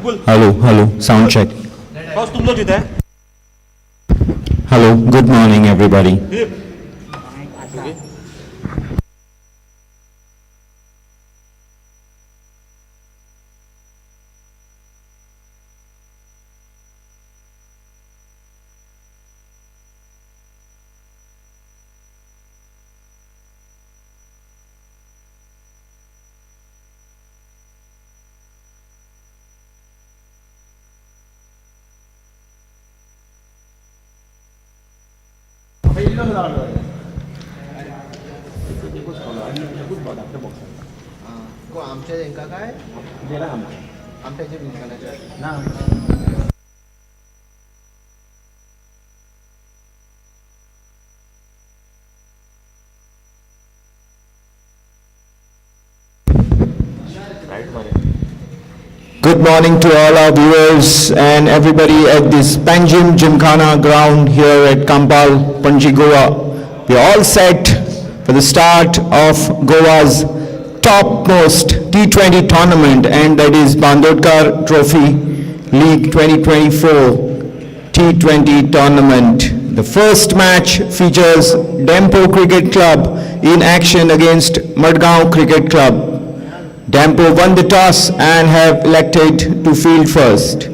Hello, sound check. Hello, good morning everybody. Good morning to all our viewers and everybody at this Panjim Gymkhana ground here at Kampal, Panji, Goa. We are all set for the start of Goa's topmost T20 tournament, and that is Bandodkar Trophy League 2024 T20 tournament. The first match features Dempo Cricket Club in action against Margao Cricket Club. Dempo won the toss and have elected to field first.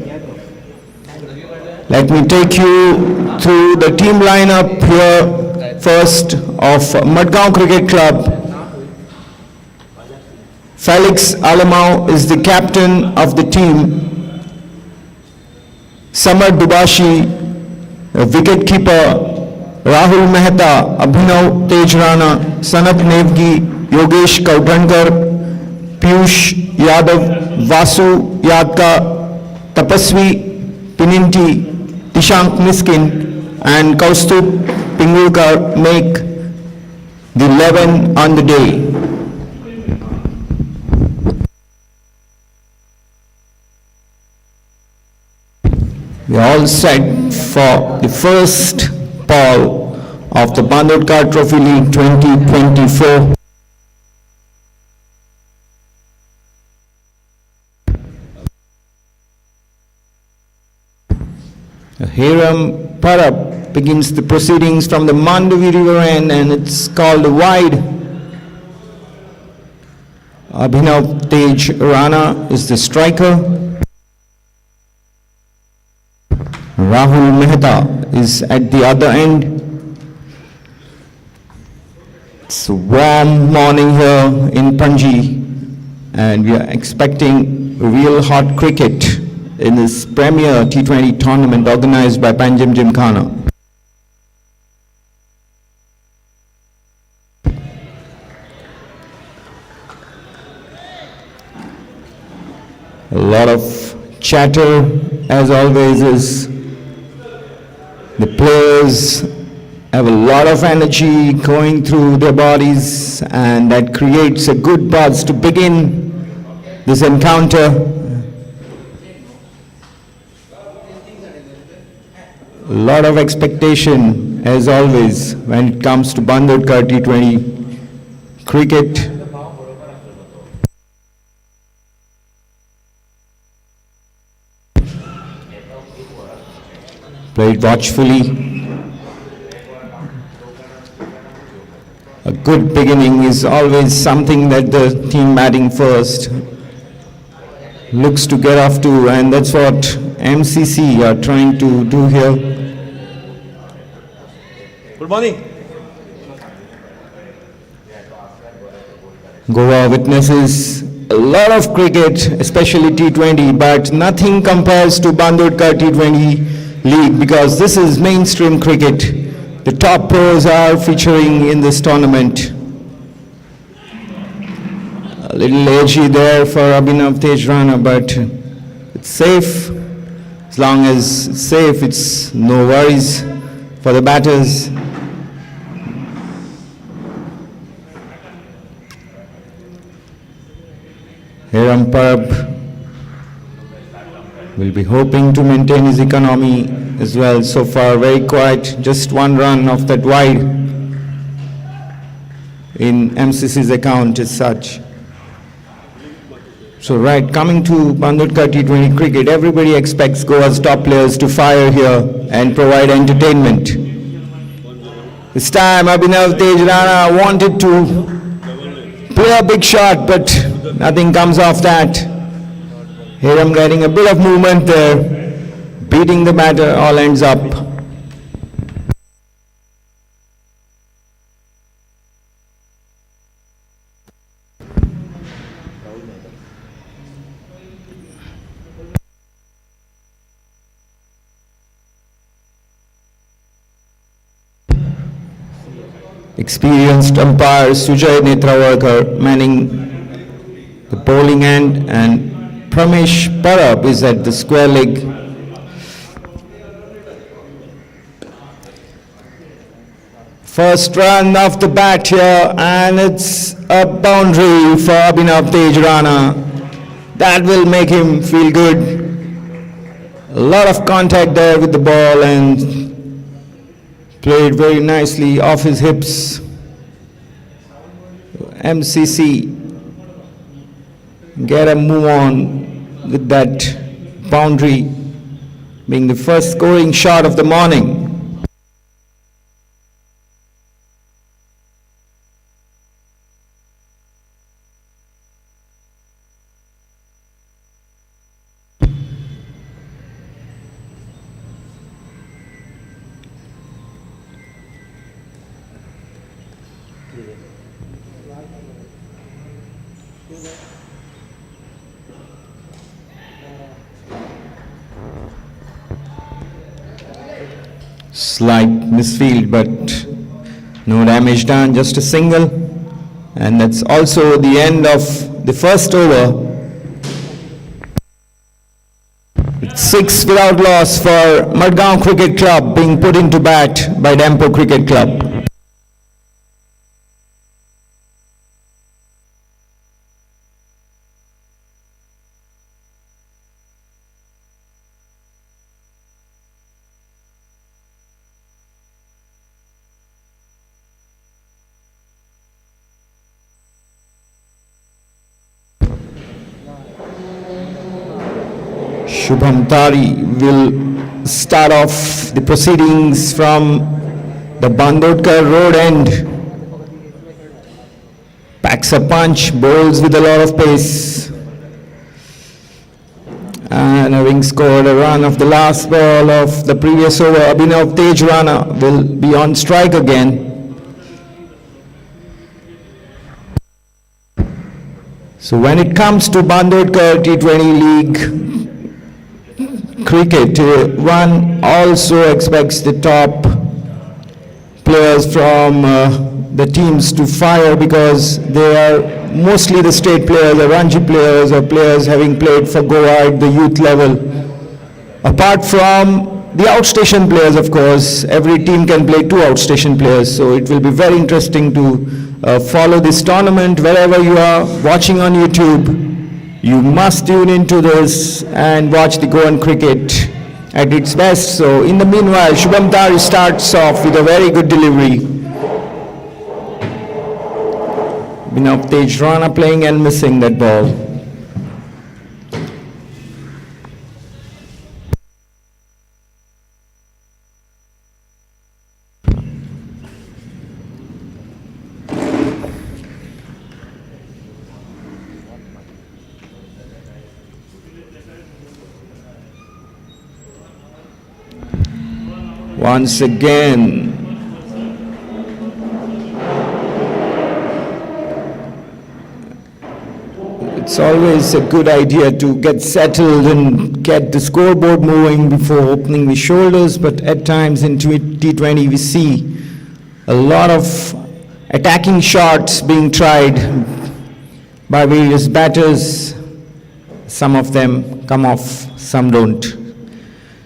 Let me take you through the team lineup here. First of Mudgo Cricket Club. Felix Alamau is the captain of the team. Samar Dubashi, wicket keeper. Rahul Mehta, Abhinav Tejrana, Sanat Nevgi, Yogesh Kaudhankar, Piyush Yadav, Vasu Yadka, Tapasvi Pininti, Tishank Miskin and Kaustubh Pingulkar make the 11 on the day. We are all set for the first ball of the Bandodkar Trophy League 2024. Hiram Parab begins the proceedings from the Mandavi river end, and it's called a wide. Abhinav Tej Rana is the striker. Rahul Mehta is at the other end. It's a warm morning here in Panji, and we are expecting real hot cricket in this premier T20 tournament organized by Panjim Gymkhana. A lot of chatter, as always, is the players have a lot of energy going through their bodies, and that creates a good buzz to begin this encounter. A lot of expectation, as always, when it comes to Bandodkar T20 cricket. Played watchfully. A good beginning is always something that the team batting first looks to get off to, and that's what MCC are trying to do here. Good morning. Goa witnesses a lot of cricket, especially T20, but nothing compares to Bandodkar T20 League because this is mainstream cricket. The top pros are featuring in this tournament. A little edgy there for Abhinav Tejrana, but it's safe. As long as it's safe, it's no worries for the batters. Hiram Parab will be hoping to maintain his economy as well. So far, very quiet, just one run off that wide in MCC's account as such. So right, coming to Bandodkar T20 cricket, everybody expects Goa's top players to fire here and provide entertainment. This time Abhinav Tejrana wanted to play a big shot, but nothing comes off that. Here I'm getting a bit of movement there, beating the batter, all ends up. Experienced umpire Sujay Netrawarkar manning the bowling end, and Pramesh Parab is at the square leg. First run off the bat here, and it's a boundary for Abhinav Tejrana. That will make him feel good. A lot of contact there with the ball, and played very nicely off his hips. MCC get a move on with that boundary, being the first scoring shot of the morning. Slight misfield, but no damage done, just a single. And that's also the end of the first over. It's 6 without loss for Margao Cricket Club being put into bat by Dempo Cricket Club. Shubham Tari will start off the proceedings from the Bandodkar road end. Packs a punch, bowls with a lot of pace. And having scored a run of the last ball of the previous over, Abhinav Tejrana will be on strike again. So when it comes to Bandodkar T20 League cricket, one also expects the top players from the teams to fire, because they are mostly the state players or Ranji players or players having played for Goa at the youth level. Apart from the outstation players, of course, every team can play 2 outstation players, so it will be very interesting to follow this tournament wherever you are watching on YouTube. You must tune into this and watch the Goan cricket at its best. So in the meanwhile, Shubham Tari starts off with a very good delivery. Abhinav Tejrana playing and missing that ball. Once again, it's always a good idea to get settled and get the scoreboard moving before opening the shoulders, but at times in T20 we see a lot of attacking shots being tried by various batters. Some of them come off, some don't.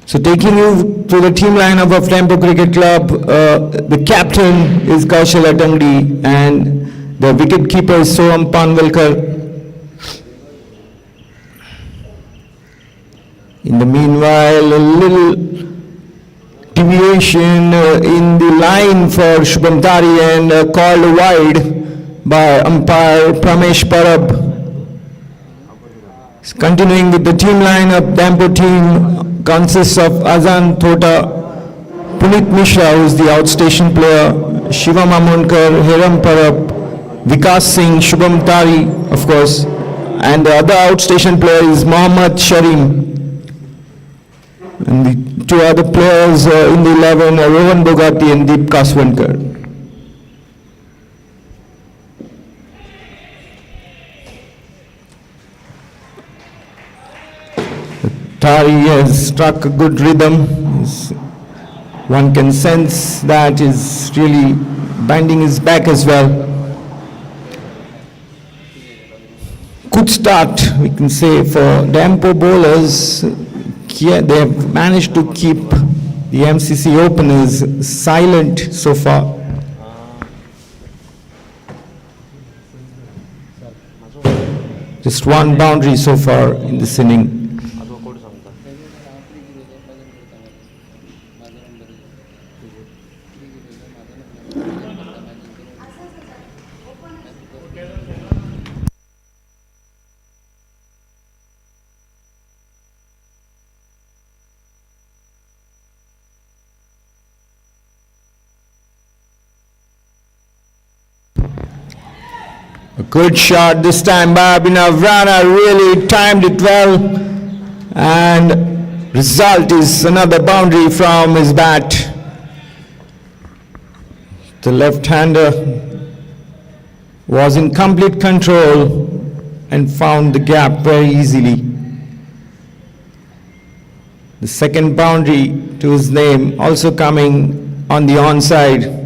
So taking you to the team lineup of Dempo Cricket Club, the captain is Kaushal Atangdi and the wicket keeper is Soham Panvalkar. In the meanwhile, a little deviation in the line for Shubham Tari and called wide by umpire Pramesh Parab. Continuing with the team lineup, Dempo team consists of Azan Thota, Punit Mishra, who is the outstation player, Shivam Amonkar, Hiram Parab, Vikas Singh, Shubham Tari, of course, and the other outstation player is Mohammad Sharim. And the two other players in the 11 are Rohan Bogati and Deep Kaswankar. Tari has struck a good rhythm. One can sense that is really bending his back as well. Good start, we can say, for Dempo bowlers. Yeah, they have managed to keep the MCC openers silent so far. Just one boundary so far in this inning. A good shot this time by Abhinav Rana, really timed it well, and result is another boundary from his bat. The left-hander was in complete control and found the gap very easily. The second boundary to his name also coming on the onside.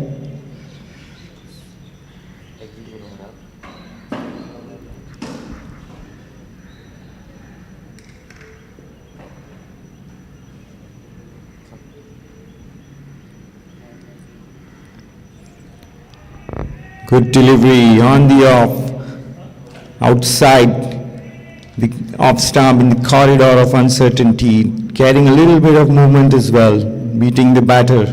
Good delivery on the off, outside the off stump in the corridor of uncertainty, carrying a little bit of movement as well, beating the batter.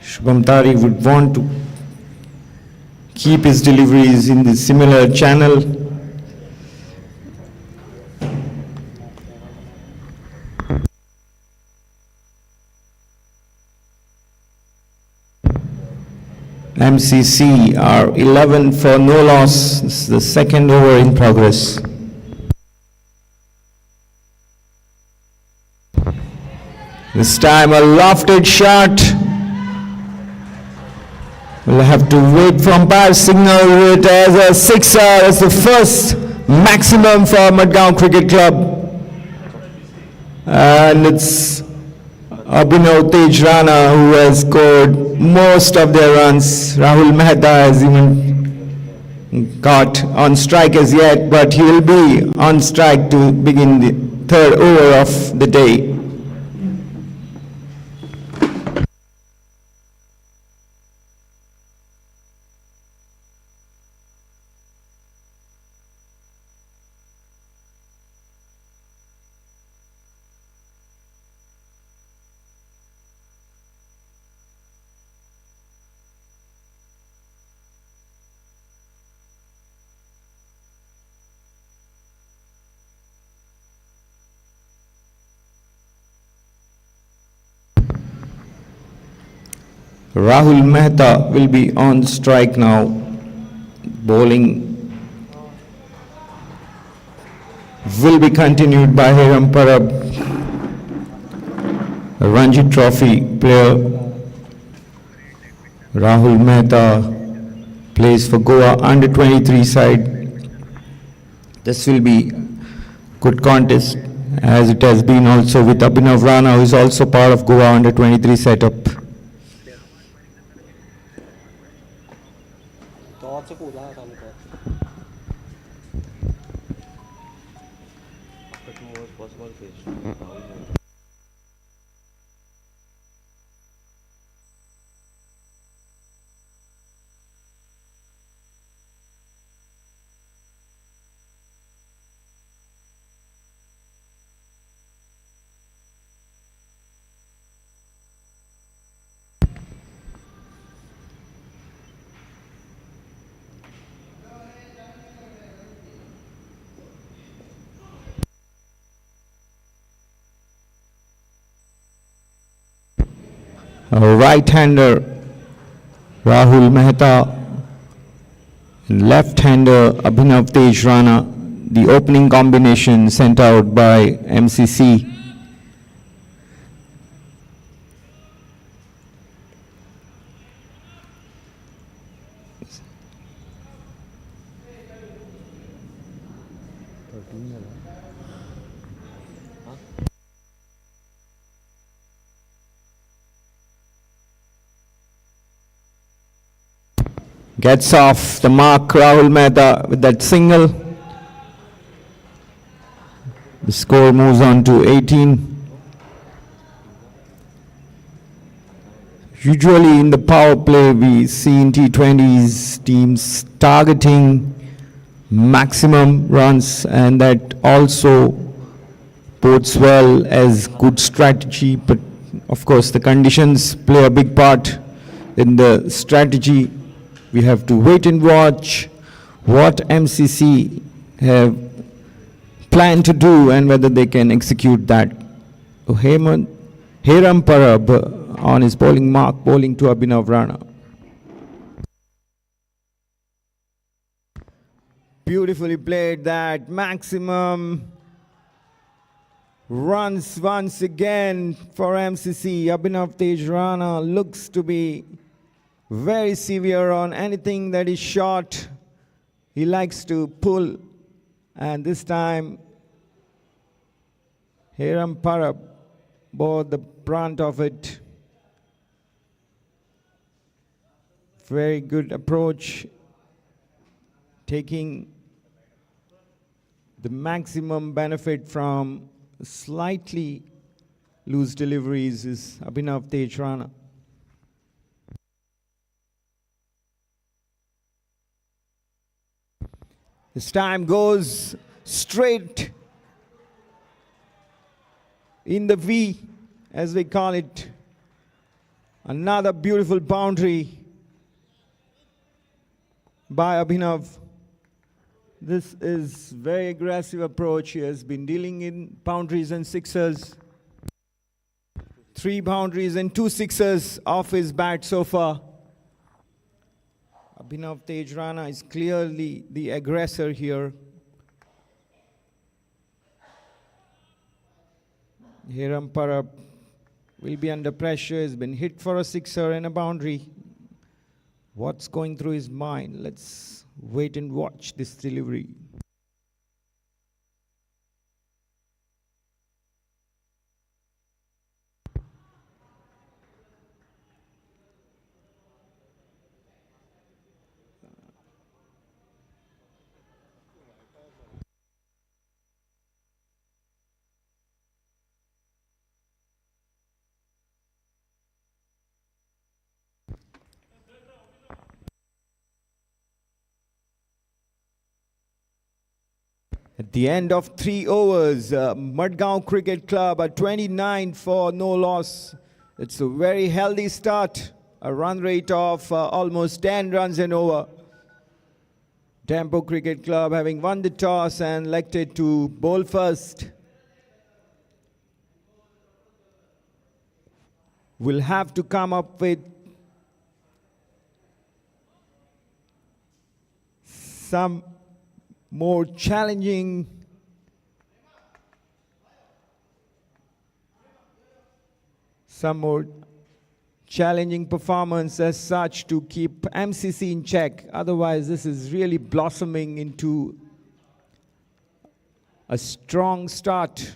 Shubham Tari would want to keep his deliveries in the similar channel. MCC are 11 for no loss. This is the second over in progress. This time a lofted shot. We'll have to wait for umpire signal it as a sixer. That's the first maximum for Margao Cricket Club. And it's Abhinav Tej Rana who has scored most of their runs. Rahul Mehta has even got on strike as yet, but he will be on strike to begin the third over of the day. Rahul Mehta will be on strike now, bowling will be continued by Hiram Parab, a Ranji Trophy player. Rahul Mehta plays for Goa under 23 side. This will be good contest, as it has been also with Abhinav Rana, who is also part of Goa under 23 setup. Right-hander Rahul Mehta, left-hander Abhinav Tej Rana. The opening combination sent out by MCC. Gets off the mark Rahul Mehta with that single. The score moves on to 18. Usually in the power play we see in T20s teams targeting maximum runs, and that also bodes well as good strategy, but of course the conditions play a big part in the strategy. We have to wait and watch what MCC have planned to do and whether they can execute that. Hiram Parab on his bowling mark, bowling to Abhinav Rana. Beautifully played that. Maximum runs once again for MCC. Abhinav Tej Rana looks to be very severe on anything that is short. He likes to pull, and this time Hiram Parab bore the brunt of it. Very good approach, taking the maximum benefit from slightly loose deliveries is Abhinav Tej Rana. This time goes straight in the V, as we call it. Another beautiful boundary by Abhinav. This is very aggressive approach. He has been dealing in boundaries and sixers. 3 boundaries and 2 sixers off his bat so far. Abhinav Tej Rana is clearly the aggressor here. Hiram Parab will be under pressure. He's been hit for a sixer and a boundary. What's going through his mind? Let's wait and watch this delivery. At the end of 3 overs, Mudgo Cricket Club are 29 for no loss. It's a very healthy start. A run rate of almost 10 runs an over. Dempo Cricket Club having won the toss and elected to bowl first. Will have to come up with some more challenging performance as such to keep MCC in check. Otherwise, this is really blossoming into a strong start.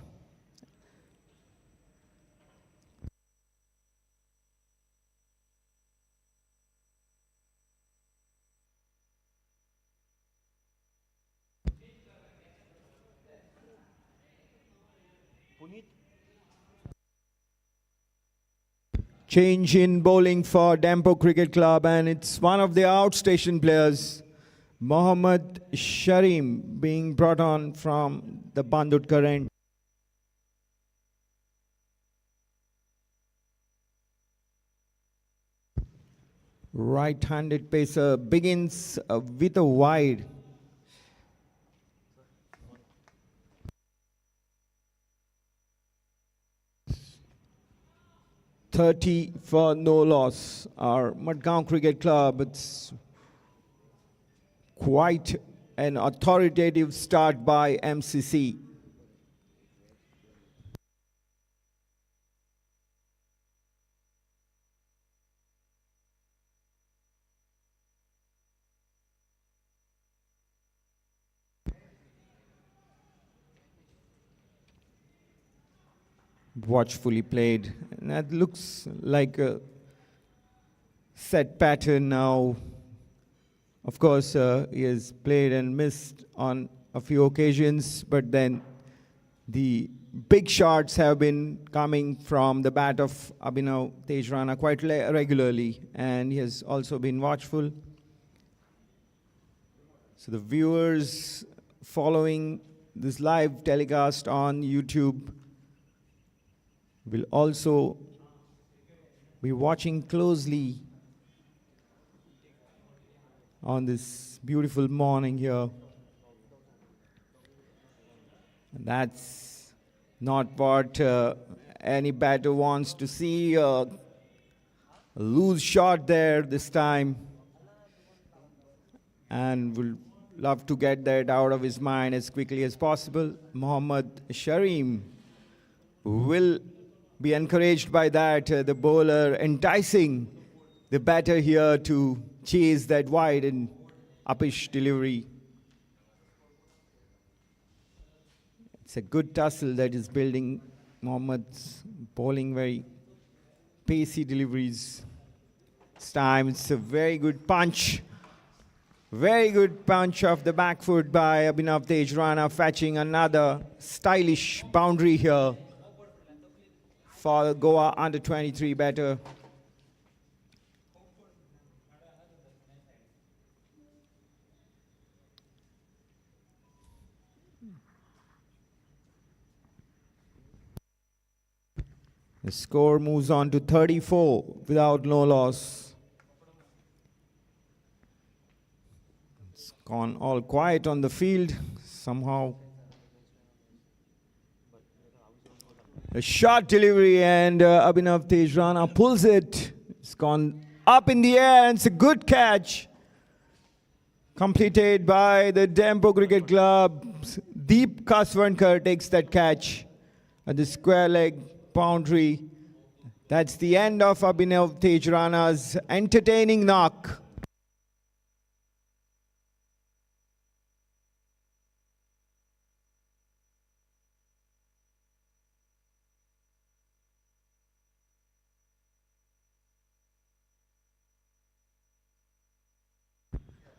Change in bowling for Dempo Cricket Club, and it's one of the outstation players, Mohammad Sharim, being brought on from the Bandodkar end. Right-handed pacer begins with a wide. 30 for no loss. Our Margao Cricket Club, it's quite an authoritative start by MCC. Watchfully played, and that looks like a set pattern now. Of course, he has played and missed on a few occasions, but then the big shots have been coming from the bat of Abhinav Tejrana quite regularly, and he has also been watchful. So the viewers following this live telecast on YouTube will also be watching closely on this beautiful morning here. And that's not what any batter wants to see. A loose shot there this time, and will love to get that out of his mind as quickly as possible. Mohammad Shareem will be encouraged by that, the bowler enticing the batter here to chase that wide and uppish delivery. It's a good tussle that is building. Mohammad's bowling very pacey deliveries. This time it's a very good punch. Very good punch off the back foot by Abhinav Tejrana, fetching another stylish boundary here for the Goa under-23 batter. The score moves on to 34 without no loss. It's gone all quiet on the field somehow. A short delivery, and Abhinav Tejrana pulls it. It's gone up in the air, and it's a good catch. Completed by the Dempo Cricket Club. Deep Kaswankar takes that catch at the square leg boundary. That's the end of Abhinav Tejrana's entertaining knock.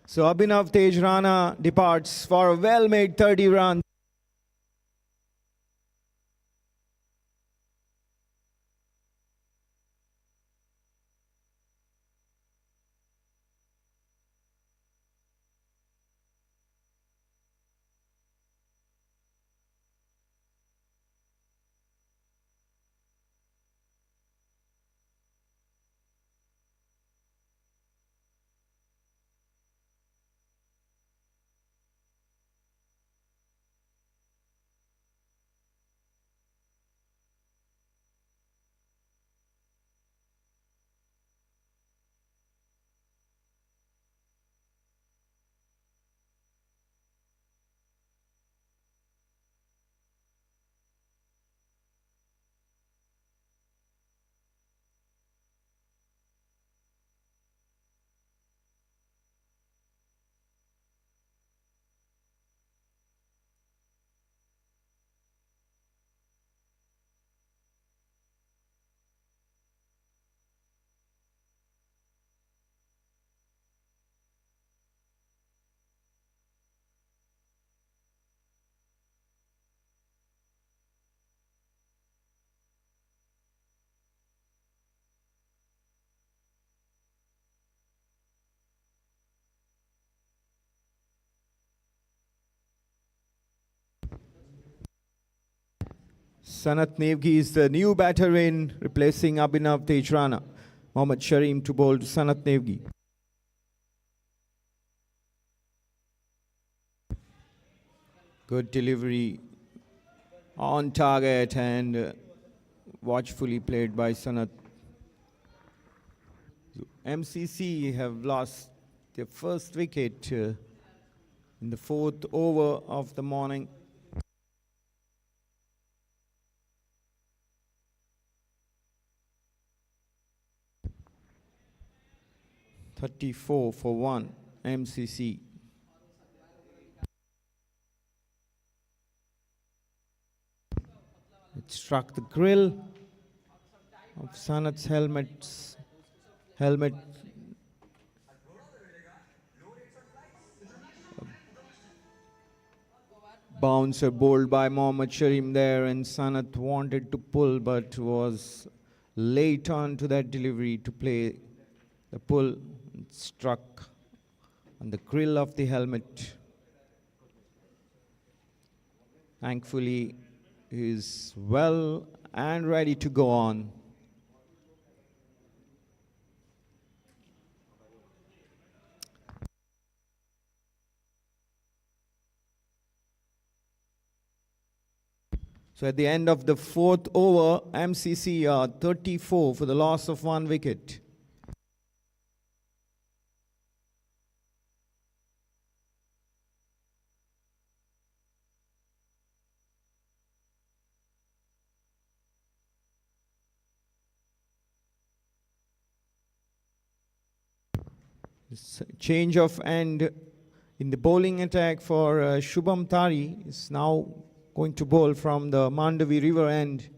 So Abhinav Tejrana departs for a well-made 30 runs. Sanat Nevgi is the new batter in, replacing Abhinav Tejrana. Mohammad Shareem to bowl to Sanat Nevgi. Good delivery on target, and watchfully played by Sanat. MCC have lost their first wicket in the 4th over of the morning. (34 for 1), MCC. It struck the grill of Sanat's helmet. Bouncer bowled by Mohammad Sharim there, and Sanat wanted to pull but was late on to that delivery to play the pull. It struck on the grill of the helmet. Thankfully, he is well and ready to go on. So at the end of the 4th over, MCC are 34 for the loss of 1 wicket. Change of end in the bowling attack for Shubham Tari is now going to bowl from the Mandavi River end.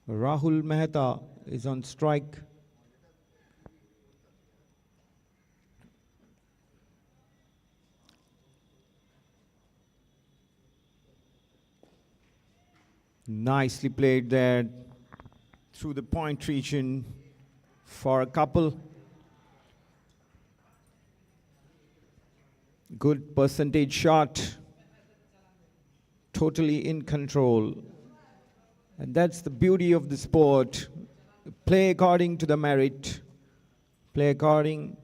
Rahul Mehta is on strike. Nicely played there through the point region for a couple. Good percentage shot. Totally in control. And that's the beauty of the sport. Play according to the merit. Play according,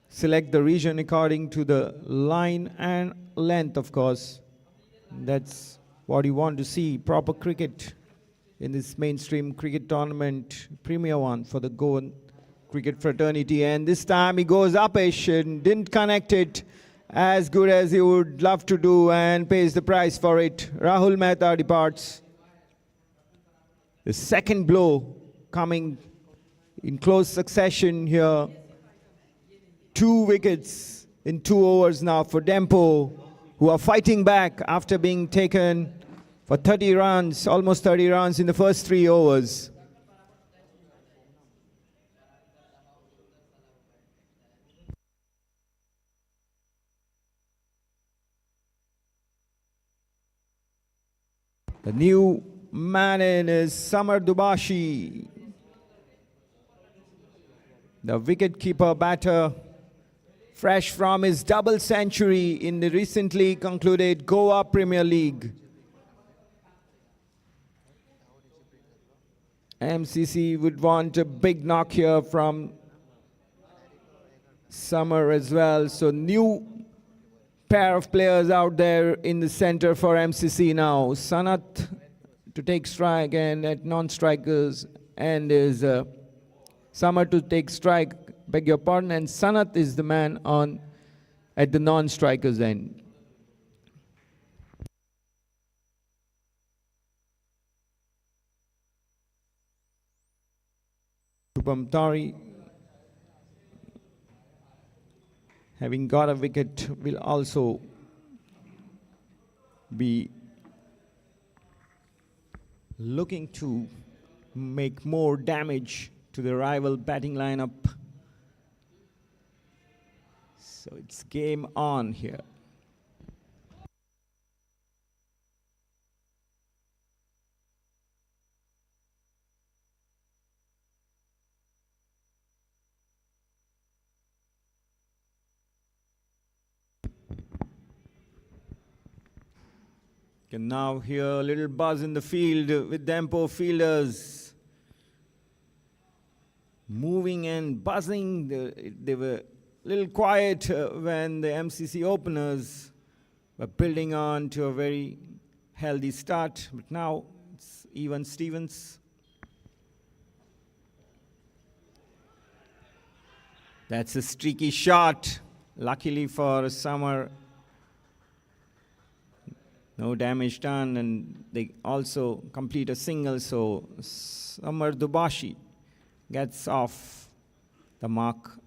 select the region according to the line and length, of course. That's what you want to see. Proper cricket in this mainstream cricket tournament. Premier one for the Goan cricket fraternity. And this time he goes upish and didn't connect it as good as he would love to do and pays the price for it. Rahul Mehta departs. The second blow coming in close succession here. 2 wickets in 2 overs now for Dempo, who are fighting back after being taken for 30 runs, almost 30 runs in the first 3 overs. The new man in is Samar Dubashi, the wicket-keeper batter, fresh from his double century in the recently concluded Goa Premier League. MCC would want a big knock here from Samar as well. So new pair of players out there in the center for MCC now. Sanat to take strike and at non-strikers, and is Samar to take strike, beg your pardon, and Sanat is the man on at the non-strikers end. Shubham Tari, having got a wicket, will also be looking to make more damage to the rival batting lineup. So it's game on here. Can now hear a little buzz in the field with Dempo fielders moving and buzzing. They were a little quiet when the MCC openers were building on to a very healthy start, but now it's even Stevens. That's a streaky shot. Luckily for Summer, no damage done, and they also complete a single, so Summer Dubashi gets off the mark.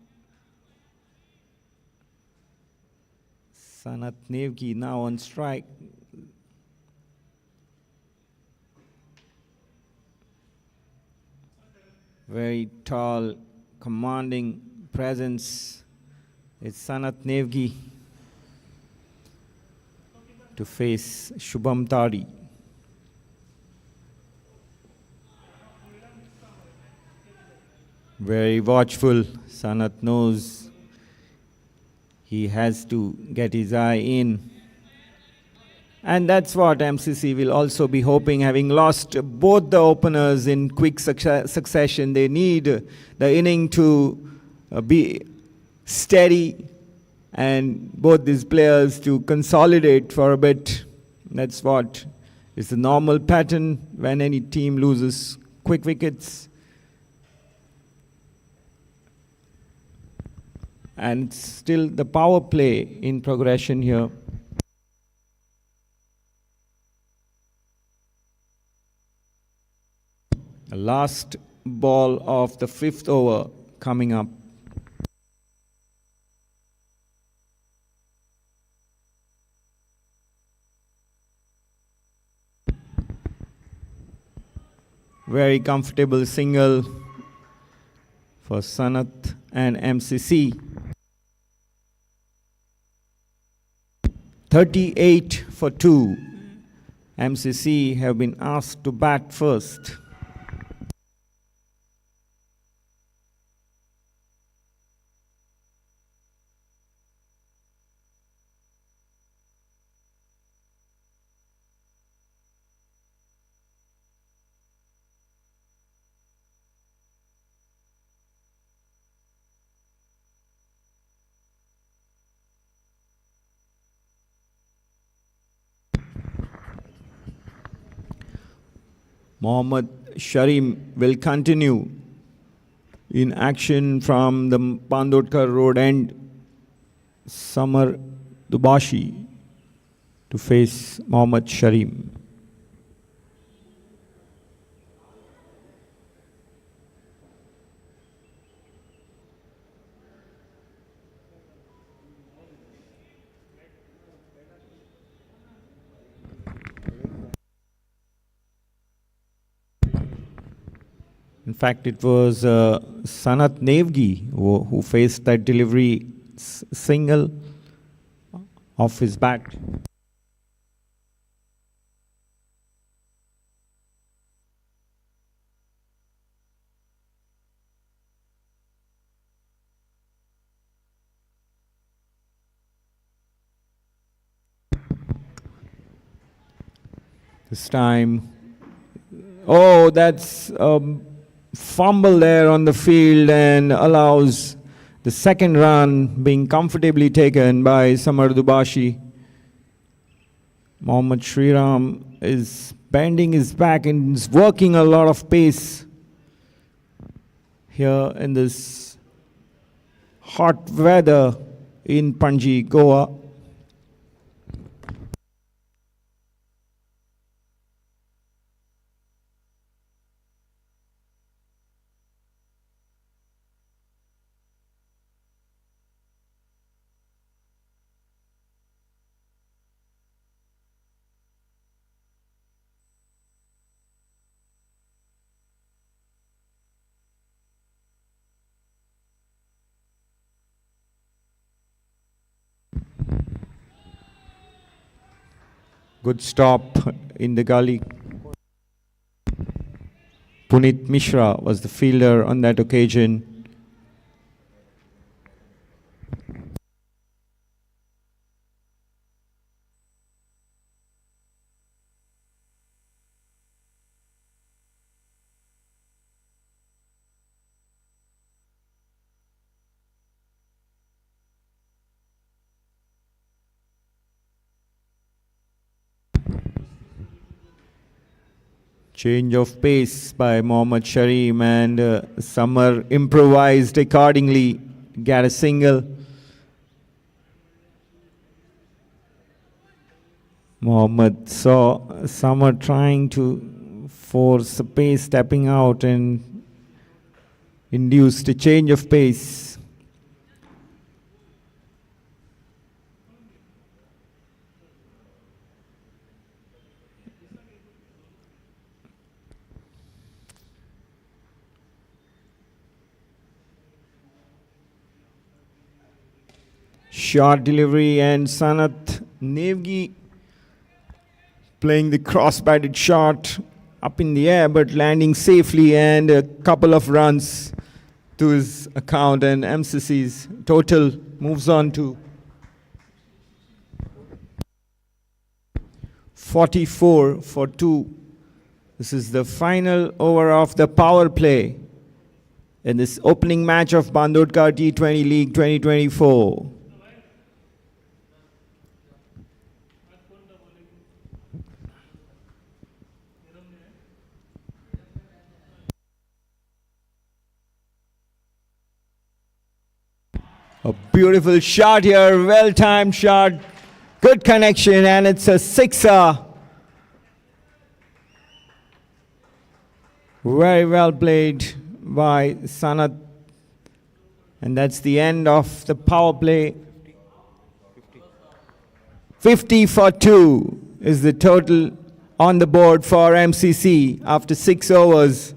Sanat Nevgi now on strike. Very tall, commanding presence. It's Sanat Nevgi to face Shubham Tari. Very watchful. Sanat knows he has to get his eye in. And that's what MCC will also be hoping, having lost both the openers in quick succession. They need the inning to be steady and both these players to consolidate for a bit. That's what is the normal pattern when any team loses quick wickets. And still the power play in progression here. The last ball of the 5th over coming up. Very comfortable single for Sanat and MCC. 38 for 2. MCC have been asked to bat first. Mohammad Sharim will continue in action from the Bandodkar road end. Samar Dubashi to face Mohammad Sharim. In fact, it was Sanat Nevgi who faced that delivery single off his bat. This time, oh, that's fumble there on the field and allows the second run being comfortably taken by Samar Dubashi. Mohammad Shriram is bending his back and is working a lot of pace here in this hot weather in Panjim, Goa. Good stop in the gully. Punit Mishra was the fielder on that occasion. Change of pace by Mohammad Sharim, and Samar improvised accordingly get a single. Mohammed saw Summer trying to force the pace, stepping out, and induced a change of pace. Short delivery, and Sanat Nevgi playing the cross-batted shot up in the air but landing safely, and a couple of runs to his account, and MCC's total moves on to 44 for 2. This is the final over of the power play in this opening match of Bandodkar T20 League 2024. A beautiful shot here, well-timed shot, good connection, and it's a sixer. Very well played by Sanat. And that's the end of the power play. 50 for 2 is the total on the board for MCC after 6 overs.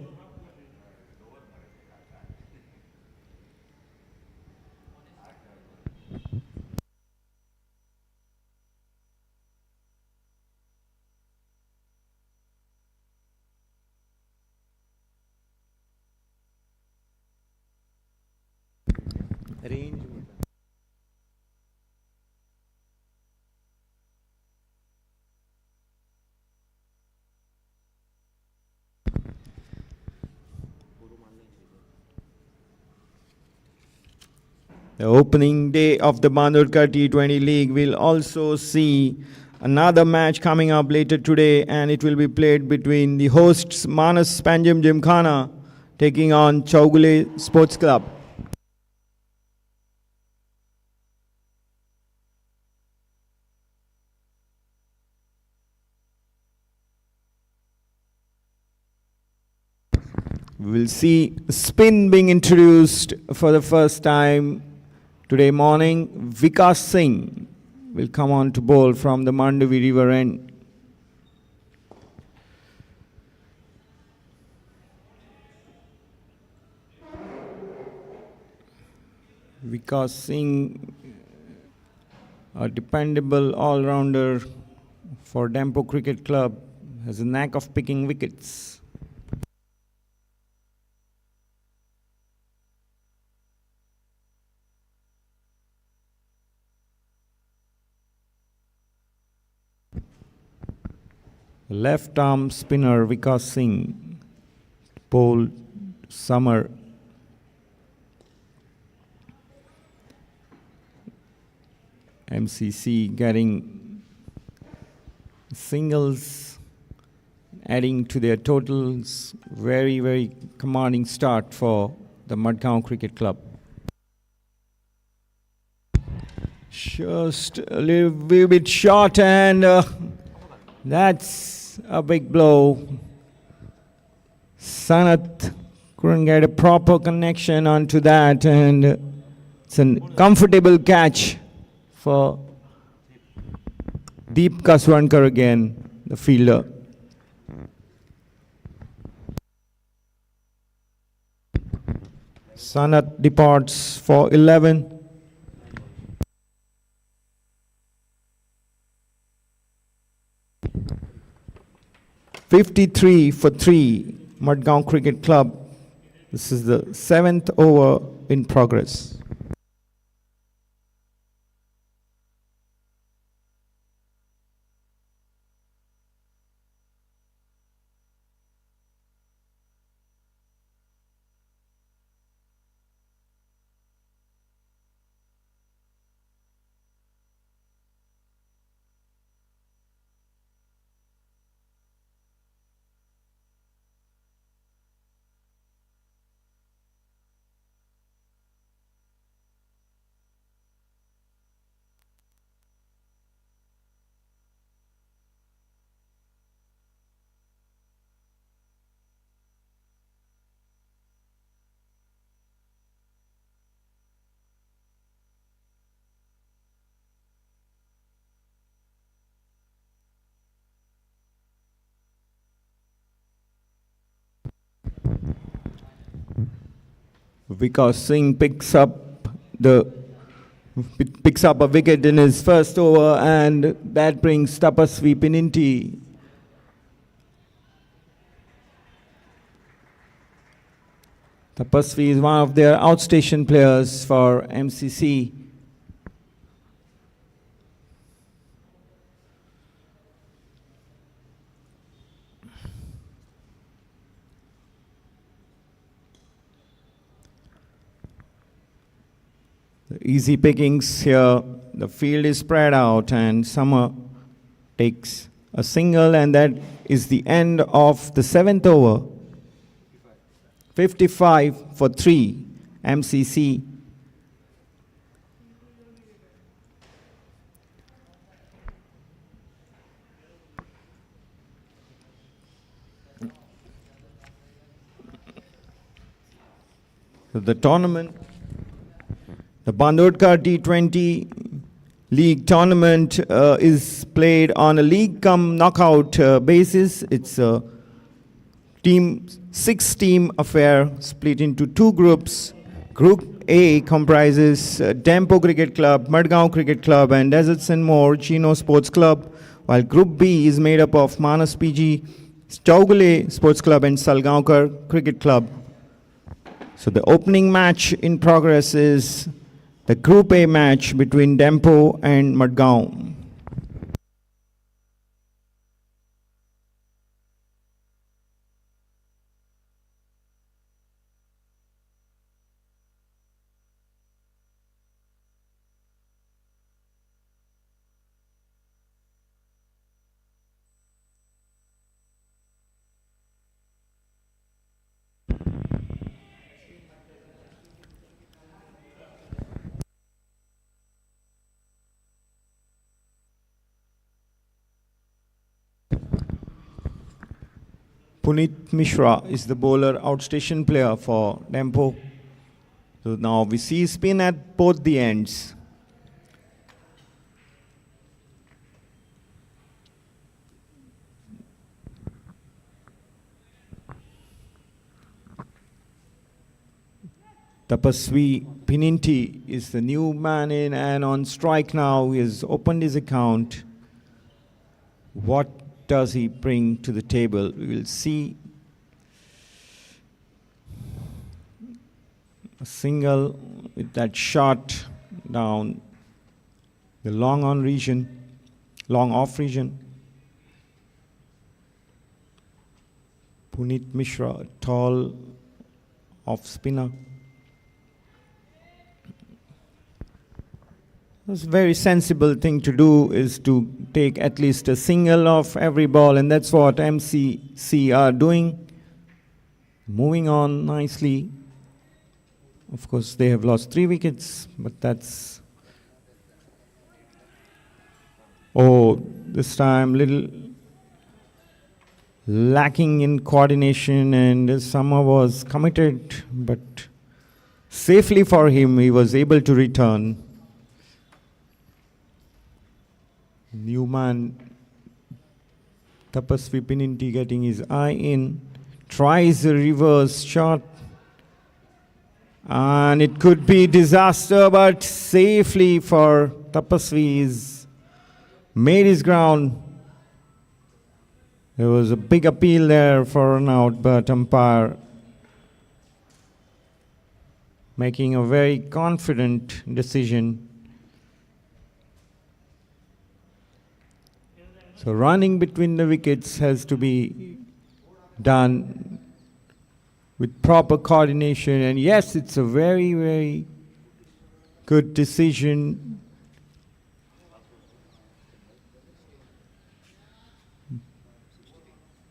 The opening day of the Bandodkar T20 League will also see another match coming up later today, and it will be played between the hosts Manas Panjim Gymkhana taking on Chaugule Sports Club. We will see spin being introduced for the first time today morning. Vikas Singh will come on to bowl from the Mandavi River end. Vikas Singh, a dependable all-rounder for Dempo Cricket Club, has a knack of picking wickets. Left arm spinner Vikas Singh, bowled Summer. MCC getting singles, adding to their totals. Very, very commanding start for the Margao Cricket Club. Just a little bit short, and that's a big blow. Sanat couldn't get a proper connection onto that, and it's a comfortable catch for Deep Kaswankar again, the fielder. Sanat departs for 11. (53 for 3), Margao Cricket Club. This is the 7th over in progress. Vikas Singh picks up a wicket in his first over, and that brings Tapasvi Pininti. Tapasvi is one of their outstation players for MCC. The easy pickings here. The field is spread out, and Summer takes a single, and that is the end of the 7th over. 55 for 3, MCC. So the tournament, the Bandodkar T20 League tournament is played on a league cum knockout basis. It's a 6-team affair split into 2 groups. Group A comprises Dempo Cricket Club, Margao Cricket Club, and Deserts and More Chino Sports Club, while Group B is made up of Manas PG, Staugale Sports Club, and Salgaonkar Cricket Club. So the opening match in progress is the Group A match between Dempo and Mudgo. Puneet Mishra is the bowler outstation player for Dempo. So now we see spin at both the ends. Tapasvi Pininti is the new man in, and on strike now. He has opened his account. What does he bring to the table? We will see. A single with that shot down the long off region. Puneet Mishra, a tall off spinner. A very sensible thing to do is to take at least a single off every ball, and that's what MCC are doing. Moving on nicely. Of course, they have lost 3 wickets, but that's... Oh, this time little lacking in coordination, and Summer was committed, but safely for him, he was able to return. Newman, Tapasvi Pininti getting his eye in, tries a reverse shot, and it could be disaster, but safely for Tapasvi. He's made his ground. There was a big appeal there for an out, but umpire making a very confident decision. So running between the wickets has to be done with proper coordination, and yes, it's a very, very good decision.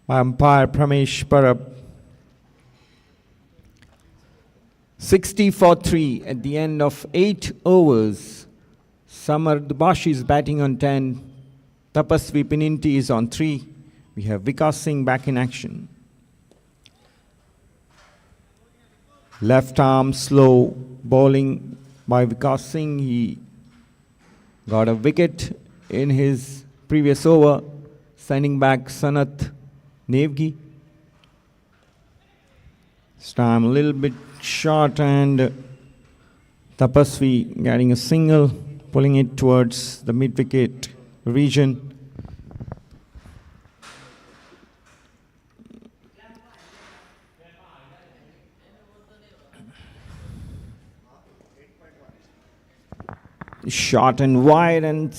Umpire Pramesh Parab. 60 for 3 at the end of 8 overs. Samar Dubashi is batting on 10. Tapasvi Pininti is on 3. We have Vikas Singh back in action. Left arm slow bowling by Vikas Singh. He got a wicket in his previous over, sending back Sanath Nevgi. This time a little bit short and Tapasvi getting a single, pulling it towards the mid-wicket region. Short and wide, and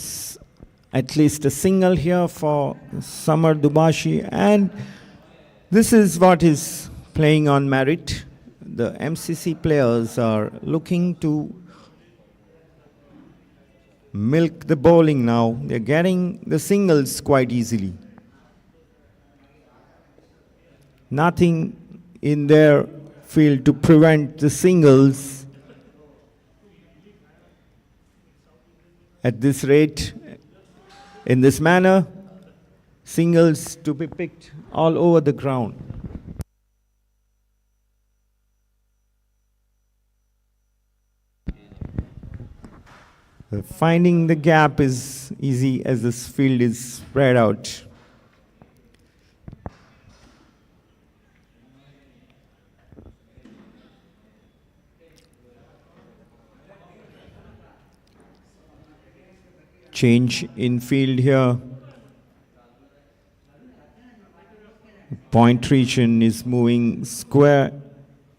at least a single here for Samar Dubashi, and this is what is playing on merit. The MCC players are looking to milk the bowling now. They're getting the singles quite easily. Nothing in their field to prevent the singles. At this rate, in this manner, singles to be picked all over the ground. Finding the gap is easy as this field is spread out. Change in field here. Point region is moving square.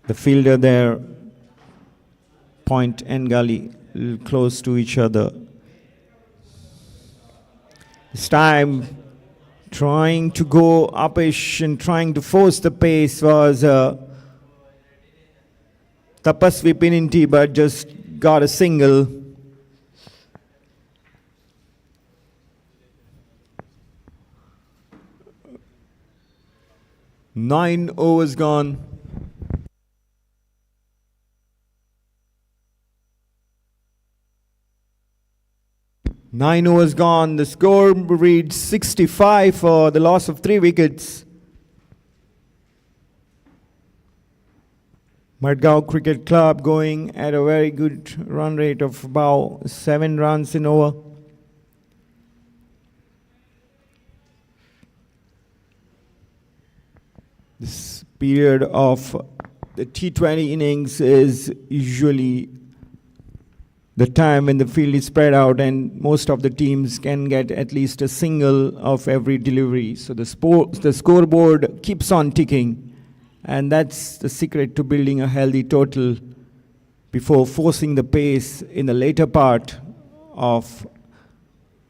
The fielder there, point and gully, close to each other. This time, trying to go upish and trying to force the pace was Tapasvi Pininti, but just got a single. Nine overs gone. Nine overs gone. The score reads 65 for the loss of 3 wickets. Margao Cricket Club going at a very good run rate of about 7 runs in over. This period of the T20 innings is usually the time when the field is spread out and most of the teams can get at least a single of every delivery. So the scoreboard keeps on ticking, and that's the secret to building a healthy total before forcing the pace in the later part of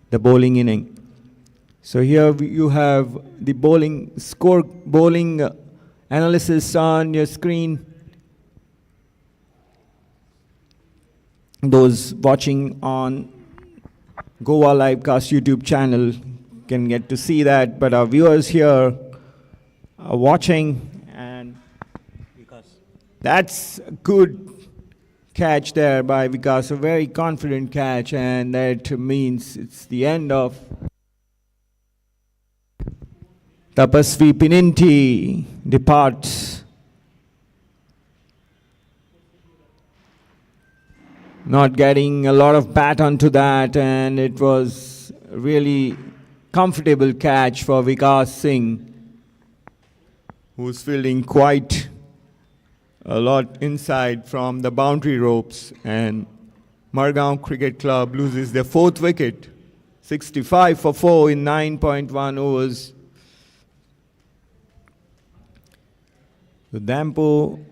the bowling inning. So here you have the bowling analysis on your screen. Those watching on Goa Livecast YouTube channel can get to see that, but our viewers here are watching, and that's a good catch there by Vikas, a very confident catch, and that means it's the end of Tapasvi Pininti departs. Not getting a lot of bat onto that, and it was a really comfortable catch for Vikas Singh, who's fielding quite a lot inside from the boundary ropes, and Margao Cricket Club loses their 4th wicket, 65 for 4 in 9.1 overs. The Dempo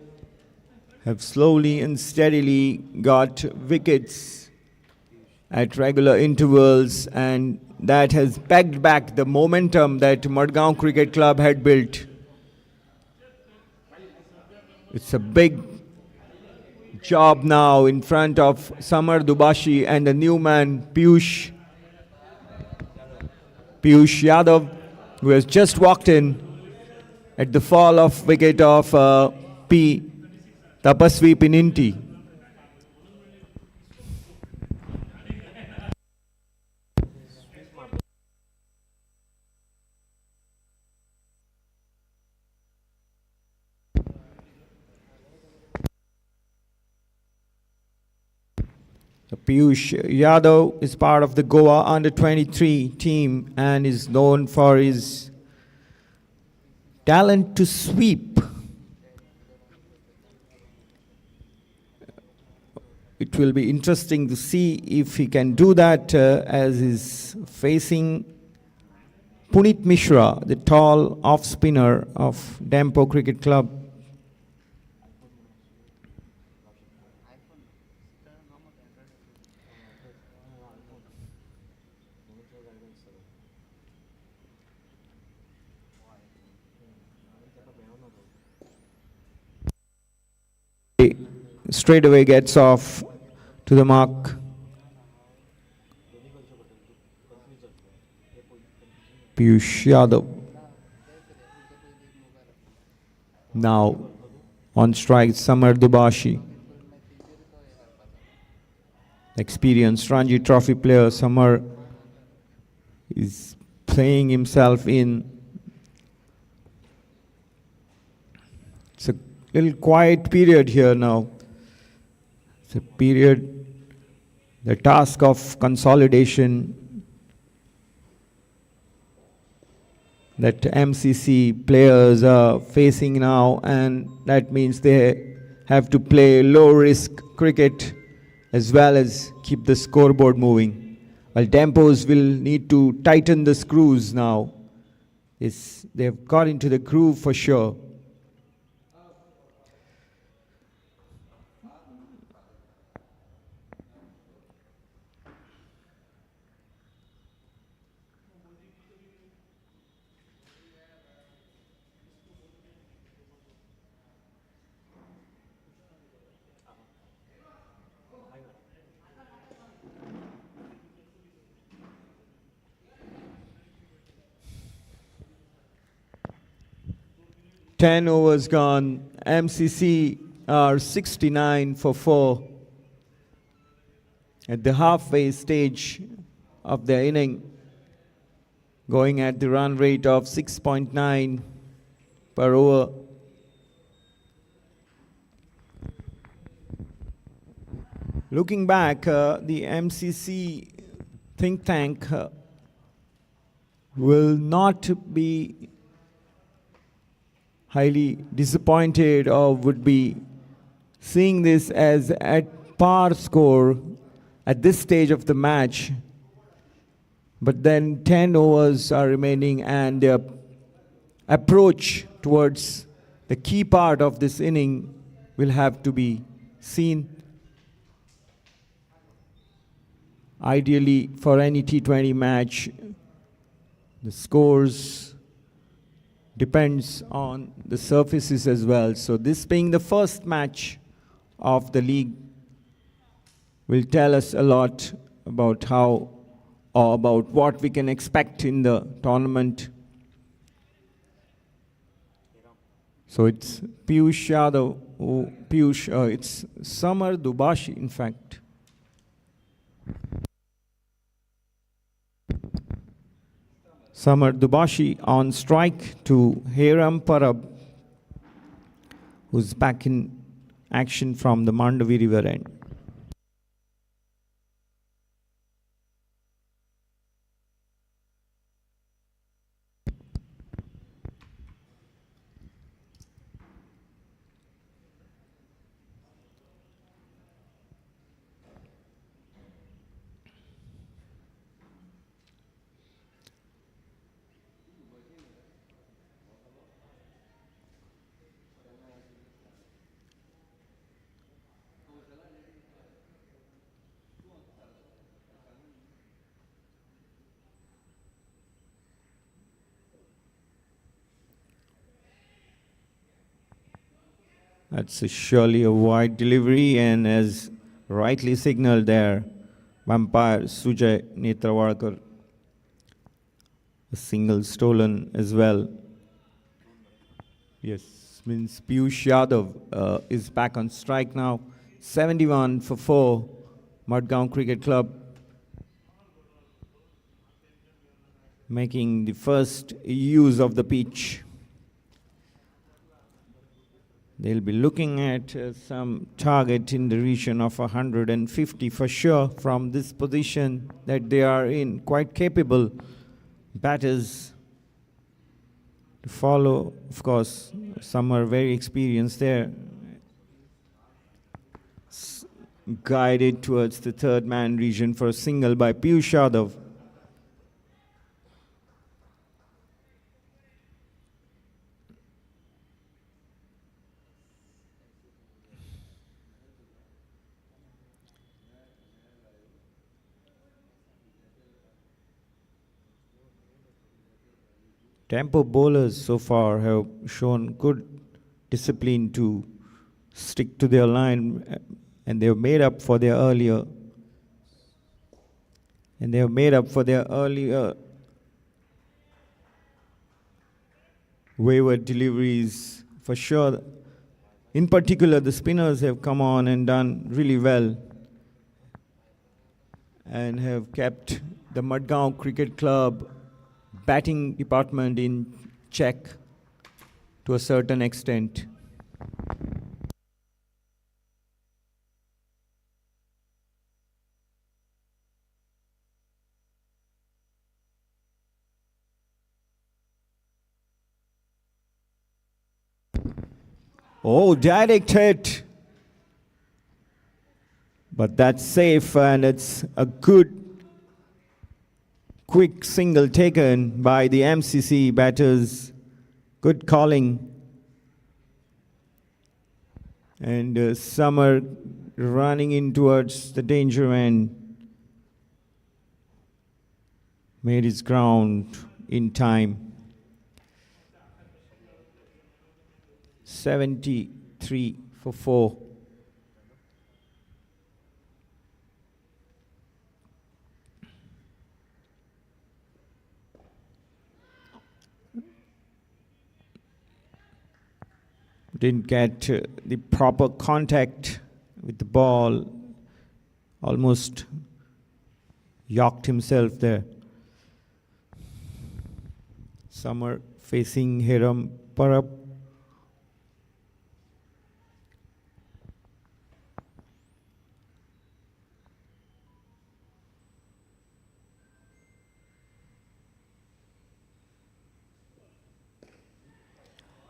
have slowly and steadily got wickets at regular intervals, and that has pegged back the momentum that Mudgo Cricket Club had built. It's a big job now in front of Samar Dubashi and the new man Piyush Yadav, who has just walked in at the fall of wicket of Tapasvi Pininti. Piyush Yadav is part of the Goa under-23 team and is known for his talent to sweep. it will be interesting to see if he can do that as he's facing Punit Mishra, the tall off-spinner of Dempo Cricket Club. Straight away gets off to the mark. Piyush Yadav. Now on strike, Samar Dubashi. Experienced Ranji Trophy player Samar is playing himself in. It's a little quiet period here now. It's a period, the task of consolidation that MCC players are facing now, and that means they have to play low-risk cricket as well as keep the scoreboard moving. While Dempos will need to tighten the screws now. They've got into the groove for sure. Ten overs gone. MCC are 69 for 4 at the halfway stage of their inning, going at the run rate of 6.9 per over. Looking back, the MCC think tank will not be highly disappointed or would be seeing this as at par score at this stage of the match. But then 10 overs are remaining, and their approach towards the key part of this inning will have to be seen. Ideally, for any T20 match, the scores depends on the surfaces as well. So this being the first match of the league will tell us a lot about how or about what we can expect in the tournament. So it's Piyush Yadav, it's Samar Dubashi in fact. Samar Dubashi on strike to Hiram Parab, who's back in action from the Mandavi River end. That's surely a wide delivery, and as rightly signaled there, umpire Sujay Netrawalkar, a single stolen as well. Yes, means Piyush Yadav is back on strike now. 71 for 4, Mudgo Cricket Club, making the first use of the pitch. They'll be looking at some target in the region of 150 for sure from this position that they are in. Quite capable batters to follow. Of course, some are very experienced there. guided towards the third man region for a single by Piyush Yadav. Dempo bowlers so far have shown good discipline to stick to their line, and they have made up for their earlier wayward deliveries for sure. In particular, the spinners have come on and done really well and have kept the Mudgo Cricket Club batting department in check to a certain extent. Oh, direct hit. But that's safe, and it's a good quick single taken by the MCC batters. Good calling. And Summer running in towards the danger and made his ground in time. 73 for 4. Didn't get the proper contact with the ball. Almost yacked himself there. Summer facing Hiram Parab.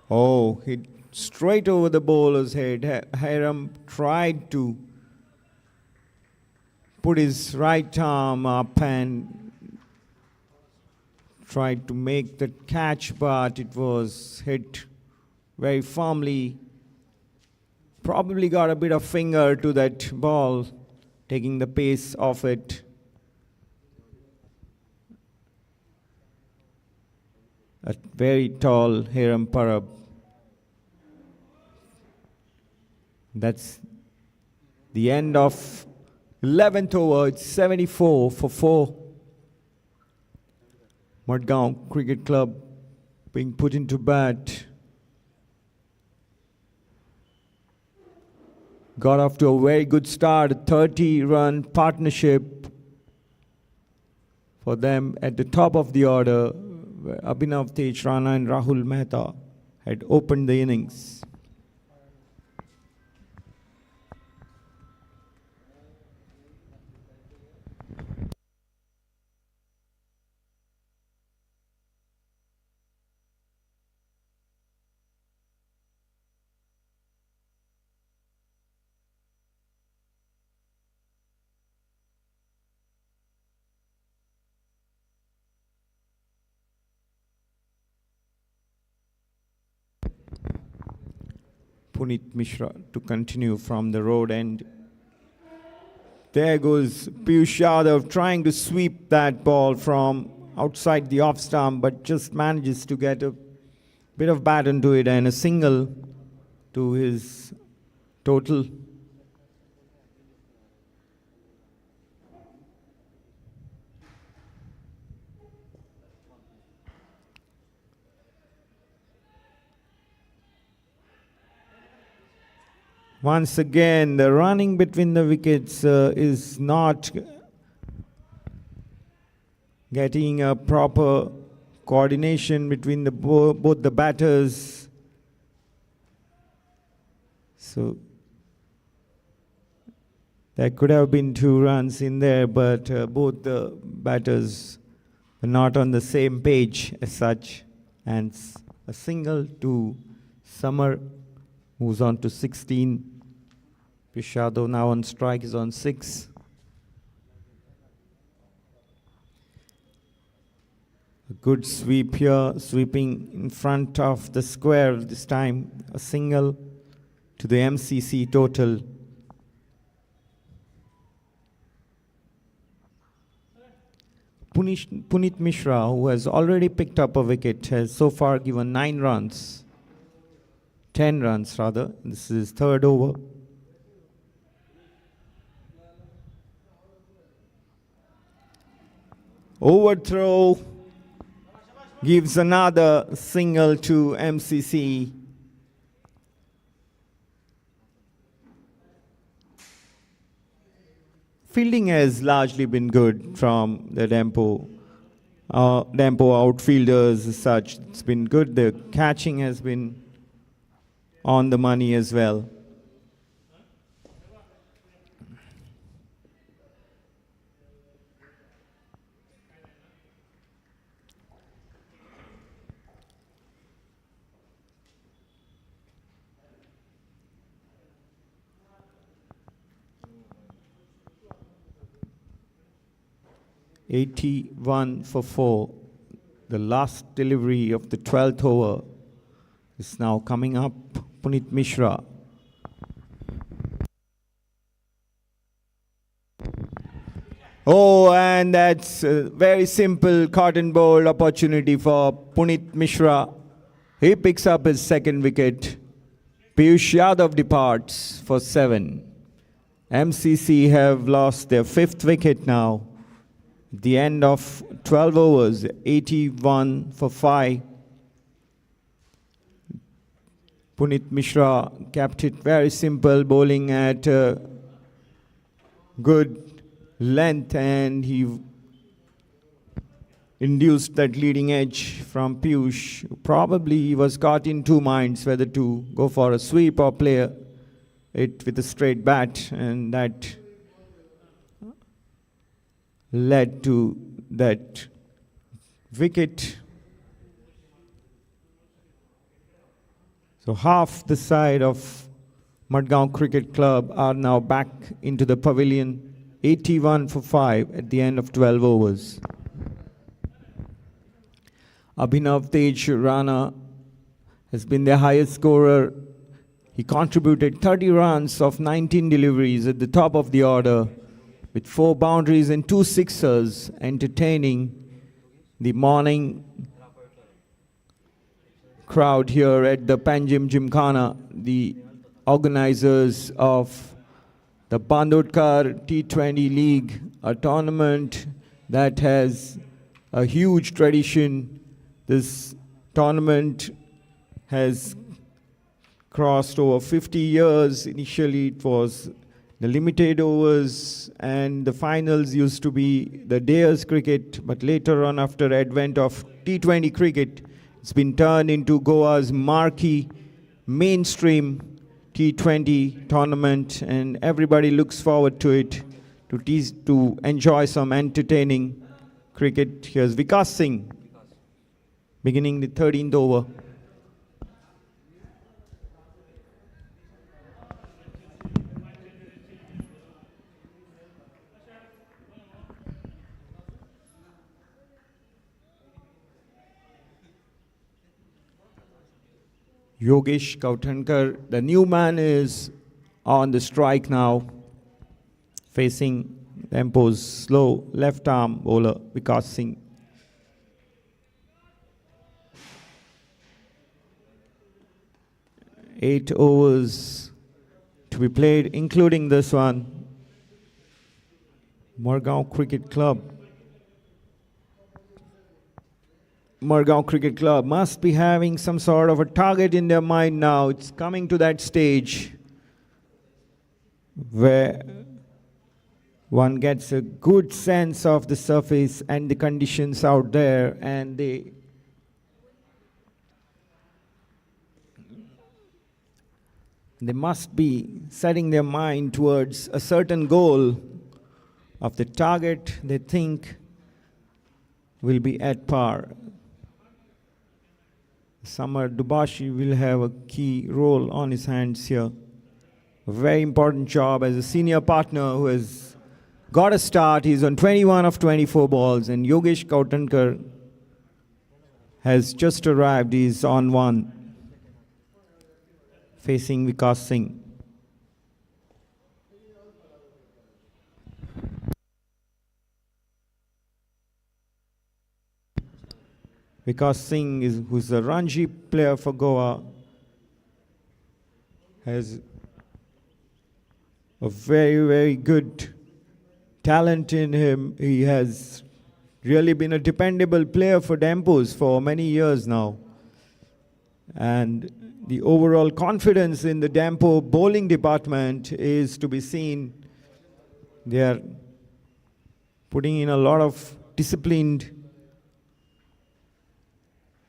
Oh, hit straight over the bowler's head. Hiram tried to put his right arm up and tried to make the catch, but it was hit very firmly. Probably got a bit of finger to that ball, taking the pace off it. A very tall Hiram Parab. That's the end of 11th over. It's 74 for 4. Margao Cricket Club being put into bat. Got off to a very good start. A 30-run partnership for them at the top of the order. Abhinav Tej Rana and Rahul Mehta had opened the innings. Puneet Mishra to continue from the road end. There goes Piyush Yadav trying to sweep that ball from outside the off stump, but just manages to get a bit of bat into it and a single to his total. Once again, the running between the wickets is not getting a proper coordination between both the batters. So there could have been 2 runs in there, but both the batters were not on the same page as such. And a single to Summer moves on to 16. Pishado now on strike is on 6. A good sweep here, sweeping in front of the square this time. A single to the MCC total. Punit Mishra, who has already picked up a wicket, has so far given 9 runs. 10 runs rather. This is his third over. Overthrow gives another single to MCC. Fielding has largely been good from the Dempo outfielders as such. It's been good. The catching has been on the money as well. $81 for 4. The last delivery of the 12th over is now coming up. Punit Mishra. Oh, and that's a very simple cotton ball opportunity for Punit Mishra. He picks up his second wicket. Piyush Yadav departs for 7. MCC have lost their 5th wicket now. At the end of 12 overs, 81 for 5. Punit Mishra kept it very simple, bowling at good length, and he induced that leading edge from Piyush. Probably he was caught in 2 minds whether to go for a sweep or play it with a straight bat, and that led to that wicket. So half the side of Mudgo Cricket Club are now back into the pavilion. 81 for 5 at the end of 12 overs. Abhinav Tej Rana has been their highest scorer. He contributed 30 runs of 19 deliveries at the top of the order, with 4 boundaries and 2 sixers, entertaining the morning crowd here at the Panjim Gymkhana, the organizers of the Bandodkar T20 League, a tournament that has a huge tradition. This tournament has crossed over 50 years. Initially it was the limited overs, and the finals used to be the Dares cricket, but later on, after advent of T20 cricket, it's been turned into Goa's marquee mainstream T20 tournament, and everybody looks forward to it to enjoy some entertaining cricket. Here's Vikas Singh beginning the 13th over. Yogesh Kautankar, the new man, is on the strike now, facing Dempo's slow left-arm bowler, Vikas Singh. Eight overs to be played, including this one. Margao Cricket Club. Margao Cricket Club must be having some sort of a target in their mind now. It's coming to that stage where one gets a good sense of the surface and the conditions out there, and they must be setting their mind towards a certain goal of the target they think will be at par. Samar Dubashi will have a key role on his hands here. a very important job as a senior partner who has got a start. He's on 21 of 24 balls, and Yogesh Kautankar has just arrived. He's on one, facing Vikas Singh. Vikas Singh, who's a Ranji player for Goa, has a very, very good talent in him. He has really been a dependable player for Dempos for many years now. And the overall confidence in the Dempo bowling department is to be seen. They are putting in a lot of disciplined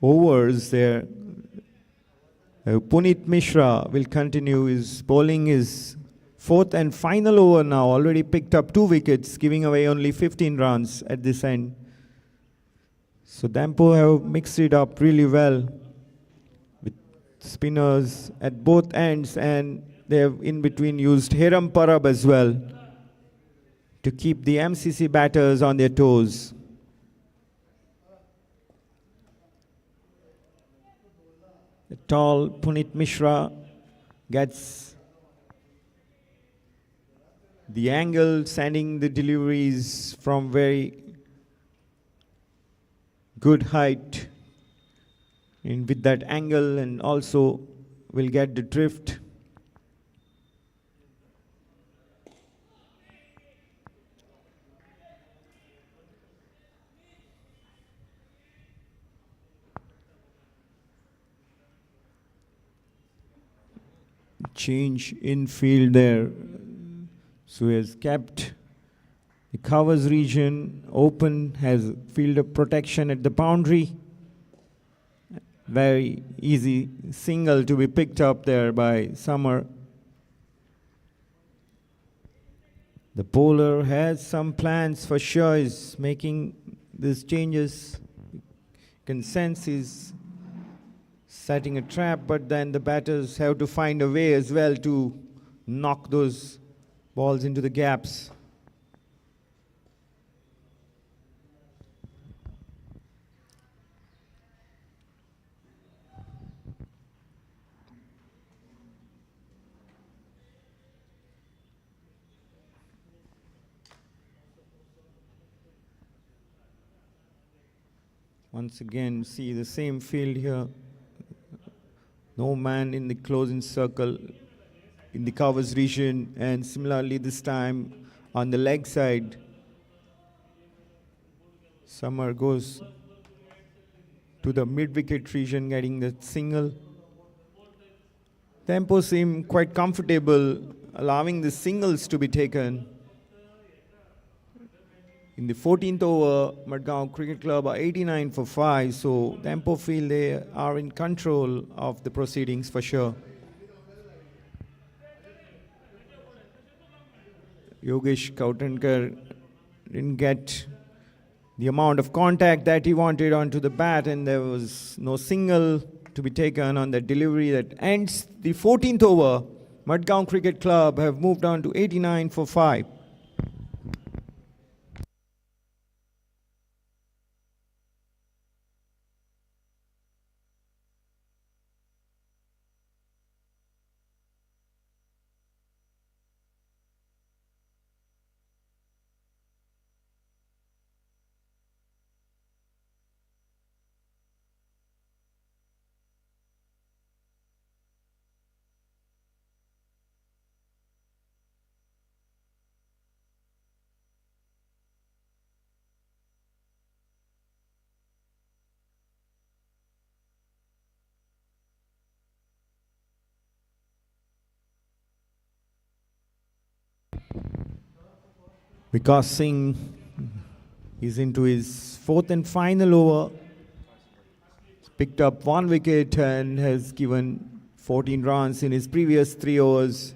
overs there. Puneet Mishra will continue his bowling his fourth and final over now. Already picked up 2 wickets, giving away only 15 runs at this end. So Dempo have mixed it up really well with spinners at both ends, and they have in between used Hiram Parab as well to keep the MCC batters on their toes. The tall Puneet Mishra gets the angle, sending the deliveries from very good height in with that angle, and also will get the drift. Change in field there. So he has kept the covers region open, has fielder protection at the boundary. Very easy single to be picked up there by Summer. The bowler has some plans for sure. He's making these changes. You can sense he's setting a trap, but then the batters have to find a way as well to knock those balls into the gaps. Once again, see the same field here. No man in the closing circle in the covers region, and similarly this time on the leg side, Summer goes to the mid-wicket region, getting the single. Dempo seem quite comfortable allowing the singles to be taken. In the 14th over, Margao Cricket Club are 89 for 5, so Dempo feel they are in control of the proceedings for sure. Yogesh Kautankar didn't get the amount of contact that he wanted onto the bat, and there was no single to be taken on that delivery that ends the 14th over. Mudgo Cricket Club have moved on to 89 for 5. Vikas Singh is into his fourth and final over. Picked up 1 wicket and has given 14 runs in his previous 3 overs.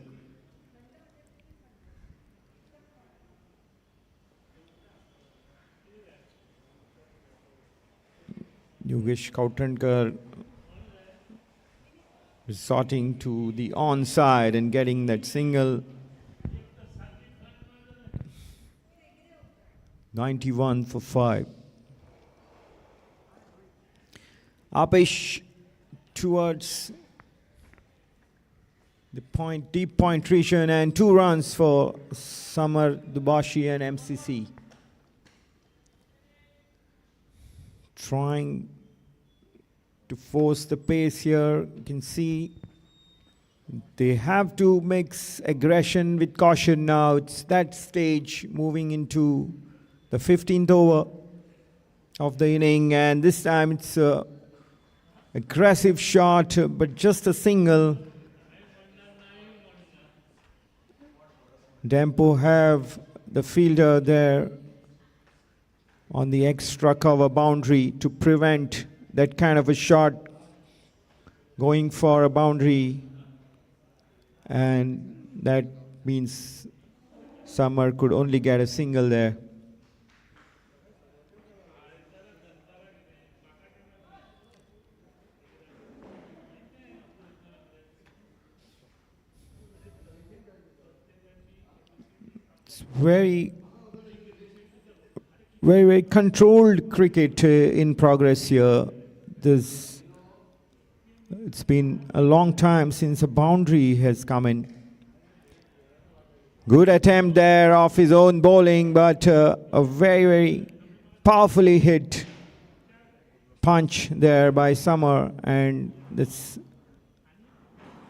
Yogesh Kautankar resorting to the onside and getting that single. 91 for 5. Upish towards the point, deep point region, and 2 runs for Samar Dubashi and MCC. Trying to force the pace here. You can see they have to mix aggression with caution now. It's that stage moving into the 15th over of the inning, and this time it's a aggressive shot, but just a single. Dempo have the fielder there on the extra cover boundary to prevent that kind of a shot going for a boundary, and that means Samar could only get a single there. It's very controlled cricket in progress here. It's been a long time since a boundary has come in. Good attempt there off his own bowling, but a very powerfully hit punch there by Samar, and this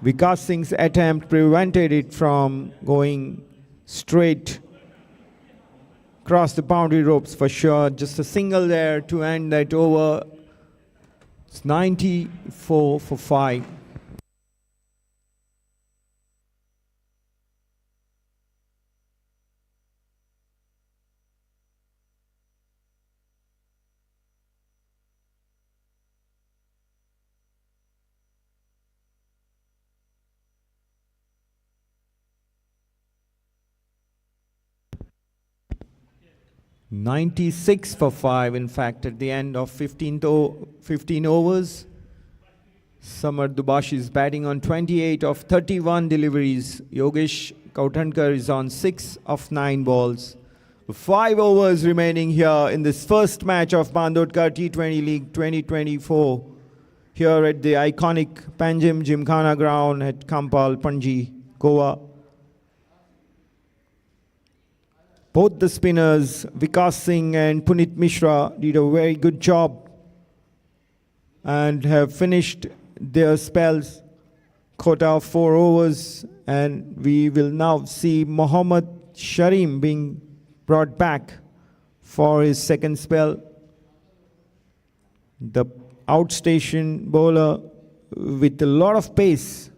Vikas Singh's attempt prevented it from going straight across the boundary ropes for sure. Just a single there to end that over. It's 94 for 5. $96 for 5, in fact, at the end of 15 overs. Samar Dubashi is batting on 28 of 31 deliveries. Yogesh Kautankar is on 6 of 9 balls. 5 overs remaining here in this first match of Bandodkar T20 League 2024 here at the iconic Panjim Gymkhana ground at Kampal, Panji, Goa. Both the spinners, Vikas Singh and Punit Mishra, did a very good job and have finished their spells, quota of 4 overs, and we will now see Mohammad Sharim being brought back for his second spell. The outstation bowler with a lot of pace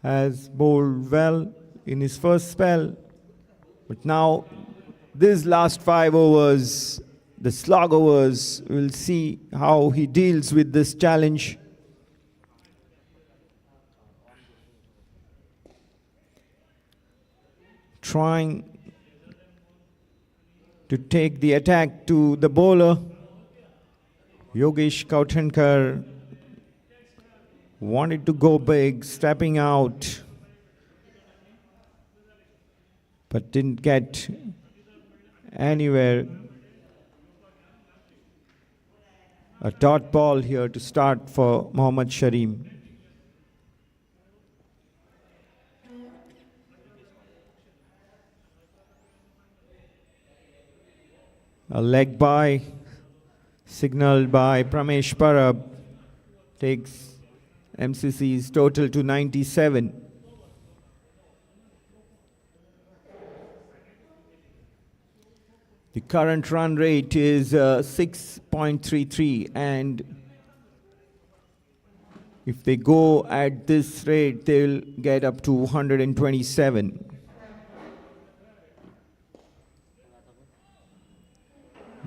has bowled well in his first spell, but now these last 5 overs, the slog overs, we'll see how he deals with this challenge. Trying to take the attack to the bowler. Yogesh Kautankar wanted to go big, stepping out, but didn't get anywhere. A dot ball here to start for Mohammad Sharim. A leg by, signaled by Pramesh Parab, takes MCC's total to 97. The current run rate is 6.33, and if they go at this rate, they'll get up to 127.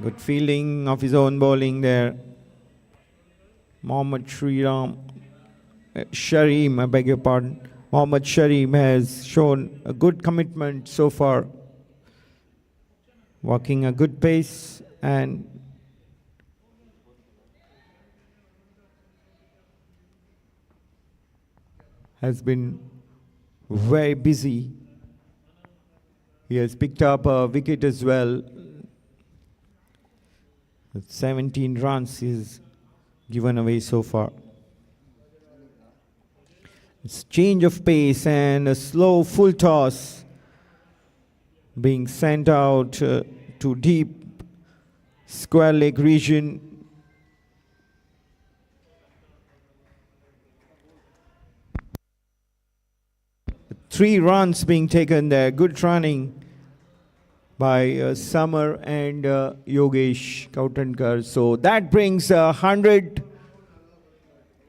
Good fielding of his own bowling there. Mohammad Sharim, I beg your pardon. Mohammad Sharim has shown a good commitment so far, walking a good pace and has been very busy. He has picked up a wicket as well. With 17 runs he's given away so far. It's change of pace and a slow full toss being sent out to deep square leg region. Three runs being taken there. Good running by Samar and Yogesh Kautankar. So that brings 100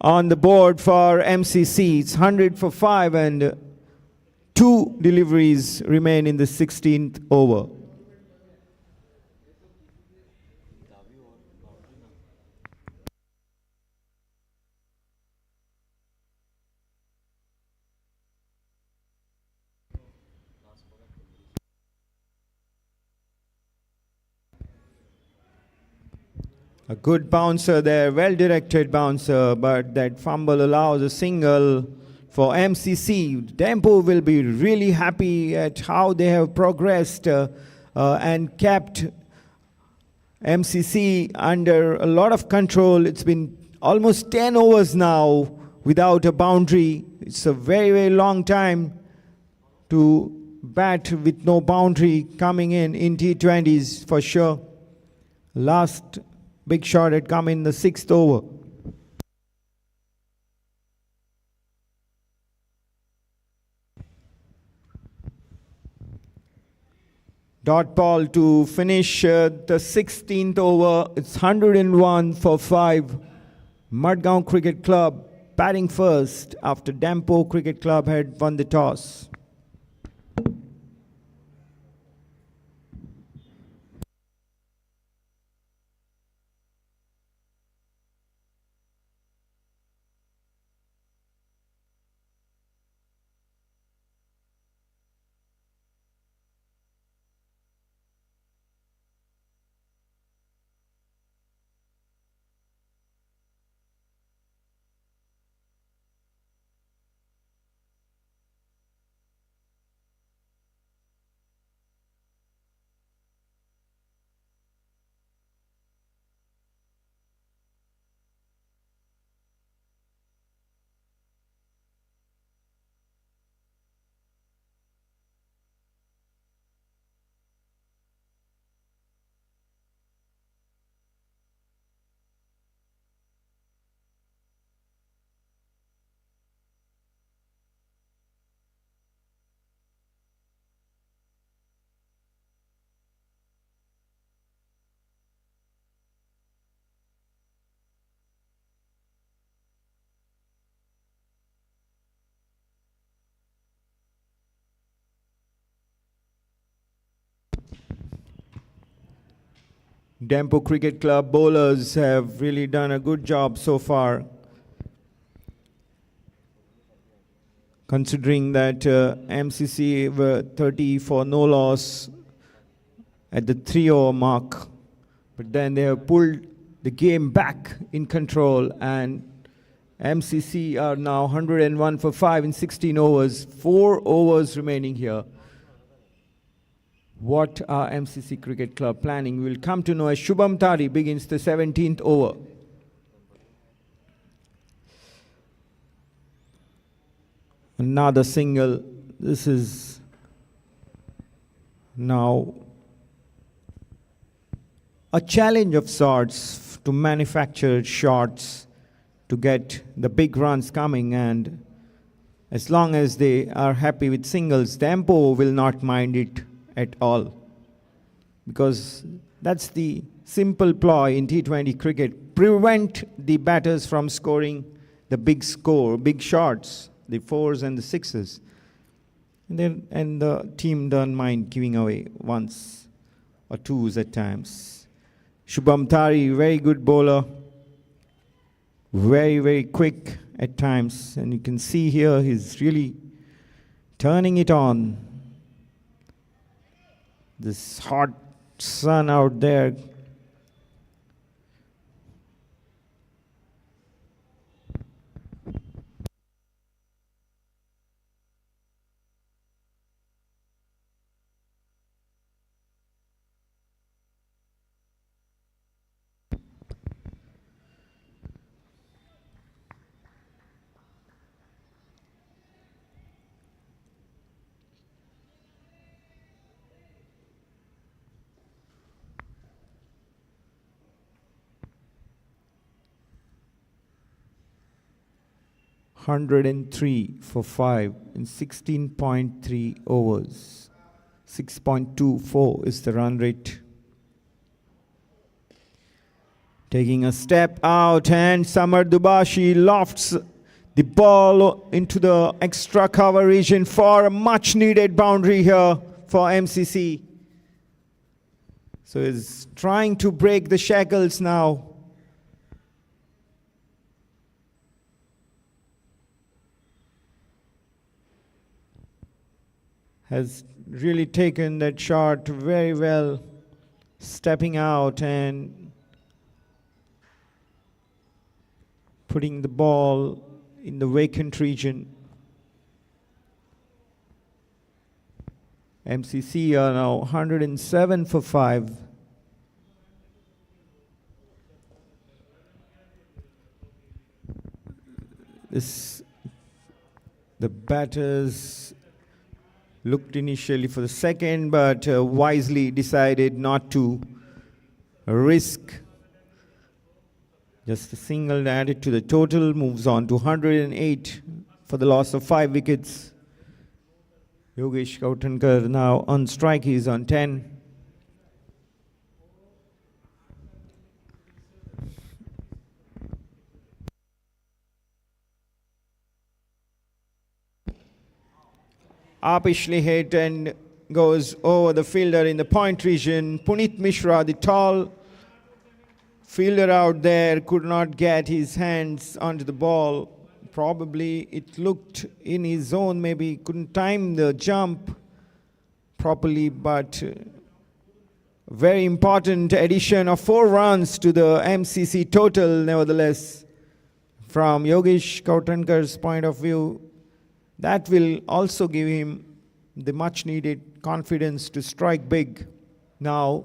on the board for MCC. It's 100 for 5 and 2 deliveries remain in the 16th over. A good bouncer there, well-directed bouncer, but that fumble allows a single for MCC. Dempo will be really happy at how they have progressed and kept MCC under a lot of control. It's been almost 10 overs now without a boundary. It's a very, very long time to bat with no boundary coming in T20s for sure. Last big shot had come in the 6th over. Dot ball to finish the 16th over. It's 101 for 5. Mudgo Cricket Club batting first after Dempo Cricket Club had won the toss. Dempo Cricket Club bowlers have really done a good job so far. Considering that MCC were 30 for no loss at the 3-over mark. But then they have pulled the game back in control, and MCC are now 101 for 5 in 16 overs. 4 overs remaining here. What are MCC Cricket Club planning? We'll come to know as Shubham Tari begins the 17th over. Another single. This is now a challenge of sorts to manufacture shots to get the big runs coming, and as long as they are happy with singles, Dempo will not mind it at all, because that's the simple ploy in T20 cricket. Prevent the batters from scoring the big score, big shots, the 4s and the 6s. And the team don't mind giving away 1s or 2s at times. Shubham Tari, very good bowler. Very, very quick at times. And you can see here he's really turning it on. This hot sun out there. 103 for 5 in 16.3 overs. 6.24 is the run rate. Taking a step out, and Samar Dubashi lofts the ball into the extra cover region for a much needed boundary here for MCC. So he's trying to break the shackles now. Has really taken that shot very well, stepping out and putting the ball in the vacant region. MCC are now 107 for 5. The batters looked initially for the second, but wisely decided not to risk. Just a single added to the total, moves on to 108 for the loss of 5 wickets. Yogesh Kautankar now on strike, he's on 10. Upishly hit and goes over the fielder in the point region. Puneet Mishra, the tall fielder out there, could not get his hands onto the ball. Probably it looked in his zone, maybe couldn't time the jump properly, but very important addition of 4 runs to the MCC total nevertheless. From Yogesh Kautankar's point of view, that will also give him the much needed confidence to strike big. Now,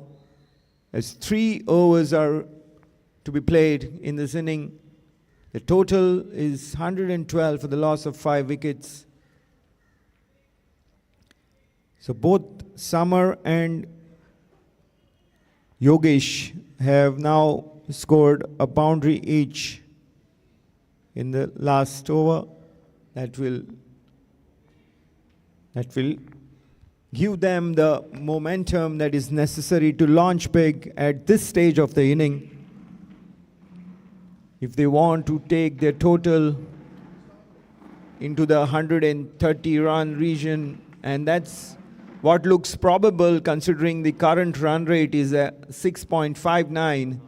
as 3 overs are to be played in this inning, the total is 112 for the loss of 5 wickets. So both Samar and Yogesh have now scored a boundary each in the last over. That will give them the momentum that is necessary to launch big at this stage of the inning. If they want to take their total into the 130 run region, and that's what looks probable considering the current run rate is at 6.59,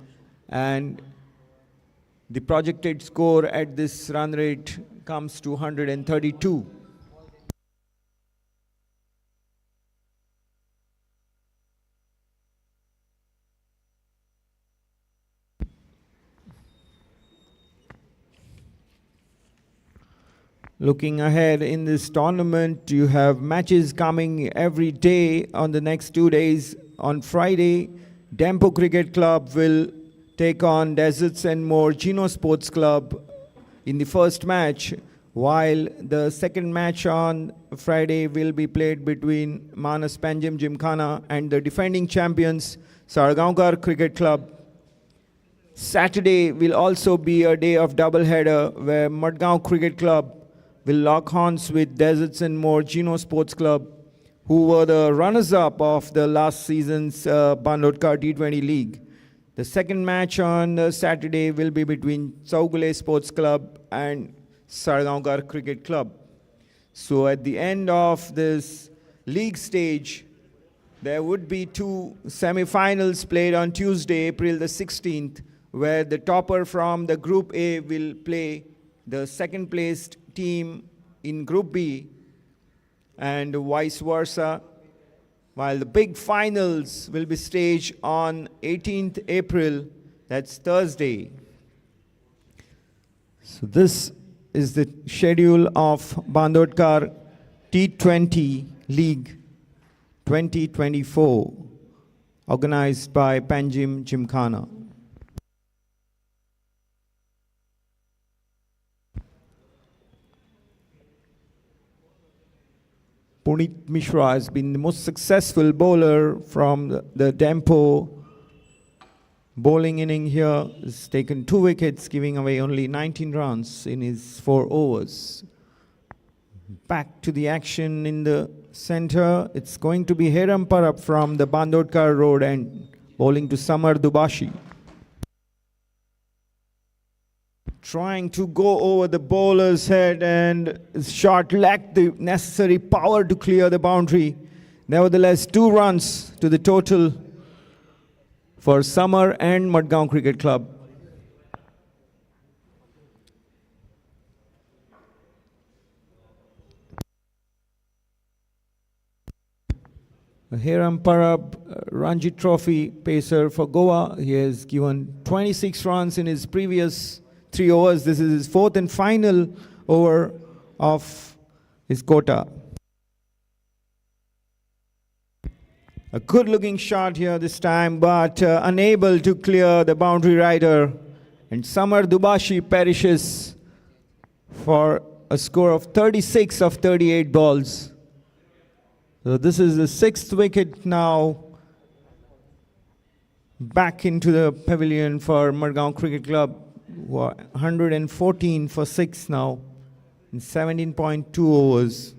and the projected score at this run rate comes to 132. Looking ahead in this tournament, you have matches coming every day on the next 2 days. On Friday, Dempo Cricket Club will take on Deserts and More Gino Sports Club in the first match, while the second match on Friday will be played between Manas Panjim Gymkhana and the defending champions Margao Cricket Club. Saturday will also be a day of double header where Mudgo Cricket Club will lock horns with Deserts and More Gino Sports Club, who were the runners-up of the last season's Bandodkar T20 League. The second match on Saturday will be between Saugule Sports Club and Margao Cricket Club. So at the end of this league stage, there would be 2 semi-finals played on Tuesday, April the 16th, where the topper from the Group A will play the second-placed team in Group B, and vice versa, while the big finals will be staged on 18th April, that's Thursday. So this is the schedule of Bandodkar T20 League 2024, organized by Panjim Gymkhana. Puneet Mishra has been the most successful bowler from the Dempo bowling inning here. He's taken 2 wickets, giving away only 19 runs in his 4 overs. Back to the action in the center. It's going to be Hiram Parab from the Bandodkar road and bowling to Samar Dubashi. Trying to go over the bowler's head, and his shot lacked the necessary power to clear the boundary. Nevertheless, 2 runs to the total for Samar and Margao Cricket Club. Hiram Parab, Ranji Trophy pacer for Goa. He has given 26 runs in his previous 3 overs. This is his 4th and final over of his quota. A good looking shot here this time, but unable to clear the boundary rider. And Samar Dubashi perishes for a score of 36 of 38 balls. So this is the 6th wicket now back into the pavilion for Margao Cricket Club. 114 for 6 now in 17.2 overs.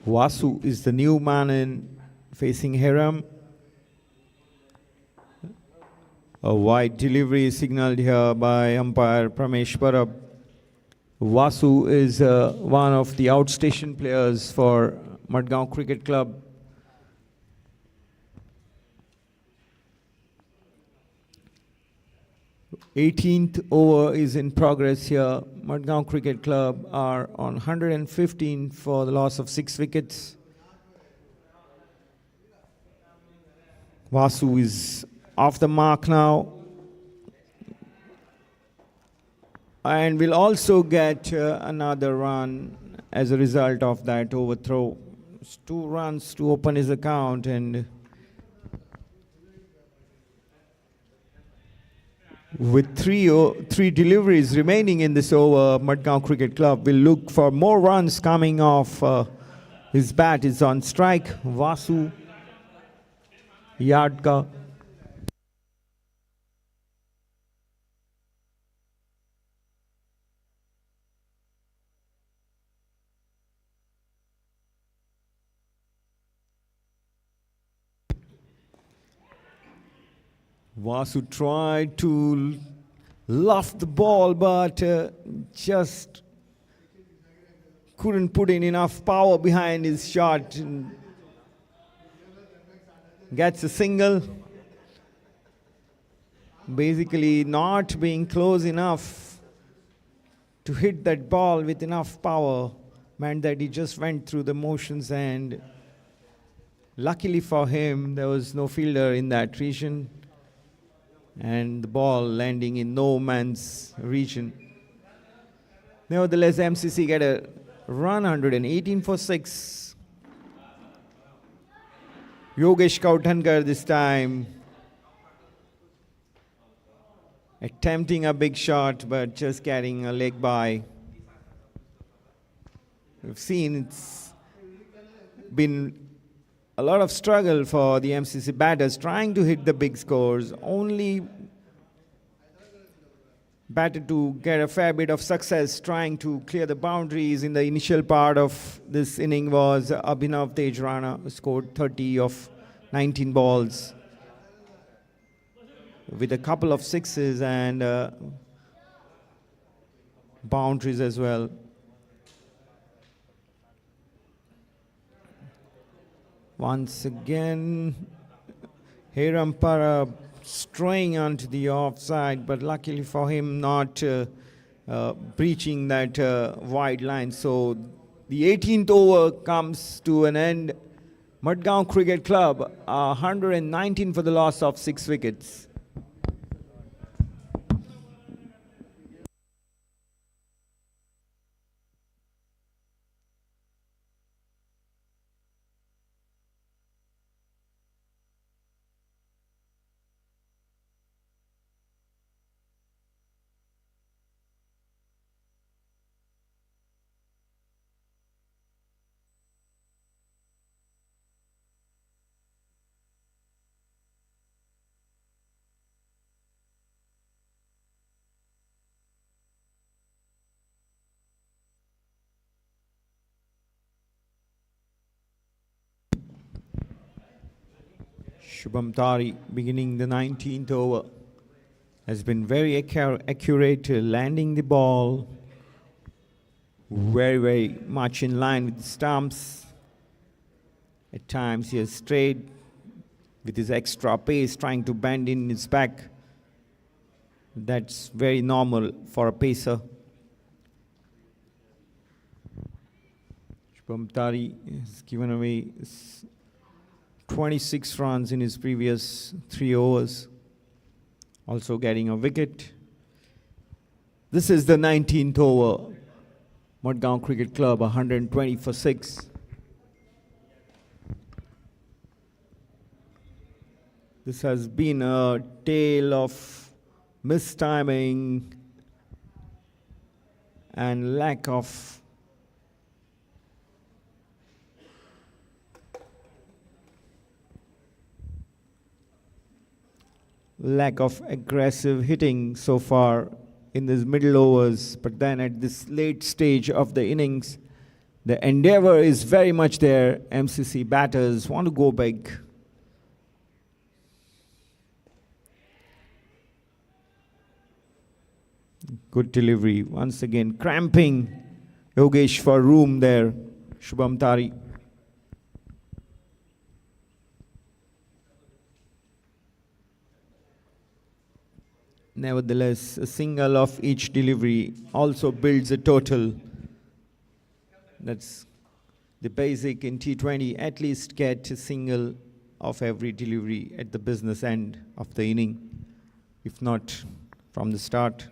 Vasu is the new man in facing Hiram. A wide delivery signaled here by umpire Pramesh Parab. Vasu is one of the outstation players for Mudgo Cricket Club. Eighteenth over is in progress here. Mudgo Cricket Club are on 115 for the loss of 6 wickets. Vasu is off the mark now, and will also get another run as a result of that overthrow. It's 2 runs to open his account, and with three deliveries remaining in this over, Mudgo Cricket Club will look for more runs coming off his bat. Is on strike, Vasu Yardka. Vasu tried to loft the ball, but just couldn't put in enough power behind his shot. And gets a single. Basically not being close enough to hit that ball with enough power meant that he just went through the motions, and luckily for him there was no fielder in that region, and the ball landing in no man's region. Nevertheless, MCC get a run, 118 for 6. Yogesh Kauthankar this time attempting a big shot, but just getting a leg by. We've seen it's been a lot of struggle for the MCC batters trying to hit the big scores. Only batter to get a fair bit of success trying to clear the boundaries in the initial part of this inning was Abhinav Tejrana, who scored 30 of 19 balls with a couple of sixes and boundaries as well. Once again, Herampara straying onto the offside, but luckily for him not breaching that wide line. So the 18th over comes to an end. Mudgo Cricket Club, 119 for the loss of 6 wickets. Shubham Tari beginning the 19th over has been very accurate, landing the ball very, very much in line with the stumps. At times he has strayed with his extra pace, trying to bend in his back. That's very normal for a pacer. Shubham Tari has given away 26 runs in his previous 3 overs, also getting a wicket. This is the 19th over. Mudgo Cricket Club 120 for 6. This has been a tale of mistiming and lack of aggressive hitting so far in these middle overs, but then at this late stage of the innings, the endeavor is very much there. MCC batters want to go big. Good delivery. Once again, cramping Yogesh for room there. Shubham Tari. Nevertheless, a single of each delivery also builds a total. That's the basic in T20. At least get a single of every delivery at the business end of the inning, if not from the start.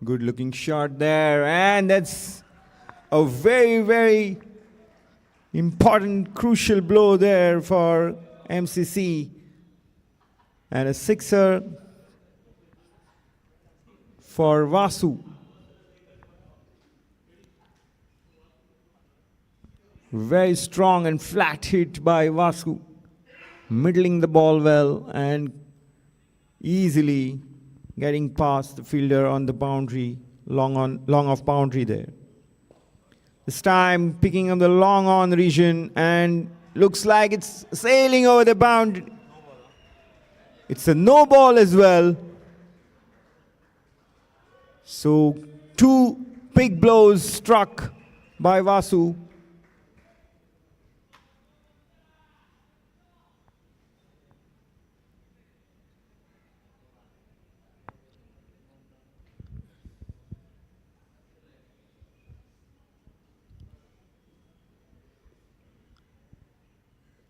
Good looking shot there, and that's a very, very important, crucial blow there for MCC. And a sixer for Vasu. Very strong and flat hit by Vasu. Middling the ball well and easily getting past the fielder on the boundary, long off boundary there. This time picking on the long on region and looks like it's sailing over the boundary. It's a no ball as well. So 2 big blows struck by Vasu.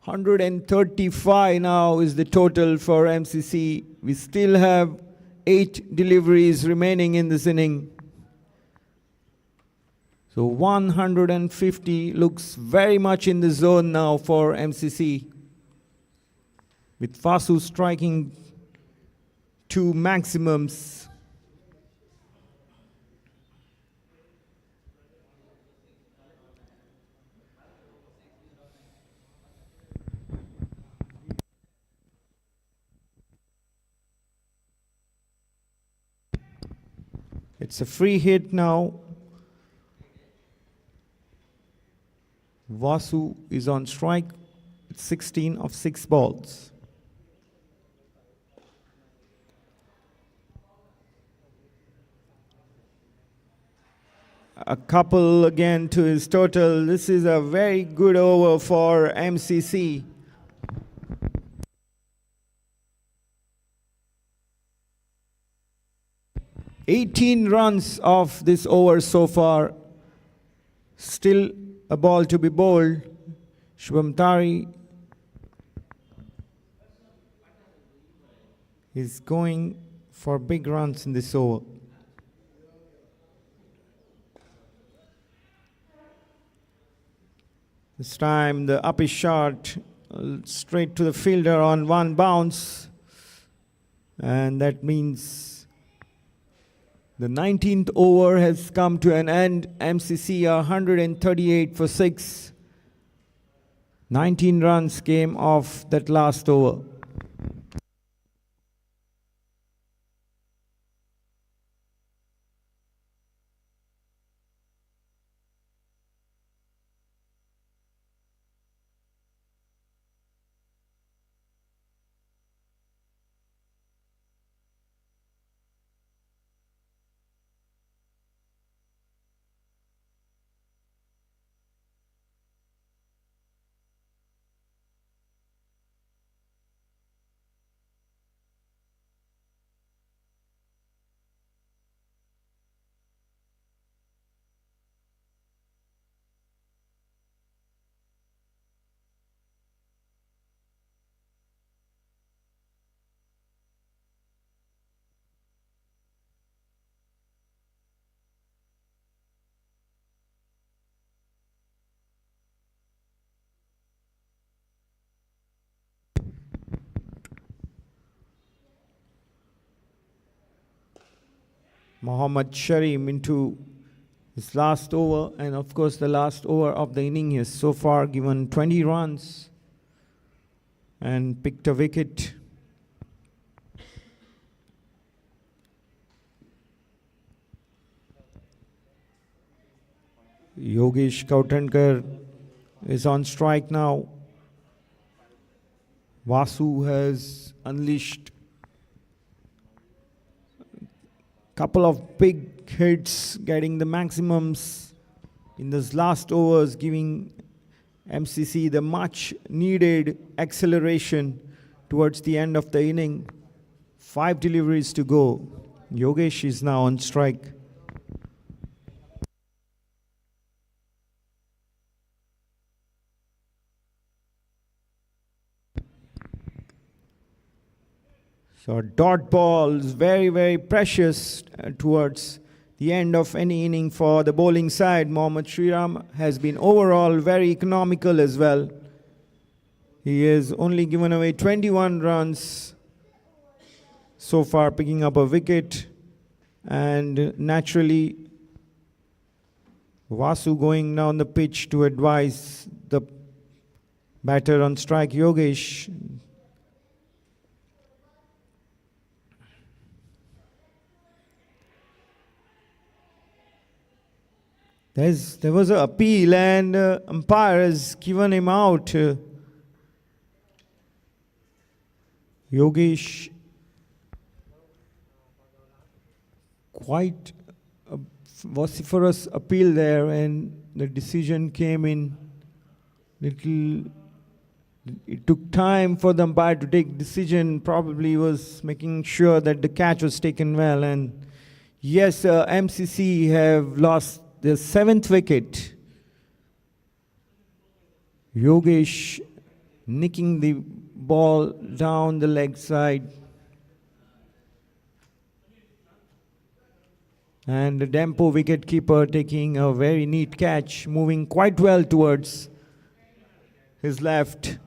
$135 now is the total for MCC. We still have 8 deliveries remaining in this inning. So 150 looks very much in the zone now for MCC, with Vasu striking 2 maximums. It's a free hit now. Vasu is on strike. It's 16 of 6 balls. A couple again to his total. This is a very good over for MCC. "18 runs of this over so far. Still a ball to be bowled. Shubham Tari is going for big runs in this over. This time the up is shot, straight to the fielder on one bounce. And that means the 19th over has come to an end. MCC are 138 for 6. 19 runs came off that last over. Mohammad Sharim into his last over, and of course the last over of the inning. He has so far given 20 runs and picked a wicket. Yogesh Kautankar is on strike now. Vasu has unleashed couple of big hits, getting the maximums in those last overs, giving MCC the much needed acceleration towards the end of the inning. 5 deliveries to go. Yogesh is now on strike. So dot balls, very, very precious towards the end of any inning for the bowling side. Mohammad Sriram has been overall very economical as well. He has only given away 21 runs so far, picking up a wicket. And naturally, Vasu going down the pitch to advise the batter on strike, Yogesh. There was an appeal, and umpire has given him out. Yogesh, quite a vociferous appeal there, and the decision came in little. It took time for the umpire to take decision. Probably was making sure that the catch was taken well. And yes, MCC have lost the 7th wicket. Yogesh nicking the ball down the leg side. And the Dempo wicketkeeper taking a very neat catch, moving quite well towards his left.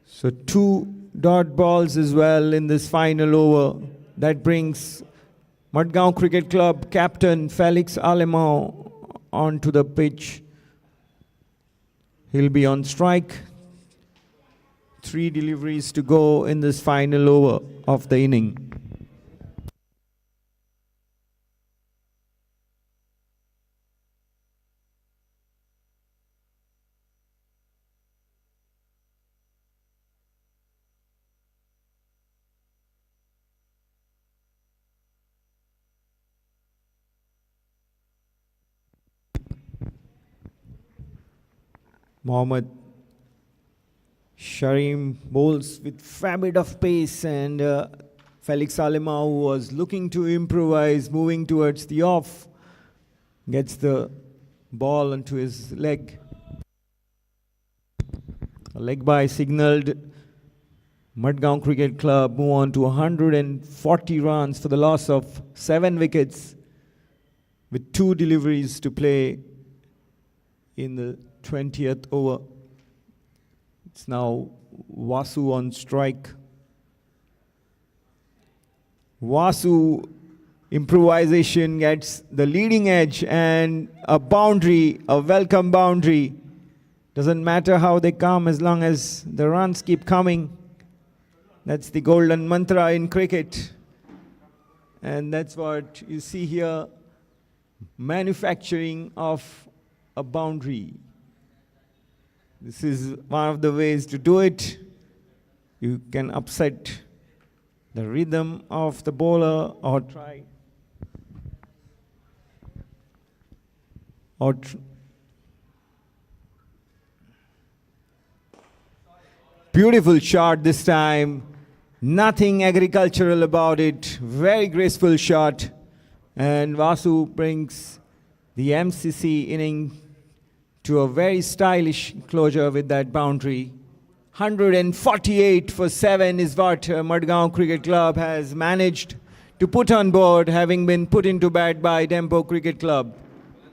So 2 dot balls as well in this final over. That brings Margao Cricket Club captain Felix Alemão onto the pitch. He'll be on strike. 3 deliveries to go in this final over of the inning. Mohammad Sharim bowls with fair bit of pace, and Felix Alemao, who was looking to improvise, moving towards the off, gets the ball onto his leg. A leg by signalled. Mudgo Cricket Club move on to 140 runs for the loss of 7 wickets with 2 deliveries to play in the 20th over. It's now Vasu on strike. Vasu improvisation gets the leading edge and a boundary, a welcome boundary. Doesn't matter how they come as long as the runs keep coming. That's the golden mantra in cricket. And that's what you see here, manufacturing of a boundary. This is one of the ways to do it. You can upset the rhythm of the bowler or try beautiful shot this time. Nothing agricultural about it. Very graceful shot. And Vasu brings the MCC inning to a very stylish closure with that boundary. 148 for 7 is what Mudgo Cricket Club has managed to put on board, having been put into bat by Dempo Cricket Club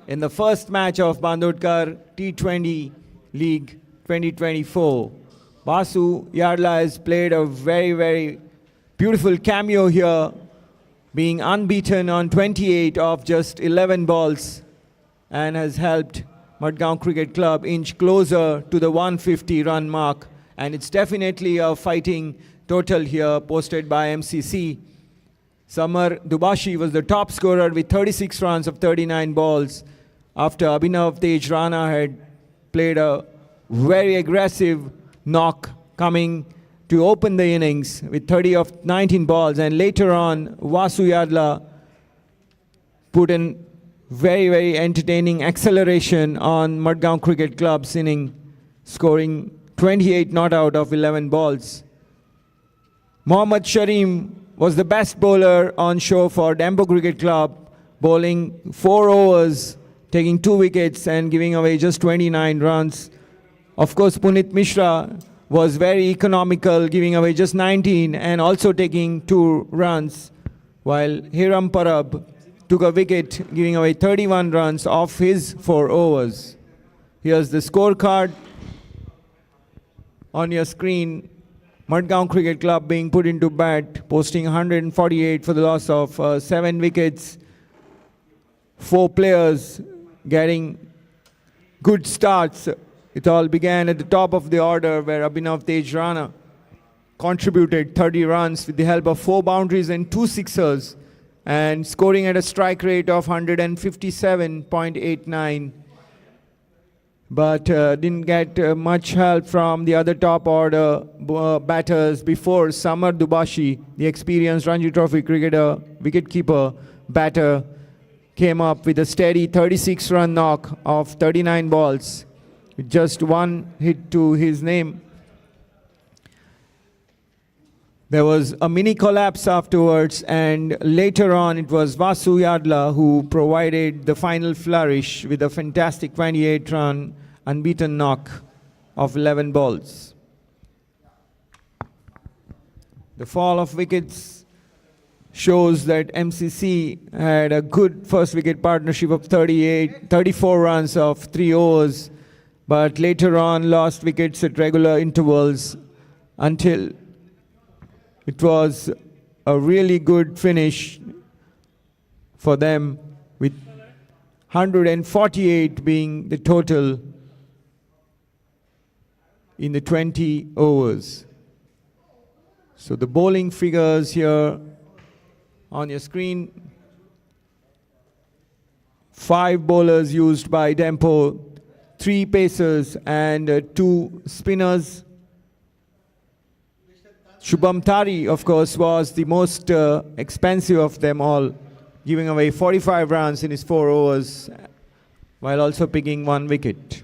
in the first match of Bandodkar T20 League 2024. Vasu Yardla has played a very, very beautiful cameo here, being unbeaten on 28 of just 11 balls, and has helped Mudgo Cricket Club inch closer to the 150 run mark. And it's definitely a fighting total here posted by MCC. Samar Dubashi was the top scorer with 36 runs of 39 balls after Abhinav Tej Rana had played a very aggressive knock coming to open the innings with 30 of 19 balls. And later on, Vasu Yadla put in very, very entertaining acceleration on Mudgo Cricket Club's inning, scoring 28 not out of 11 balls. Mohammad Sharim was the best bowler on show for Dempo Cricket Club, bowling 4 overs, taking 2 wickets and giving away just 29 runs. Of course, Punit Mishra was very economical, giving away just 19 and also taking 2 runs, while Hiram Parab took a wicket, giving away 31 runs off his 4 overs. Here's the scorecard on your screen. Mudgo Cricket Club being put into bat, posting 148 for the loss of 7 wickets. 4 players getting good starts. It all began at the top of the order, where Abhinav Tej Rana contributed 30 runs with the help of 4 boundaries and 2 sixers, and scoring at a strike rate of 157.89. But didn't get much help from the other top order batters before Samar Dubashi, the experienced Ranji Trophy cricketer, wicketkeeper batter, came up with a steady 36-run knock of 39 balls, with just 1 hit to his name. There was a mini collapse afterwards, and later on it was Vasu Yadla who provided the final flourish with a fantastic 28-run unbeaten knock of 11 balls. The fall of wickets shows that MCC had a good first wicket partnership of 34 runs of 3 overs, but later on lost wickets at regular intervals until it was a really good finish for them, with 148 being the total in the 20 overs. So the bowling figures here on your screen. 5 bowlers used by Dempo, 3 pacers and 2 spinners. Shubham Tari, of course, was the most expensive of them all, giving away 45 runs in his 4 overs, while also picking 1 wicket.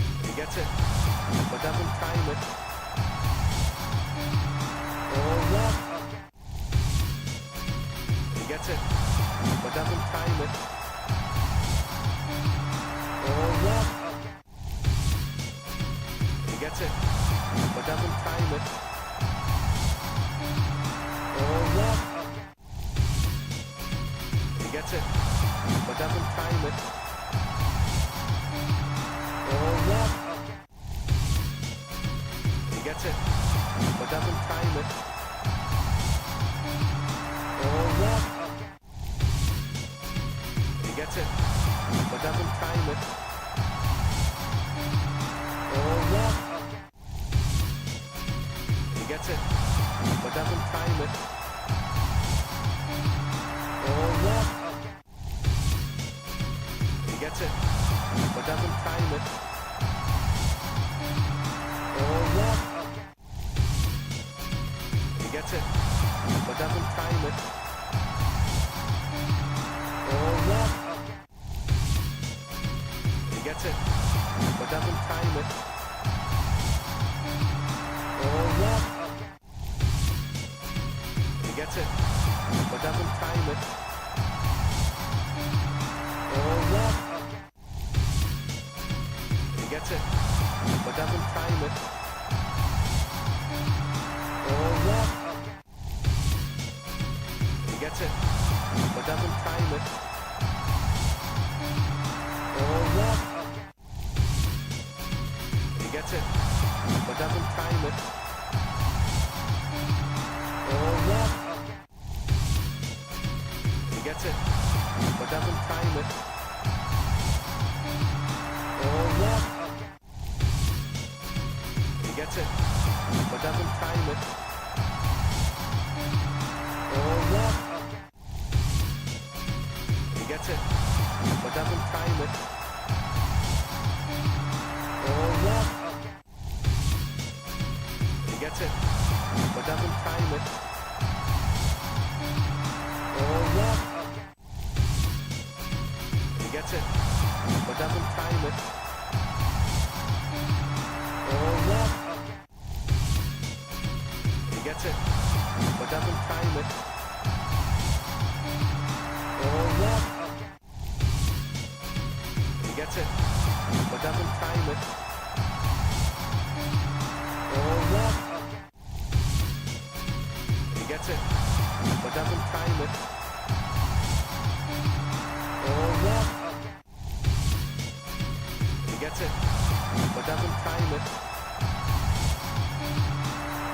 gets it, but doesn't time it. Oh, what? He gets it, but doesn't time it. Oh, what? He gets it, but doesn't time it. Oh, what? He gets it, but doesn't time it. Oh, what? He gets it, but doesn't time it. Oh, what? He gets it, but doesn't time it. Oh, what? He gets it, but doesn't time it. Oh, what? He gets it, but doesn't time it. Oh, what? He gets it, but doesn't time it. Oh, what? He gets it, but doesn't time it. Oh, what? He gets it, but doesn't time it. Oh, what? He gets it, but doesn't time it. Oh, what? He gets it, but doesn't time it. Oh, what? He gets it, but doesn't time it. Oh, what? He gets it, but doesn't time it. Oh, what? He gets it, but doesn't time it. Oh, what? He gets it, but doesn't time it. Oh, what? He gets it, but doesn't time it. Oh, what? He gets it, but doesn't time it. Oh, what? He gets it, but doesn't time it. Oh, what? He gets it, but doesn't time it. Oh, what? He gets it, but doesn't time it. Oh, what? He gets it, but doesn't time it.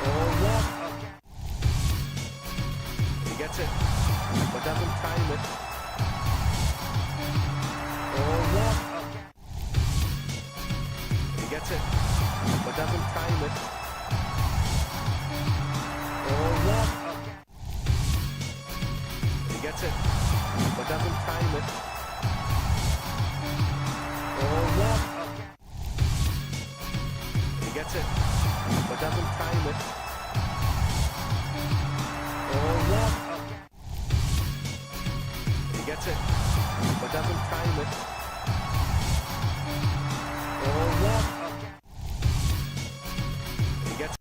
Oh, what? He gets it, but doesn't time it. Oh, what? He gets it, but doesn't time it. Oh, what? He gets it, but doesn't time it. Oh, what? He gets it, but doesn't time it. Oh, what? He gets it, but doesn't time it. Oh, what? He gets it.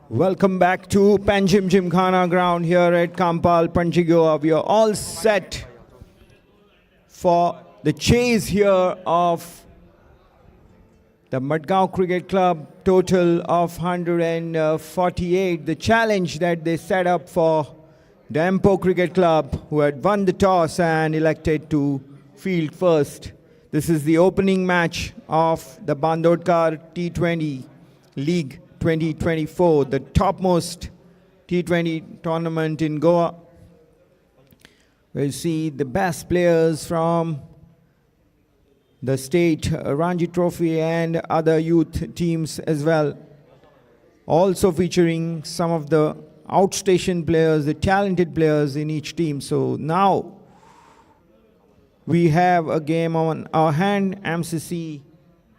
Welcome back to Panjim Gymkhana ground here at Kampal, Panjim. We are all set for the chase here of the Mudgo Cricket Club, total of 148. The challenge that they set up for Dempo Cricket Club, who had won the toss and elected to field first. This is the opening match of the Bandodkar T20 League 2024, the topmost T20 tournament in Goa. We see the best players from the state Ranji Trophy and other youth teams as well. Also featuring some of the outstation players, the talented players in each team. So now we have a game on our hand. MCC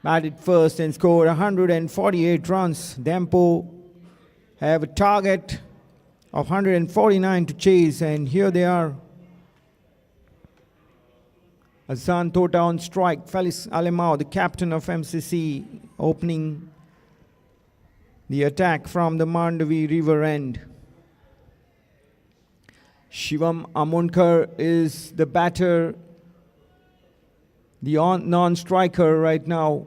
batted first and scored 148 runs. Dempo have a target of 149 to chase, and here they are. Azan Tota on strike. Felix Alemao, the captain of MCC, opening the attack from the Mandavi River end. Shivam Amonkar is the batter, the non-striker right now.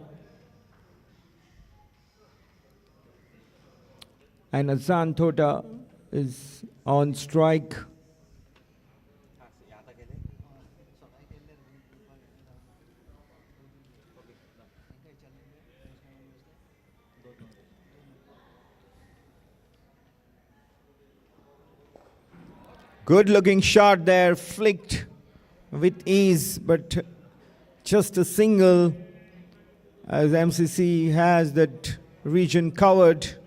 And Azan Tota is on strike. Good looking shot there, flicked with ease, but just a single, as MCC has that region covered.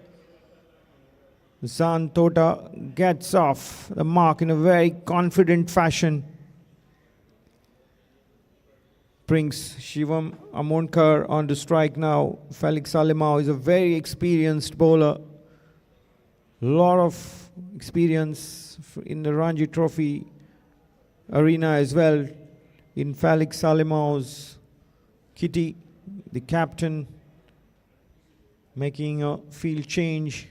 Azan Tota gets off the mark in a very confident fashion. Brings Shivam Amonkar on the strike now. Felix Alemao is a very experienced bowler. Lot of experience in the Ranji Trophy arena as well. In Felix Alemao's kitty, the captain making a field change.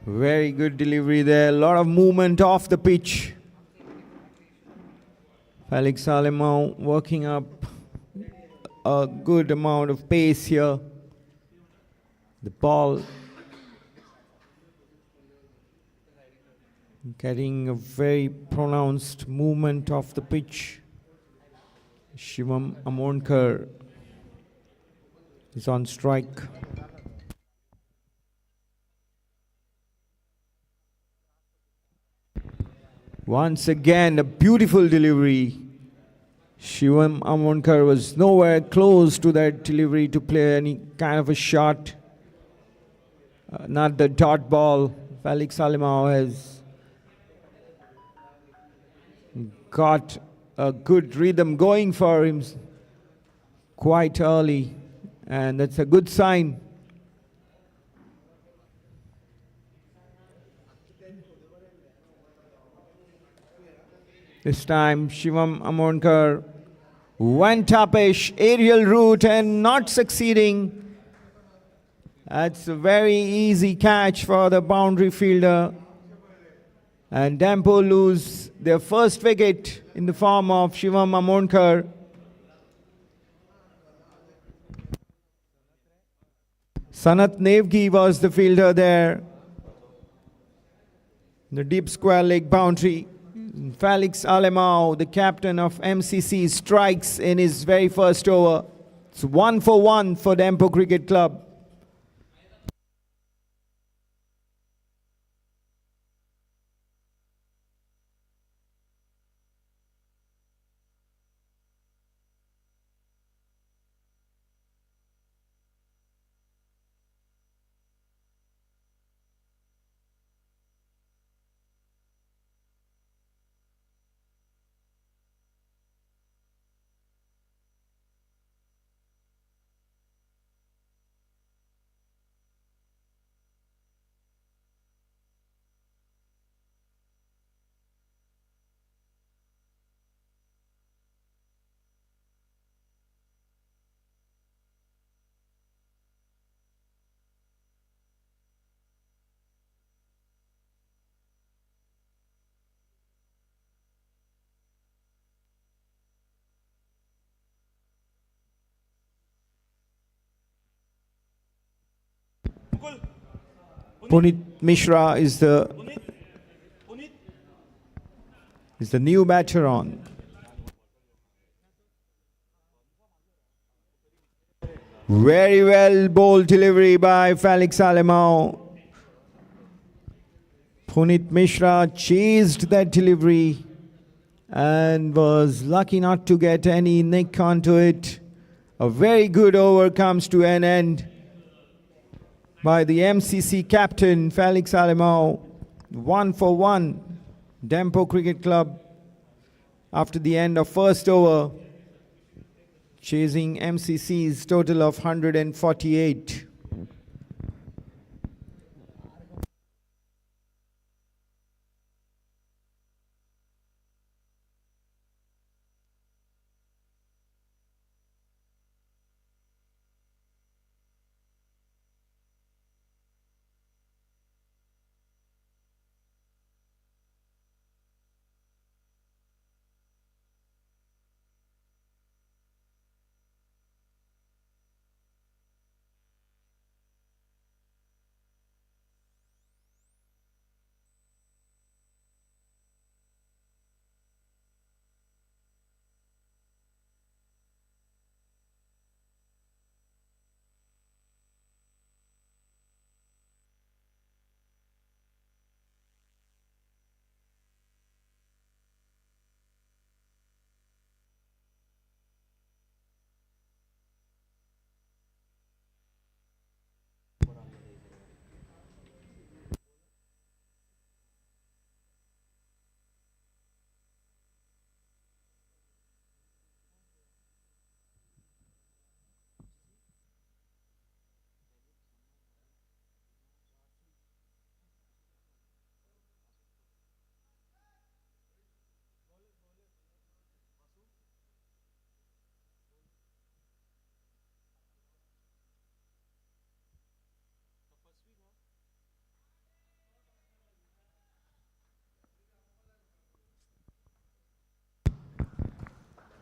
Very good delivery there. A lot of movement off the pitch. Felix Alemao working up a good amount of pace here. The ball getting a very pronounced movement off the pitch. Shivam Amonkar is on strike. Once again, a beautiful delivery. Shivam Amonkar was nowhere close to that delivery to play any kind of a shot. Not the dot ball. Felix Alemao has got a good rhythm going for him quite early, and that's a good sign. This time Shivam Amonkar went up a aerial route and not succeeding. That's a very easy catch for the boundary fielder. And Dempo lose their first wicket in the form of Shivam Amonkar. Sanat Nevgi was the fielder there. The deep square leg boundary. Felix Alemao, the captain of MCC, strikes in his very first over. It's 1 for 1 for Dempo Cricket Club. Punit Mishra is the new batter on. Very well bowled delivery by Felix Alemão. Punit Mishra chased that delivery and was lucky not to get any nick onto it. A very good over comes to an end by the MCC captain Felix Alemão. 1 for 1, Dempo Cricket Club after the end of first over, chasing MCC's total of 148.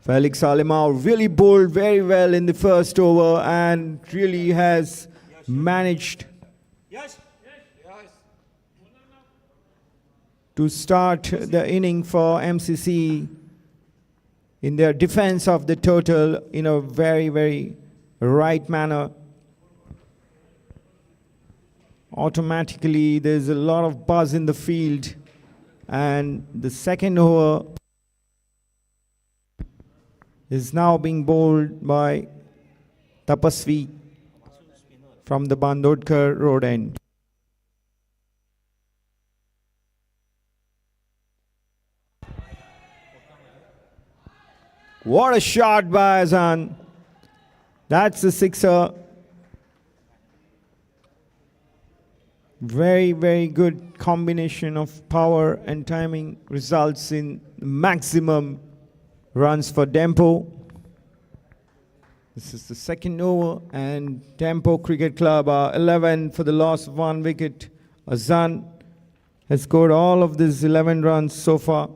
Felix Alemão really bowled very well in the first over and really has managed to start the inning for MCC in their defense of the total in a very, very right manner. Automatically, there's a lot of buzz in the field, and the second over is now being bowled by Tapasvi from the Bandodkar road end. What a shot by Azan. That's a sixer. Very, very good combination of power and timing results in maximum runs for Dempo. This is the second over, and Dempo Cricket Club are 11 for the loss of 1 wicket. Azan has scored all of these 11 runs so far.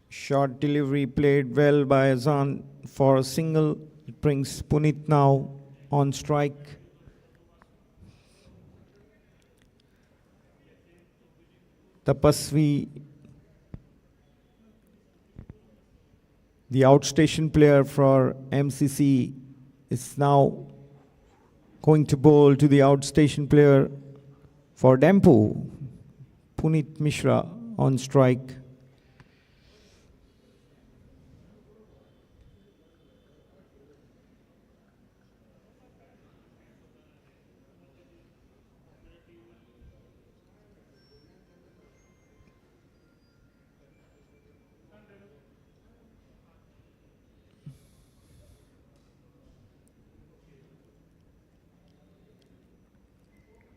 Short delivery played well by Azan for a single. It brings Punit now on strike. Tapasvi, the outstation player for MCC, is now going to bowl to the outstation player for Dempo, Punit Mishra on strike.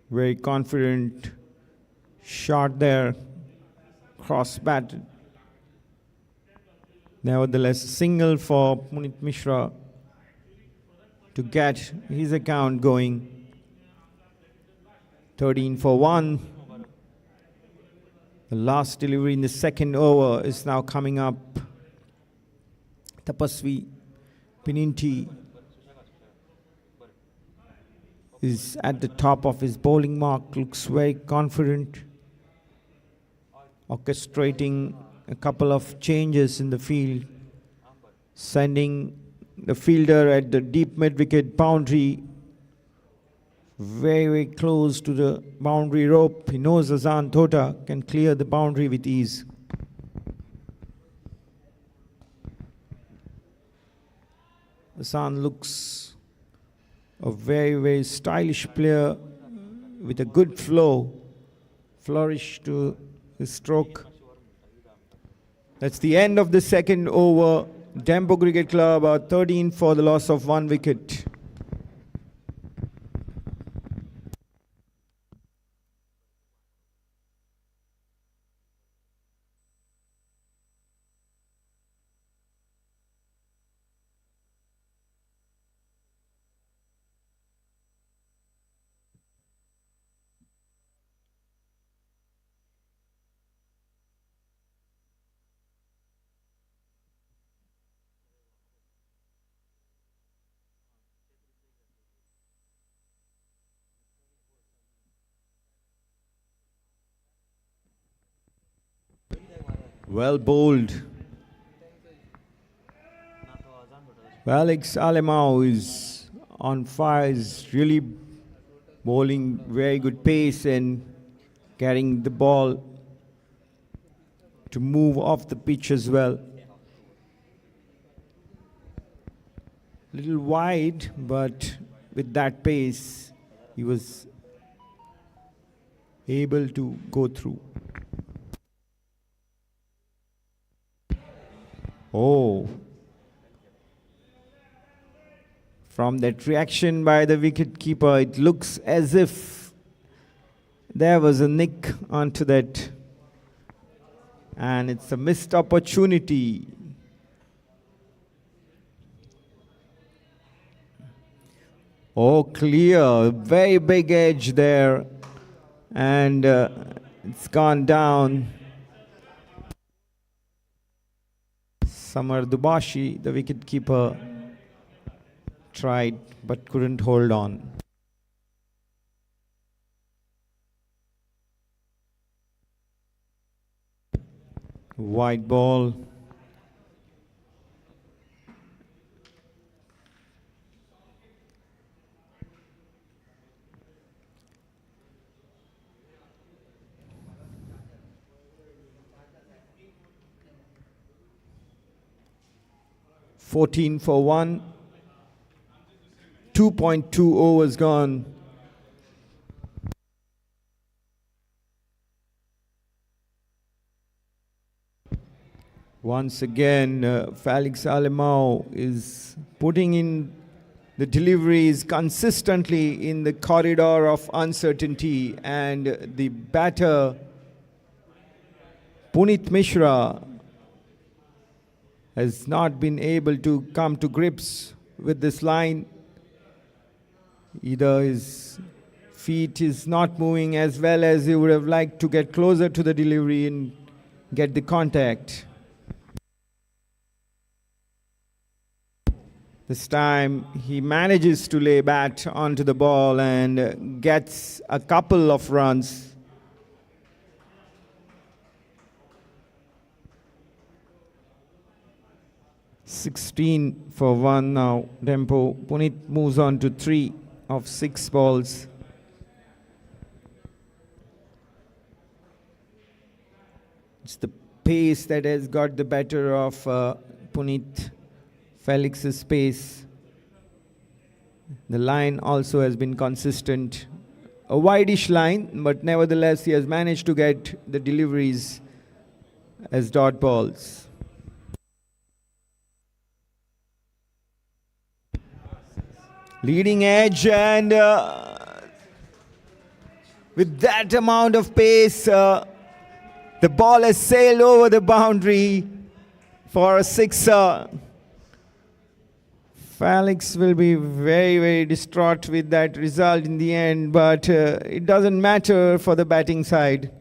Very confident shot there, cross batted. Nevertheless, single for Punit Mishra to get his account going. 13 for 1. The last delivery in the second over is now coming up. Tapasvi Pininti is at the top of his bowling mark, looks very confident, orchestrating a couple of changes in the field, sending the fielder at the deep mid-wicket boundary very close to the boundary rope. He knows Azan Tota can clear the boundary with ease. Azan looks a very stylish player with a good flourish to his stroke. That's the end of the second over. Dempo Cricket Club are 13 for the loss of 1 wicket. Well bowled. Alex Alemão is on fire, is really bowling very good pace and carrying the ball to move off the pitch as well. Little wide, but with that pace, he was able to go through. Oh, from that reaction by the wicket-keeper, it looks as if there was a nick onto that, and it's a missed opportunity. Oh, clear, very big edge there, and it's gone down. Samar Dubashi, the wicket-keeper, tried but couldn't hold on. Wide ball. Fourteen for 1. 2.2 overs gone. Once again, Felix Alemão is putting in the deliveries consistently in the corridor of uncertainty, and the batter Punit Mishra has not been able to come to grips with this line. Either his feet is not moving as well as he would have liked to get closer to the delivery and get the contact. This time he manages to lay bat onto the ball and gets a couple of runs. (16 for 1 now. Dempo. Punit moves on to 3 of 6 balls. It's the pace that has got the better of Punit. Felix's pace. The line also has been consistent. A wideish line, but nevertheless he has managed to get the deliveries as dot balls. Leading edge, and with that amount of pace, the ball has sailed over the boundary for a sixer. Felix will be very distraught with that result in the end, but it doesn't matter for the batting side.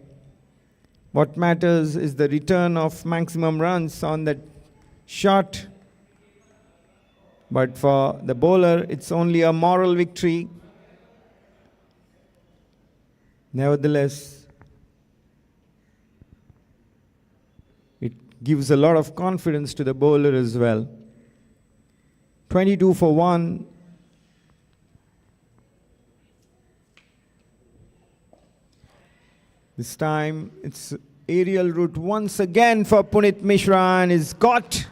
What matters is the return of maximum runs on that shot But for the bowler, it's only a moral victory. Nevertheless, it gives a lot of confidence to the bowler as well. 22 for 1. This time it's aerial route once again for Punit Mishra and is got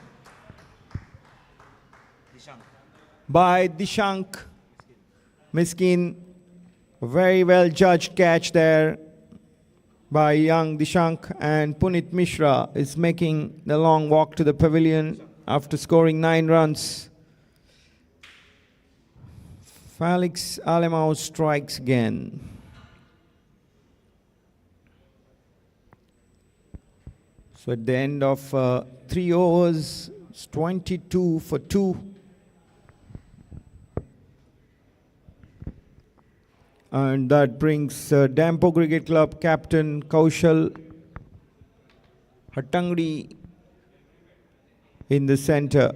by Dishank Miskin. Very well judged catch there by young Dishank, and Punit Mishra is making the long walk to the pavilion after scoring 9 runs. Felix Alemão strikes again. So at the end of 3 overs, it's 22 for 2. And that brings Dempo Cricket Club captain Kaushal Hattangdi in the center.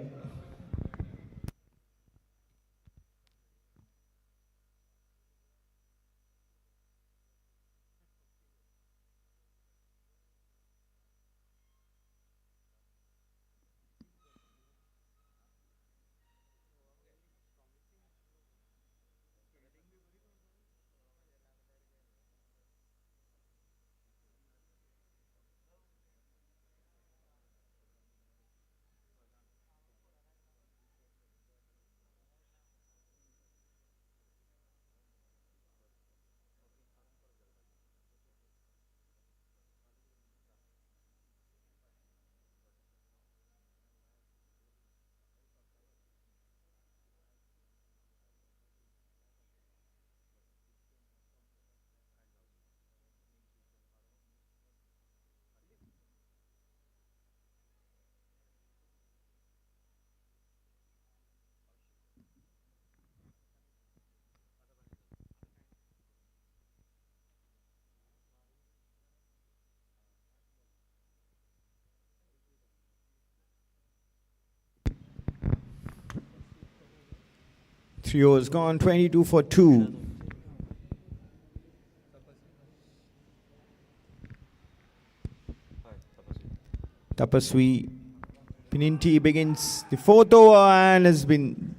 Three overs gone, 22 for 2. Tapaswi Pininti begins the 4th over and has been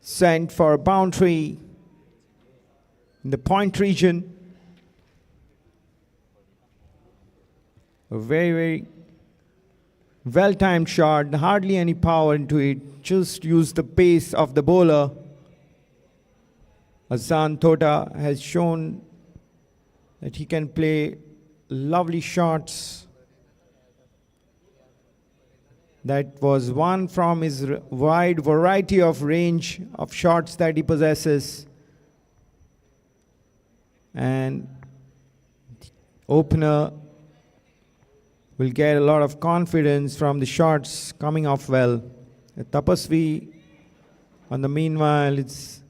sent for a boundary in the point region. A very, very well-timed shot, hardly any power into it, just used the pace of the bowler. Azan Tota has shown that he can play lovely shots. That was one from his wide variety of range of shots that he possesses. And the opener will get a lot of confidence from the shots coming off well. Tapaswi, on the meanwhile, it's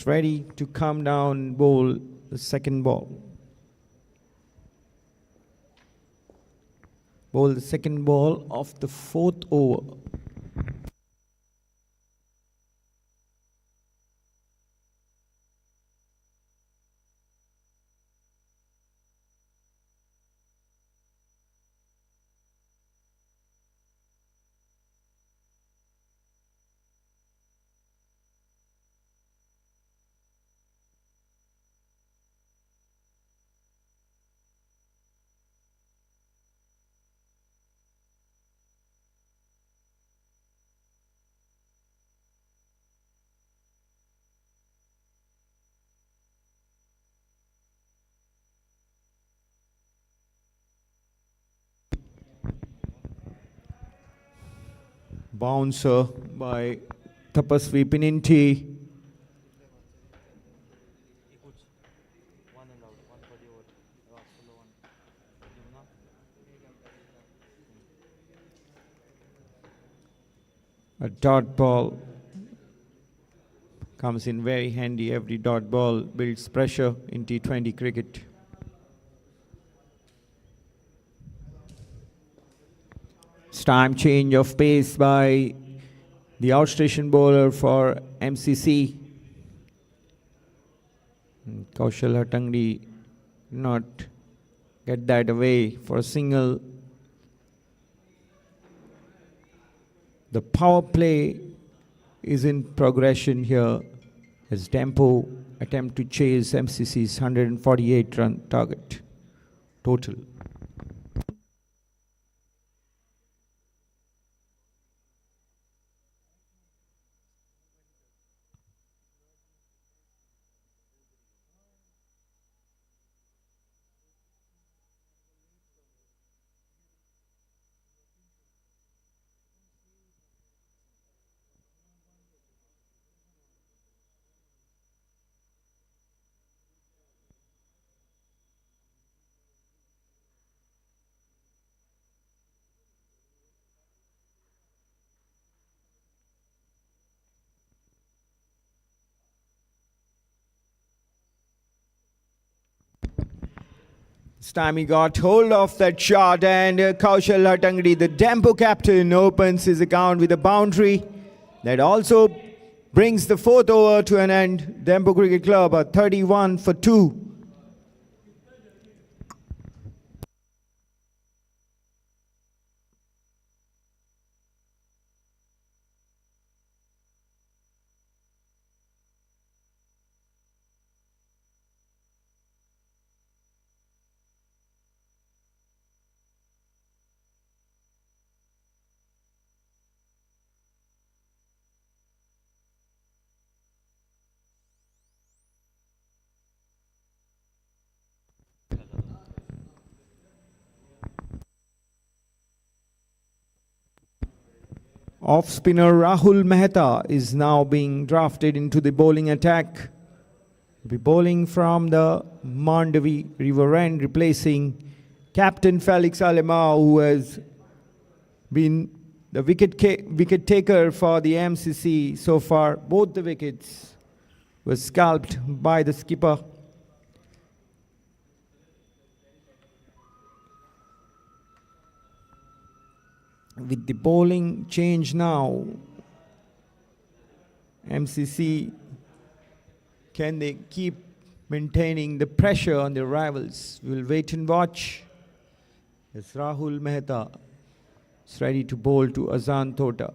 ready to come down and bowl the second ball. Bowl the second ball of the 4th over. Bouncer by Tapaswi Pininti. A dot ball comes in very handy. Every dot ball builds pressure in T20 cricket. It's time change of pace by the outstation bowler for MCC. Kaushal Hatangdi not get that away for a single. The power play is in progression here as Dempo attempt to chase MCC's 148 run target total. This time he got hold of that shot, and Kaushal Hatangdi, the Dempo captain, opens his account with a boundary. That also brings the fourth over to an end. Dempo Cricket Club are 31 for 2. Off spinner Rahul Mehta is now being drafted into the bowling attack. Be bowling from the Mandavi River end, replacing Captain Felix Alemao, who has been the wicket taker for the MCC so far. Both the wickets were scalped by the skipper. With the bowling change now, MCC, can they keep maintaining the pressure on their rivals? We'll wait and watch as Rahul Mehta is ready to bowl to Azan Tota.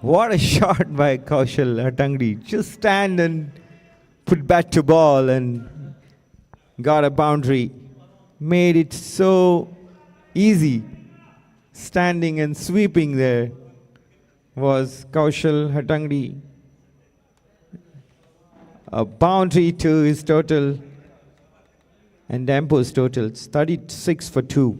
What a shot by Kaushal Hatangdi. Just stand and put bat to ball and got a boundary. Made it so easy. Standing and sweeping there was Kaushal Hatangdi. A boundary to his total and Dempo's total. It's 36 for 2.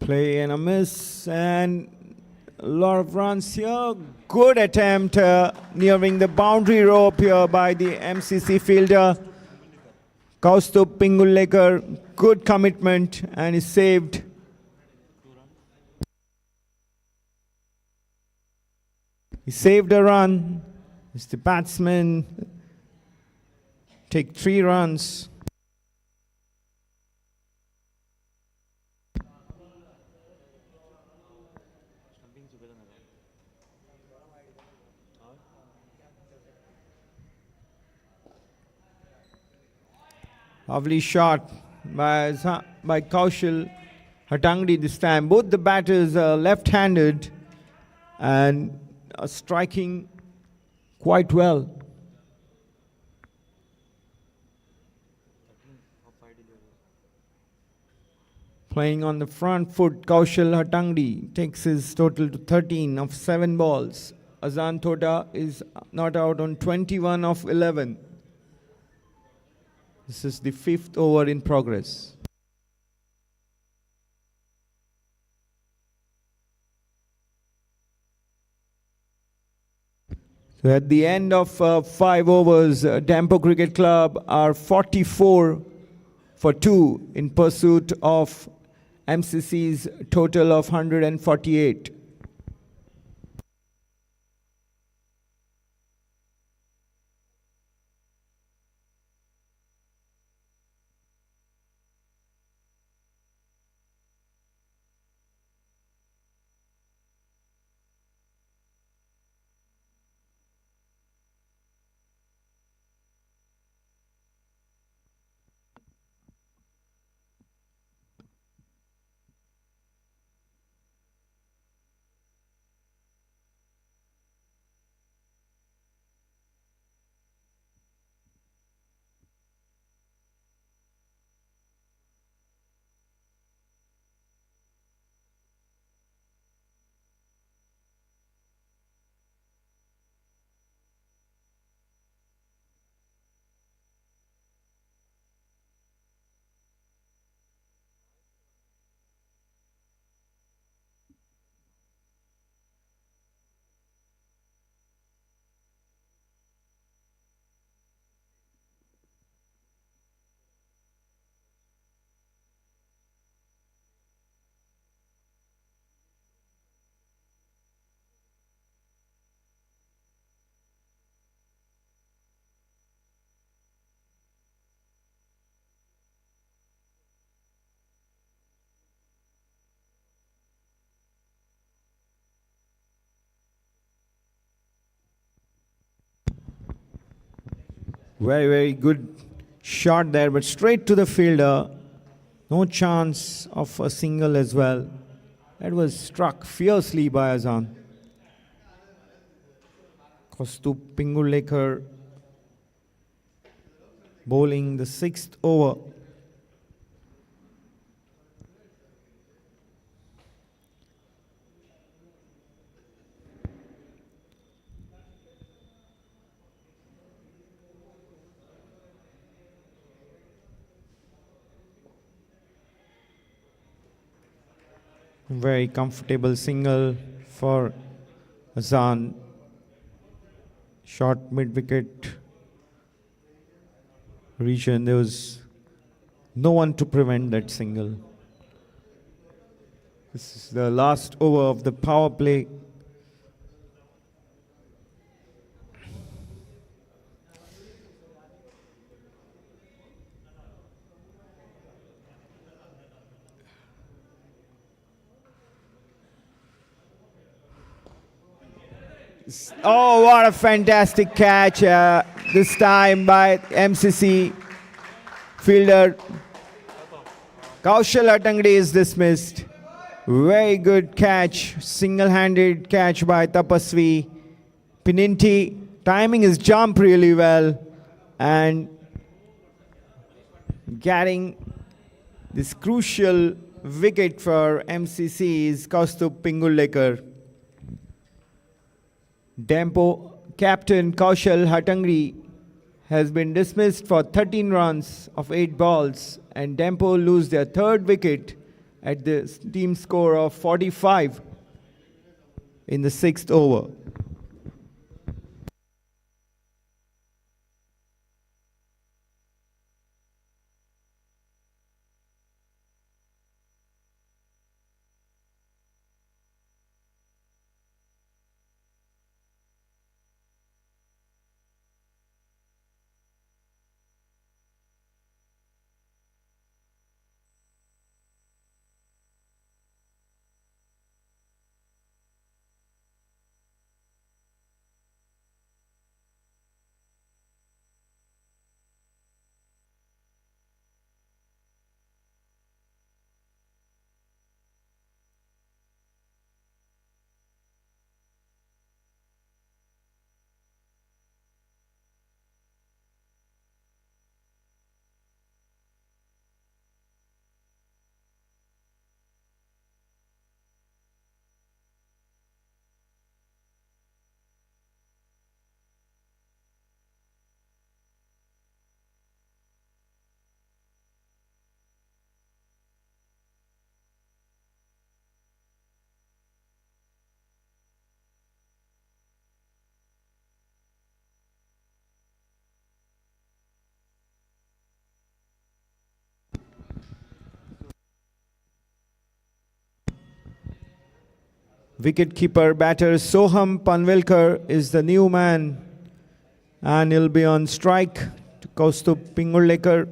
Play and a miss, and a lot of runs here. Good attempt nearing the boundary rope here by the MCC fielder. Kaustubh Pingullekar, good commitment, and is saved. He saved a run As the batsmen take 3 runs. Lovely shot by Kaushal Hatangdi this time. Both the batters are left-handed and are striking quite well. Playing on the front foot, Kaushal Hatangdi takes his total to 13 of 7 balls. Azan Tota is not out on 21 of 11. This is the 5th over in progress. So at the end of 5 overs, Dempo Cricket Club are 44 for 2 in pursuit of MCC's total of 148. Very, very good shot there, but straight to the fielder. No chance of a single as well. That was struck fiercely by Azan. Kaustup Pingulekar bowling the 6th over. Very comfortable single for Azan. Short mid-wicket region. There was no one to prevent that single. This is the last over of the power play. Oh, what a fantastic catch this time by MCC fielder. Kaushal Hatangdi is dismissed. Very good catch, single-handed catch by Tapasvi. Pininti timing his jump really well and getting this crucial wicket for MCC is Kaustup Pingulekar. Dempo captain Kaushal Hatangdi has been dismissed for 13 runs of 8 balls, and Dempo lose their 3rd wicket at the team score of 45 in the 6th over. Wicket-keeper batter Soham Panvelkar is the new man, and he'll be on strike to Kaustubh Pingulekar.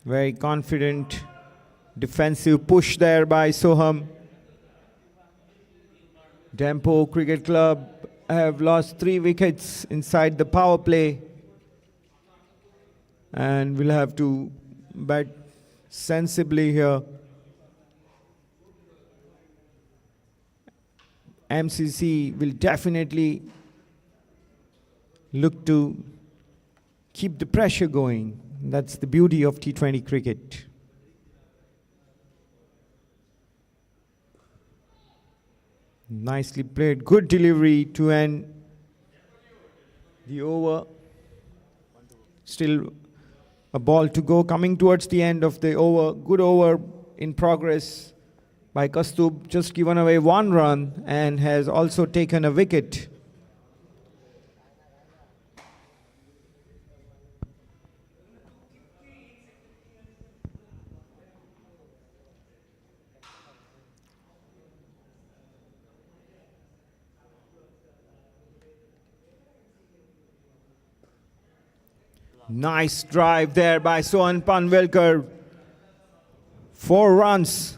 Very confident defensive push there by Soham. Dempo Cricket Club have lost 3 wickets inside the power play, and will have to bat sensibly here. MCC will definitely look to keep the pressure going. That's the beauty of T20 cricket. Nicely played, good delivery to end the over. Still a ball to go, coming towards the end of the over. Good over in progress by Kaustubh, just given away 1 run and has also taken a wicket. Nice drive there by Sohan Panvelkar. 4 runs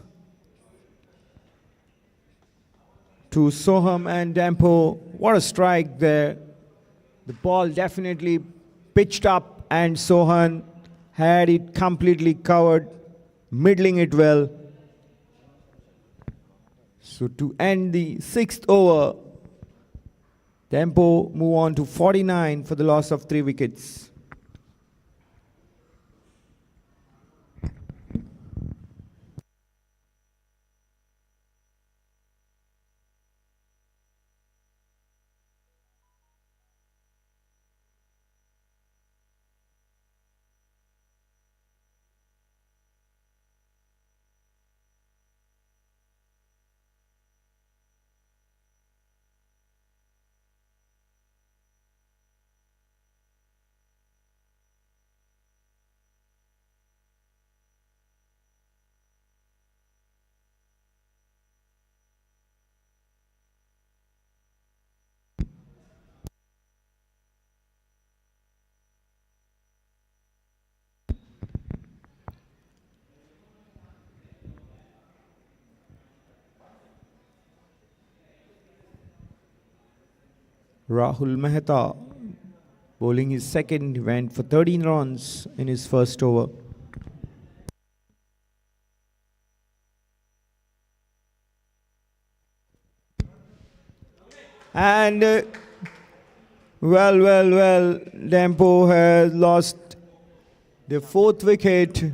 to Soham and Dempo. What a strike there. The ball definitely pitched up and Sohan had it completely covered, middling it well. So to end the 6th over, Dempo move on to 49 for the loss of 3 wickets. Rahul Mehta bowling his second, went for 13 runs in his first over. And well, Dempo has lost the 4th wicket.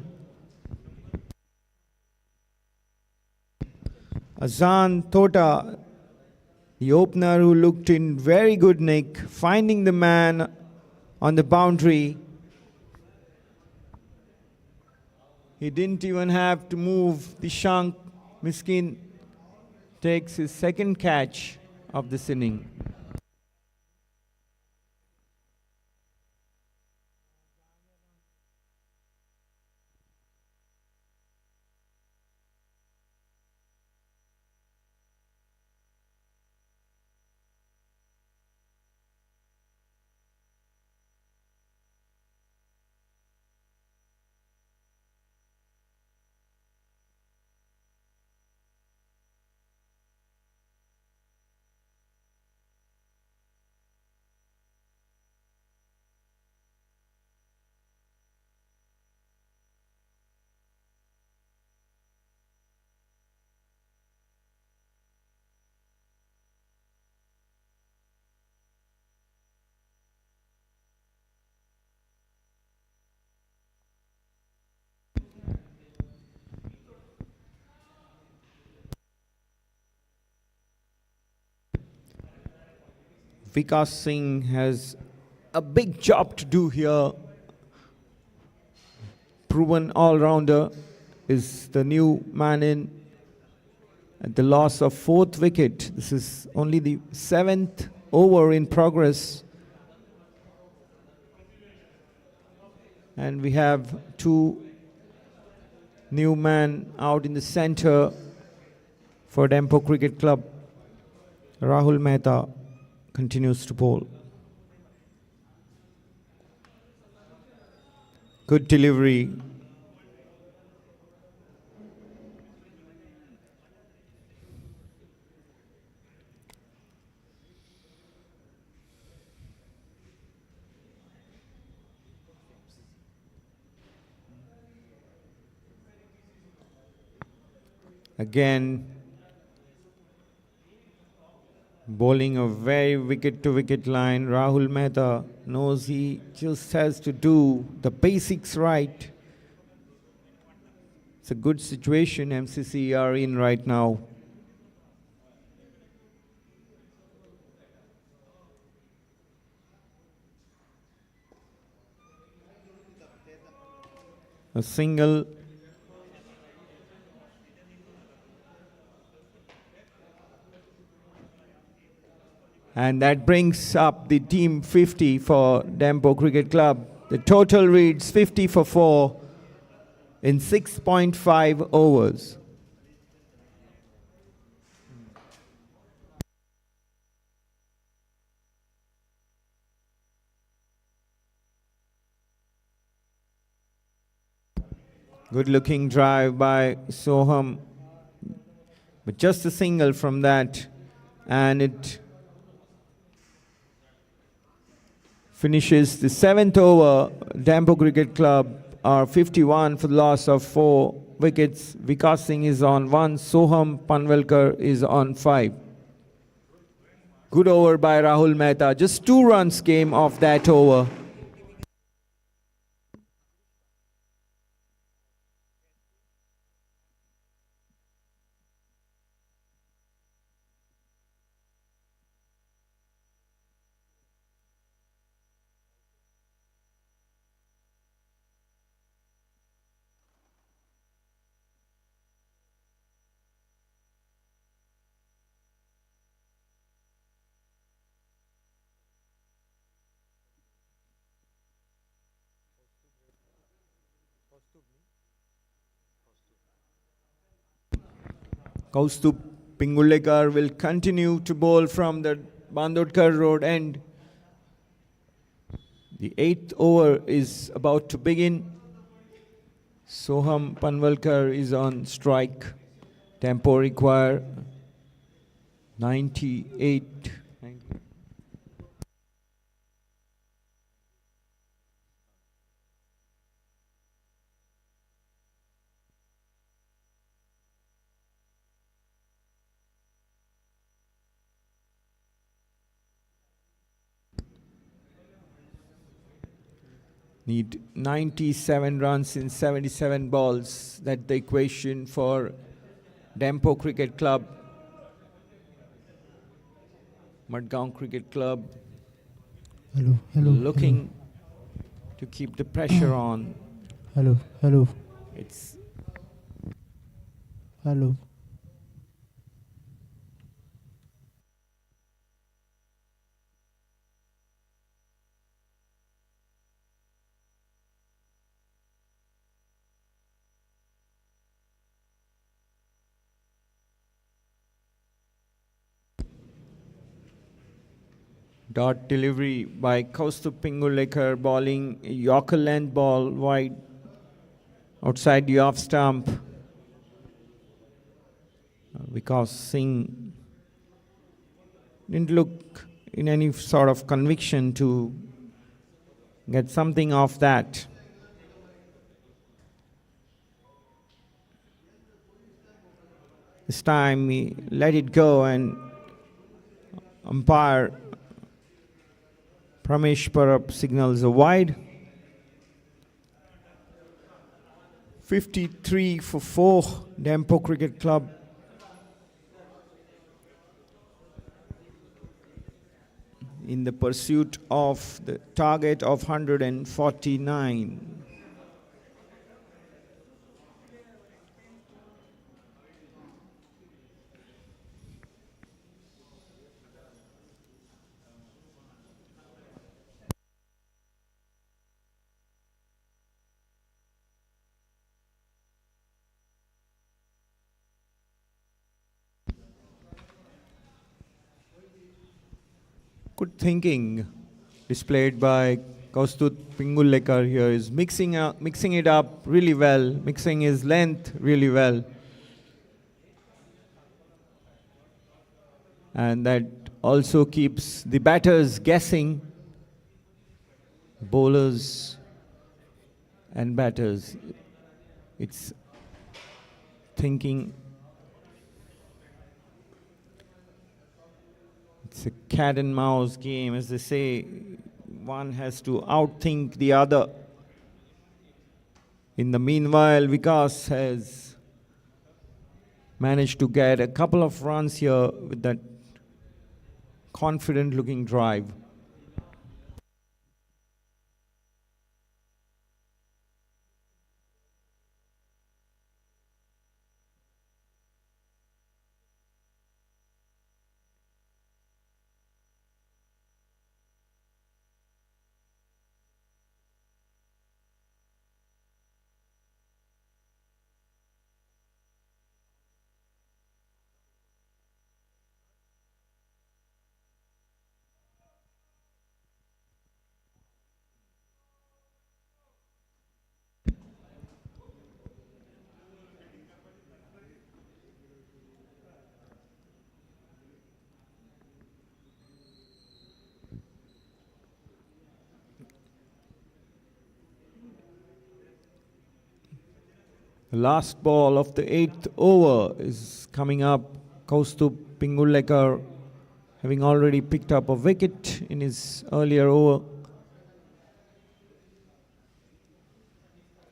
Azan Tota, the opener who looked in very good nick, finding the man on the boundary. He didn't even have to move. The Shank Miskin takes his 2nd catch of this inning. Vikas Singh has a big job to do here. Proven all-rounder is the new man in at the loss of 4th wicket. This is only the 7th over in progress. And we have 2 New man out in the center for Dempo Cricket Club. Rahul Mehta continues to bowl. Good delivery. Again, bowling a very wicket-to-wicket line. Rahul Mehta knows he just has to do the basics right. It's a good situation MCC are in right now. A single. And that brings up the team 50 for Dempo Cricket Club. The total reads 50 for 4 in 6.5 overs. Good looking drive by Soham. But just a single from that. And it finishes the 7th over. Dempo Cricket Club are 51 for the loss of 4 wickets. Vikas Singh is on 1. Soham Panvelkar is on 5. Good over by Rahul Mehta. Just 2 runs came off that over. Kaustubh Pingulekar will continue to bowl from the Bandodkar road end. The 8th over is about to begin. Soham Panvelkar is on strike. Tempo require 98. Need 97 runs in 77 balls. That's the equation for Dempo Cricket Club. Margao Cricket Club looking to keep the pressure on. Hello. It's Hello. dot delivery by Kaustubh Pingulekar, bowling a Yorker length ball wide outside the off stump. Vikas Singh didn't look in any sort of conviction to get something off that. This time he let it go and umpire Pramesh Parab signals a wide. 53 for 4, Dempo Cricket Club. In the pursuit of the target of 149. good thinking displayed by Kaustut Pingulekar here. Is mixing it up really well, mixing his length really well. And that also keeps the batters guessing, bowlers and batters. It's thinking. It's a cat and mouse game, as they say. One has to outthink the other. In the meanwhile, Vikas has managed to get a couple of runs here with that confident looking drive. The last ball of the 8th over is coming up. Kaustubh Pingulekar having already picked up a wicket in his earlier over,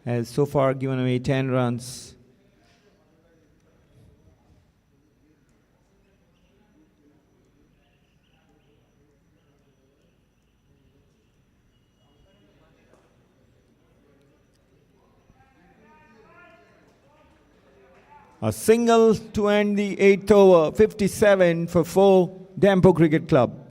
has so far given away 10 runs. A single to end the 8th over, 57 for 4, Dempo Cricket Club.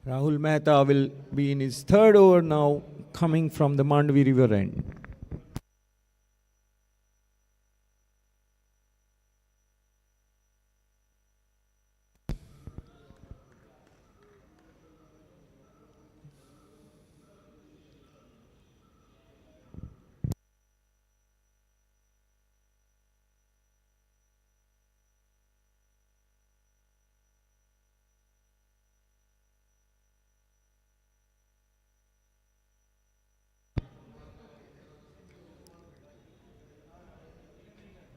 Rahul Mehta will be in his 3rd over now, coming from the Mandvi River end.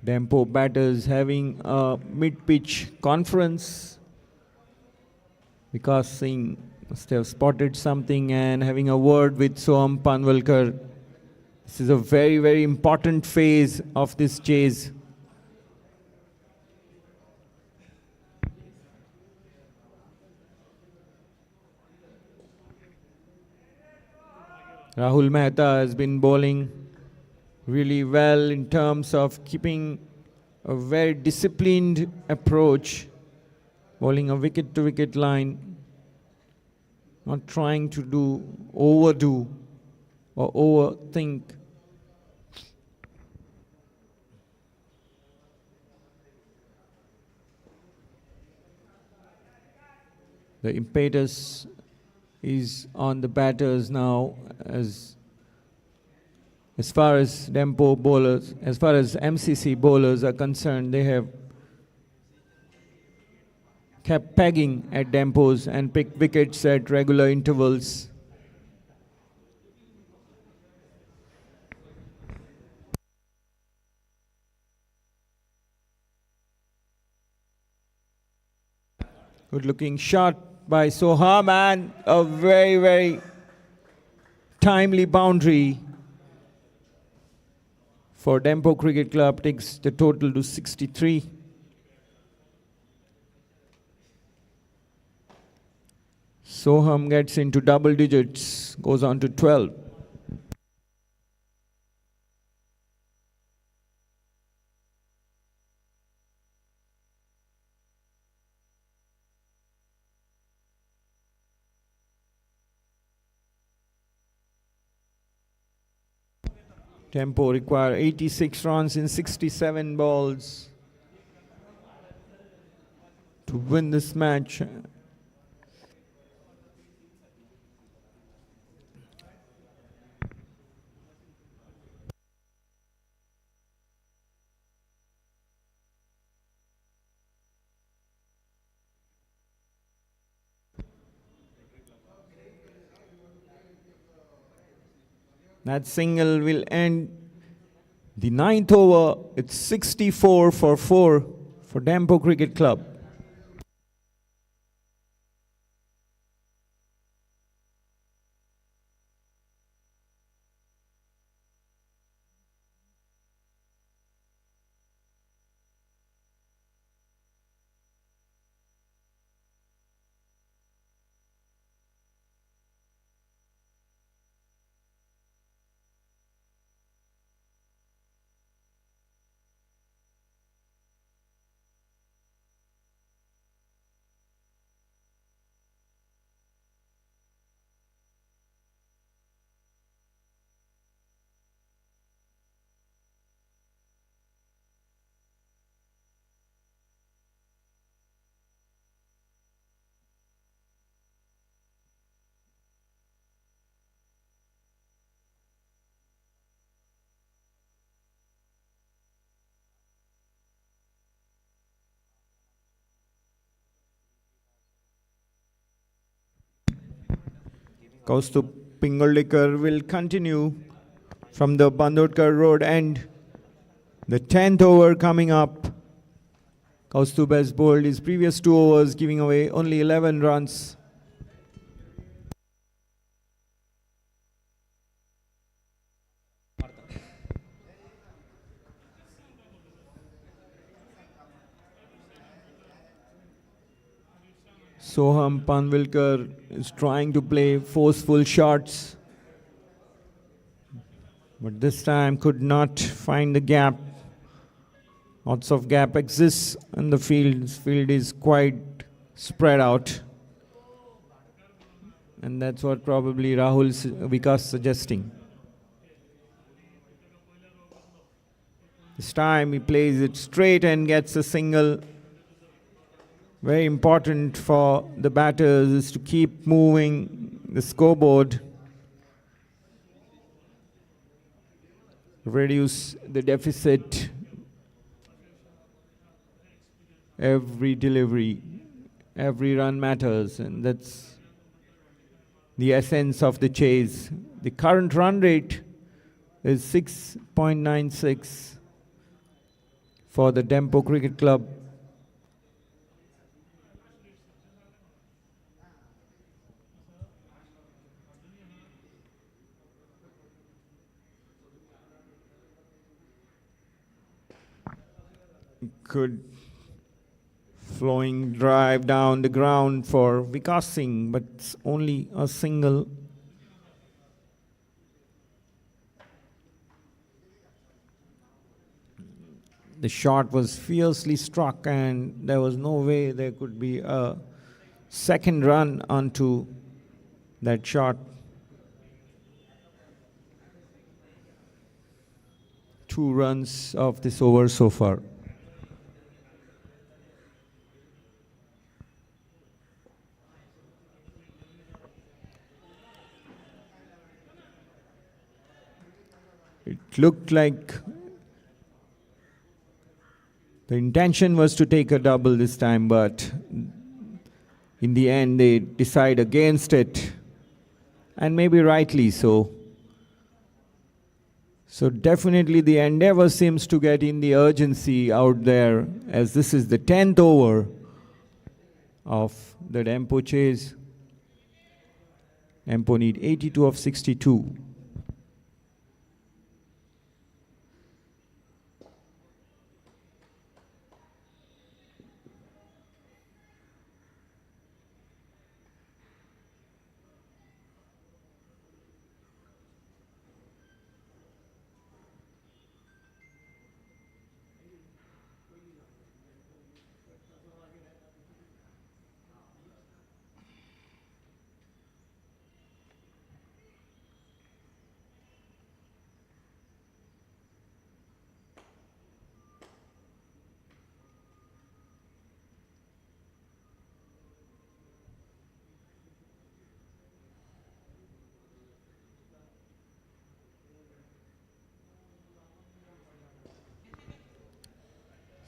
Dempo batters having a mid-pitch conference. Vikas Singh must have spotted something and having a word with Soham Panwalkar. This is a very, very important phase of this chase. Rahul Mehta has been bowling really well in terms of keeping a very disciplined approach, bowling a wicket-to-wicket line, not trying to overdo or overthink. The impetus is on the batters now, as far as Dempo bowlers, as far as MCC bowlers are concerned. They have kept pegging at Dempos and picked wickets at regular intervals. Good looking shot by Soham and a very, very timely boundary for Dempo Cricket Club, takes the total to 63. Soham gets into double digits, goes on to 12. Dempo require 86 runs in 67 balls to win this match. That single will end the 9th over. It's 64 for 4 for Dempo Cricket Club. Kaustubh Pingoldekar will continue from the Bandodkar road end. The 10th over coming up. Kaustubh has bowled his previous 2 overs, giving away only 11 runs. Soham Panvilkar is trying to play forceful shots, but this time could not find the gap. Lots of gap exists in the field. This field is quite spread out, and that's what probably Rahul Vikas suggesting. This time he plays it straight and gets a single. Very important for the batters is to keep moving the scoreboard, reduce the deficit every delivery, every run matters, and that's the essence of the chase. The current run rate is 6.96 for the Dempo Cricket Club. Good flowing drive down the ground for Vikas Singh, but it's only a single. The shot was fiercely struck, and there was no way there could be a second run onto that shot. 2 runs of this over so far. It looked like the intention was to take a double this time, but in the end they decide against it, and maybe rightly so. So definitely the endeavor seems to get in the urgency out there, as this is the 10th over of the Dempo chase. Dempo need 82 of 62.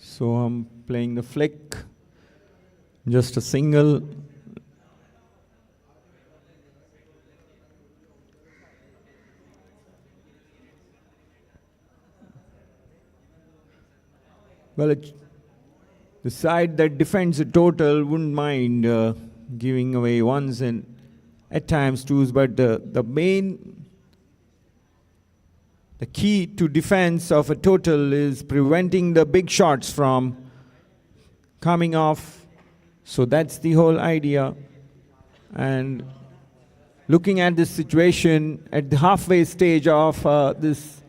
So I'm playing the flick, just a single. Well, the side that defends the total wouldn't mind giving away ones and at times twos, but the key to defense of a total is preventing the big shots from coming off. So that's the whole idea. And looking at this situation at the halfway stage of this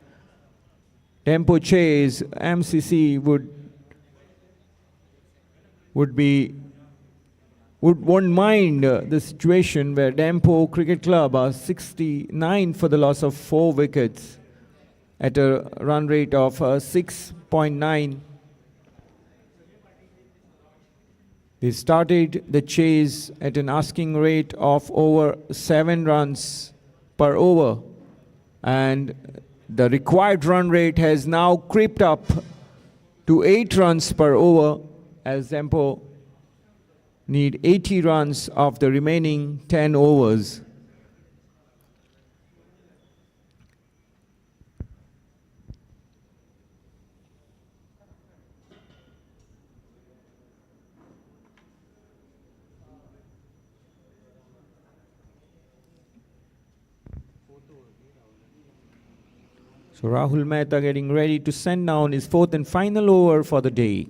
Dempo chase, MCC won't mind the situation where Dempo Cricket Club are 69 for the loss of 4 wickets at a run rate of 6.9. They started the chase at an asking rate of over 7 runs per over, and the required run rate has now crept up to 8 runs per over, as Dempo need 80 runs of the remaining 10 overs. So Rahul Mehta getting ready to send down his 4th and final over for the day.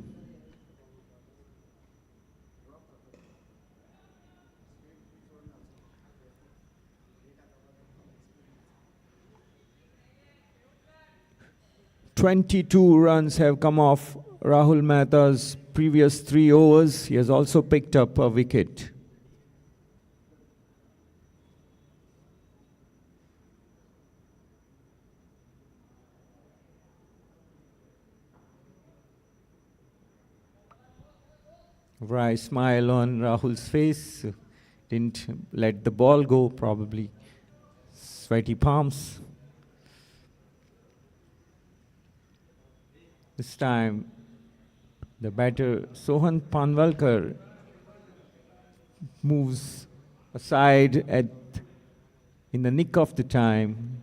"22 runs have come off Rahul Mehta's previous 3 overs. He has also picked up a wicket. Wry smile on Rahul's face. Didn't let the ball go, probably. Sweaty palms. This time, the batter Sohan Panvalkar moves aside in the nick of the time,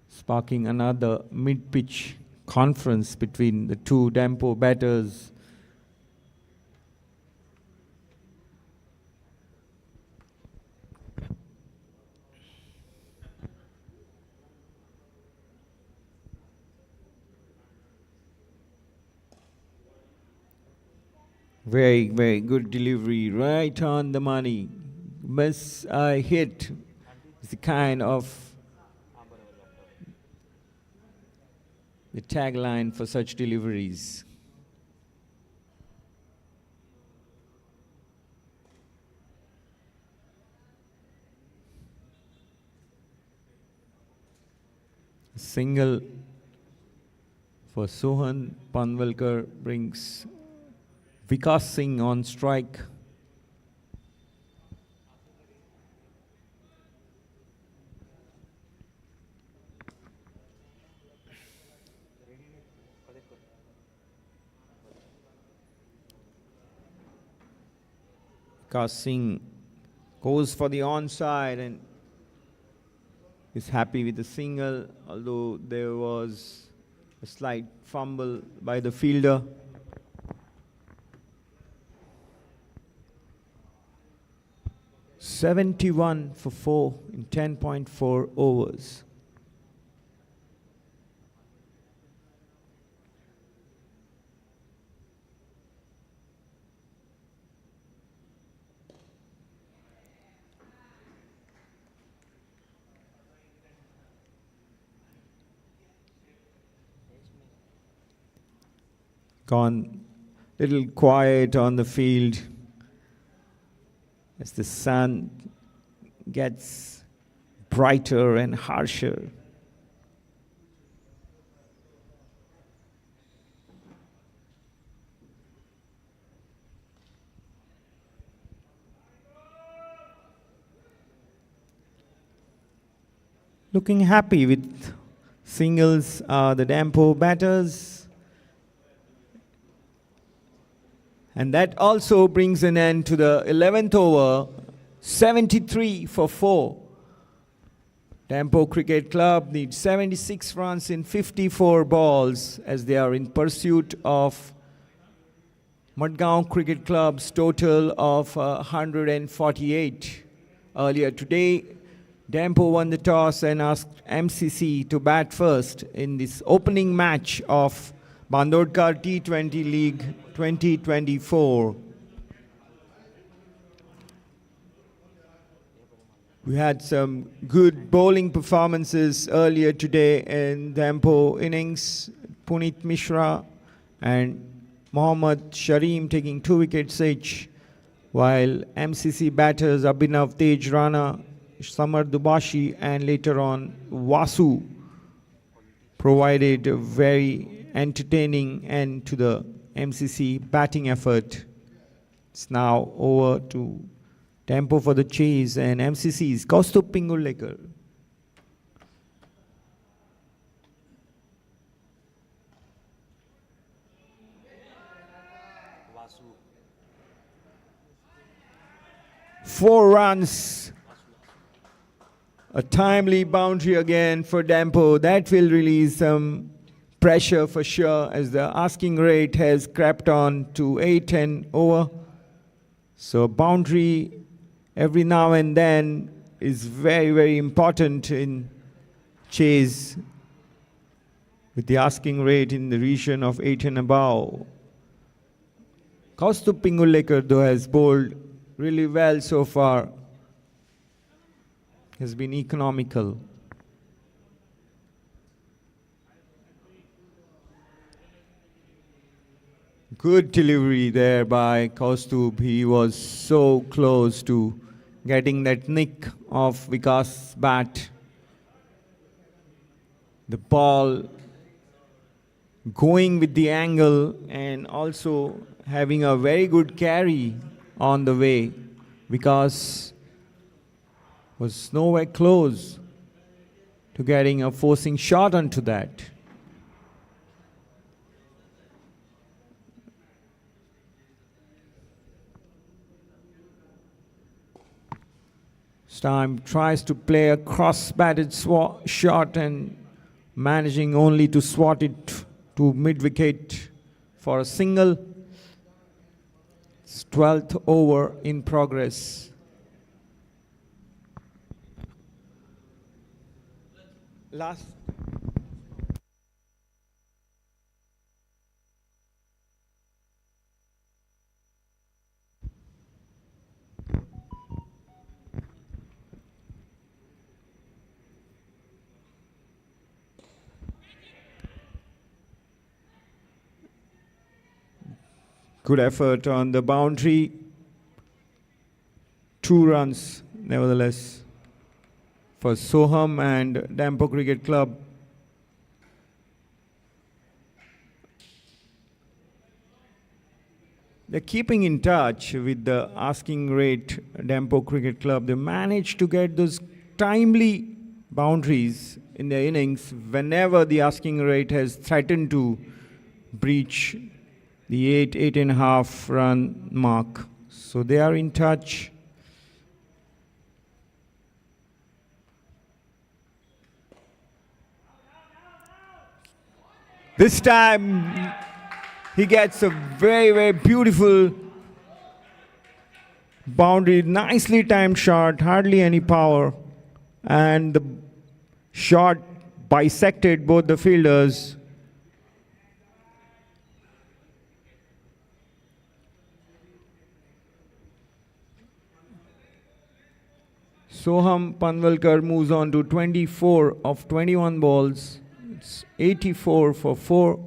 sparking another mid-pitch conference between the two Dempo batters. Very, very good delivery, right on the money. Miss I hit is the kind of the tagline for such deliveries. Single for Sohan Panvalkar brings Vikas Singh on strike. Vikas Singh goes for the onside and is happy with the single, although there was a slight fumble by the fielder. 71 for 4 in 10.4 overs. Gone little quiet on the field as the sun gets brighter and harsher. Looking happy with singles are the Dempo batters. And that also brings an end to the 11th over, 73 for 4. Dempo Cricket Club needs 76 runs in 54 balls as they are in pursuit of Mudgo Cricket Club's total of 148. Earlier today, Dempo won the toss and asked MCC to bat first in this opening match of Bandodkar T20 League 2024. We had some good bowling performances earlier today in Dempo innings. Puneet Mishra and Mohammad Shareem taking 2 wickets each, while MCC batters Abhinav Tej Rana, Samar Dubashi and later on Vasu provided a very entertaining end to the MCC batting effort. It's now over to Dempo for the chase and MCC's Kaustubh Pingulekar. Four runs. A timely boundary again for Dempo. That will release some pressure for sure as the asking rate has crept on to 8 and over. So boundary every now and then is very, very important in chase with the asking rate in the region of 8 and above. Kaustubh Pingulekar though has bowled really well so far. Has been economical. Good delivery there by Kaustubh. He was so close to getting that nick of Vikas' bat. The ball going with the angle and also having a very good carry on the way. Vikas was nowhere close to getting a forcing shot onto that. Time tries to play a cross-batted shot and managing only to swat it to mid-wicket for a single. It's 12th over in progress. Last. Good effort on the boundary. 2 runs, nevertheless, for Soham and Dempo Cricket Club. They're keeping in touch with the asking rate Dempo Cricket Club. They managed to get those timely boundaries in their innings whenever the asking rate has threatened to breach the 8.5 run mark. So they are in touch. This time he gets a very, very beautiful Boundary, nicely timed shot, hardly any power. And the shot bisected both the fielders. Soham Panvalkar moves on to 24 of 21 balls. It's 84 for 4.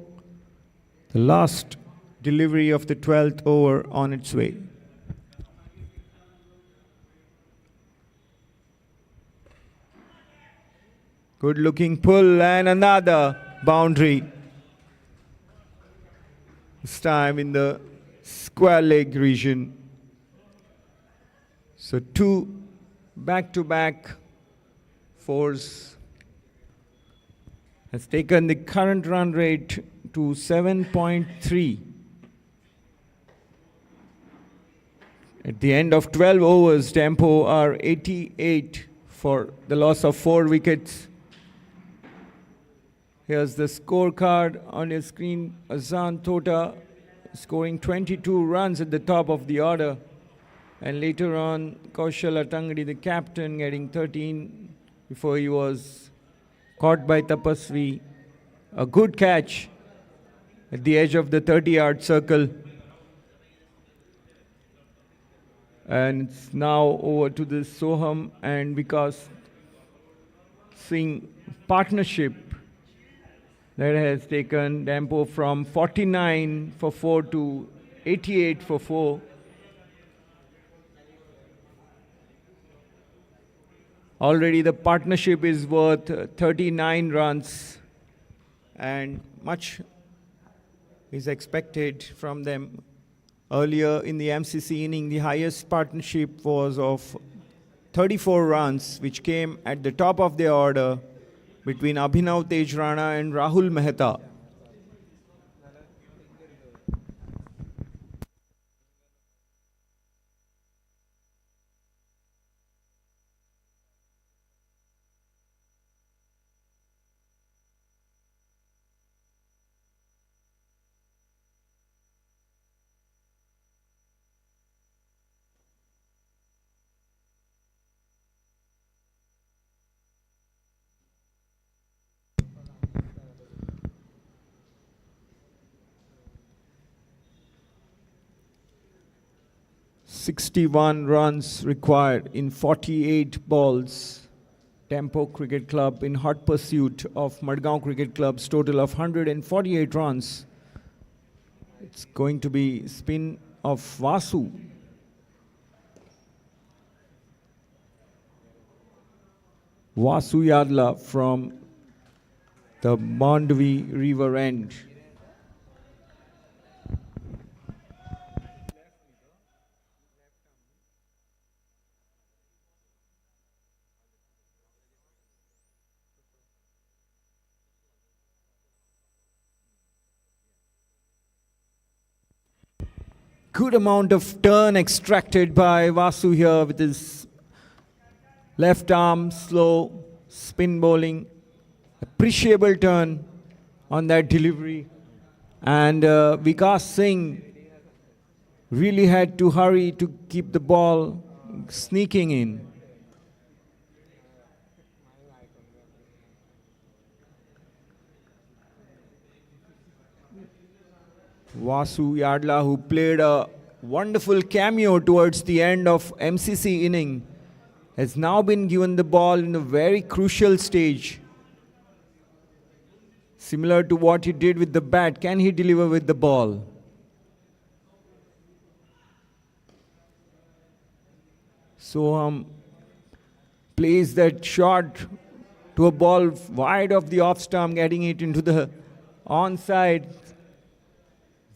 The last delivery of the 12th over on its way. Good looking pull and another boundary. This time in the square leg region. So 2 back-to-back fours has taken the current run rate to 7.3. At the end of 12 overs, Dempo are 88 for the loss of 4 wickets. Here's the scorecard on your screen. Azan Tota scoring 22 runs at the top of the order. And later on, Kaushal Atangadi, the captain, getting 13 before he was caught by Tapasvi. A good catch at the edge of the 30-yard circle. And it's now over to the Soham and Vikas Singh partnership that has taken Dempo from 49 for 4 to 88 for 4. Already the partnership is worth 39 runs and much is expected from them. Earlier in the MCC inning, the highest partnership was of 34 runs, which came at the top of the order between Abhinav Tej Rana and Rahul Mehta. "61 runs required in 48 balls. Dempo Cricket Club in hot pursuit of Margao Cricket Club's total of 148 runs. It's going to be spin of Vasu. Vasu Yadla from the Mandvi River end. Good amount of turn extracted by Vasu here with his left arm, slow spin bowling. Appreciable turn on that delivery. And Vikas Singh really had to hurry to keep the ball sneaking in. Vasu Yadla, who played a wonderful cameo towards the end of MCC inning, has now been given the ball in a very crucial stage. Similar to what he did with the bat, can he deliver with the ball? Soham plays that shot to a ball wide of the off stump, getting it into the onside.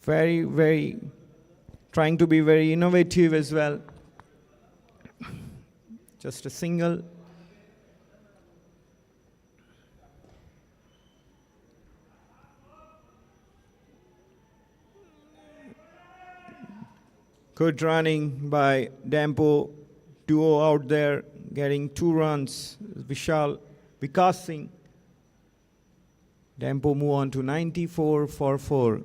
Very trying to be very innovative as well. Just a single. Good running by Dempo. Duo out there getting 2 runs. Vikas Singh. Dempo move on to 94 for 4.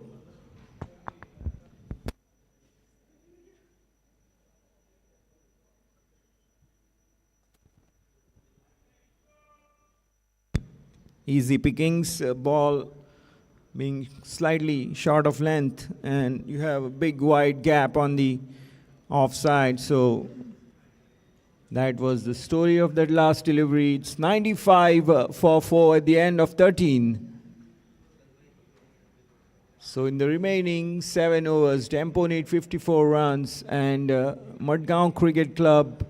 Easy pickings, ball being slightly short of length, and you have a big wide gap on the offside. So that was the story of that last delivery. It's 95 for 4 at the end of 13. So in the remaining 7 overs, Dempo need 54 runs, and Mudgo Cricket Club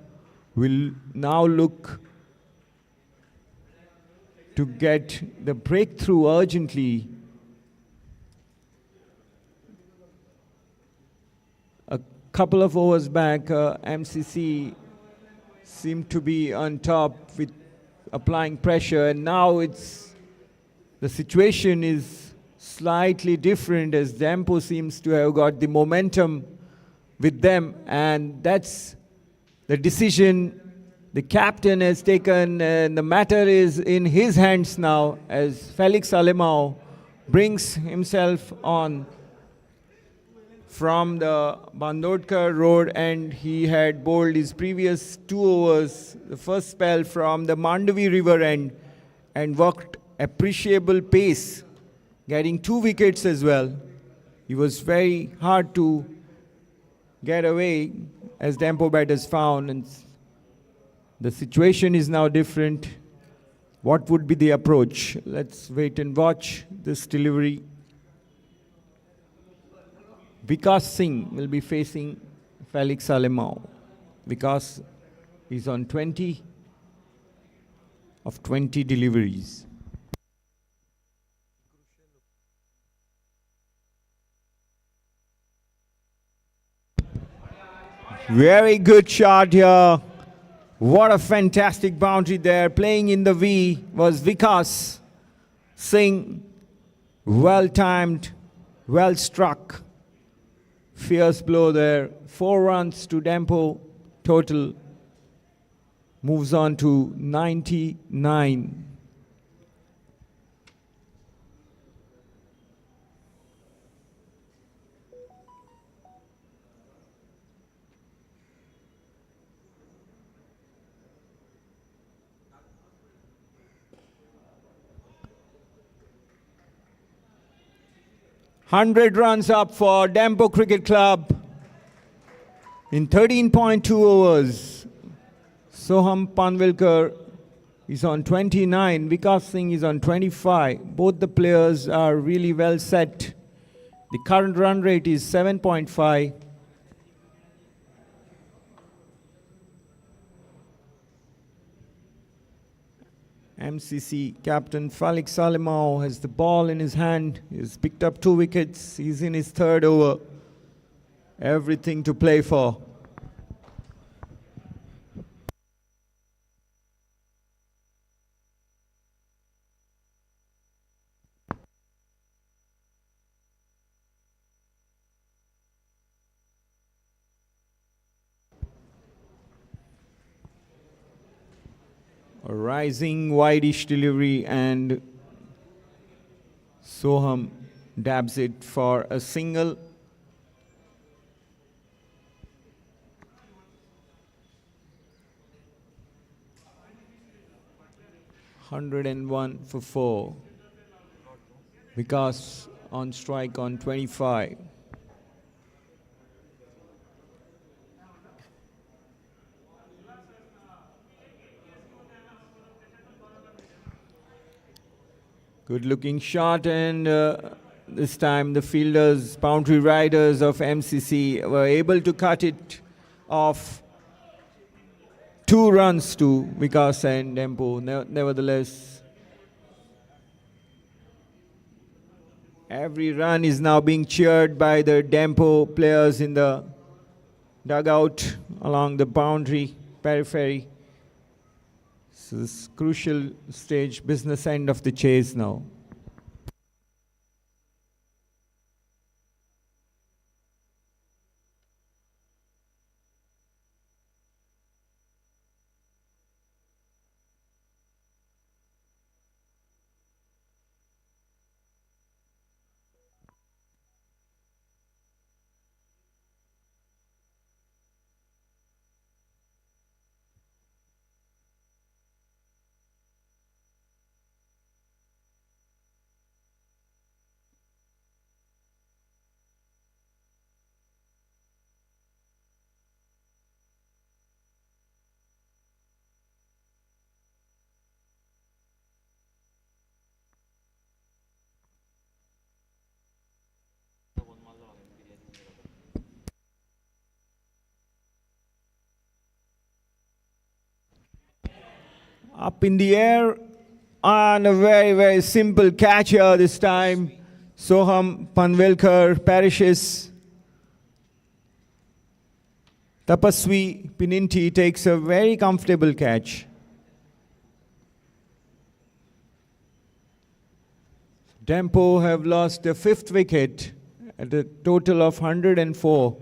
will now look to get the breakthrough urgently. A couple of overs back, MCC seemed to be on top with applying pressure, and now the situation is slightly different as Dempo seems to have got the momentum with them, and that's the decision the captain has taken, and the matter is in his hands now as Felix Alemão brings himself on from the Bandodkar road, and he had bowled his previous 2 overs, the first spell from the Mandavi river end, and worked appreciable pace, getting 2 wickets as well. He was very hard to get away as Dempo batters found, and the situation is now different. What would be the approach? Let's wait and watch this delivery. Vikas Singh will be facing Felix Alemão. Vikas is on 20 of 20 deliveries. Very good shot here. What a fantastic boundary there. Playing in the V was Vikas Singh. Well timed, well struck. Fierce blow there. 4 runs to Dempo total. Moves on to 99. Hundred runs up for Dempo Cricket Club in 13.2 overs. Soham Panvilkar is on 29. Vikas Singh is on 25. Both the players are really well set. The current run rate is 7.5. MCC captain Felix Alemão has the ball in his hand. He's picked up 2 wickets. He's in his 3rd over. Everything to play for. A rising wideish delivery, and Soham dabs it for a single. Hundred and one for 4. Vikas on strike on 25. Good looking shot, and this time the fielders, boundary riders of MCC were able to cut it off. 2 runs to Vikas and Dempo. Nevertheless, every run is now being cheered by the Dempo players in the dugout along the boundary periphery. This crucial stage, business end of the chase now. Up in the air, and a very, very simple catch here this time. Soham Panvelkar perishes. Tapaswi Pininti takes a very comfortable catch. Dempo have lost the 5th wicket at a total of 104.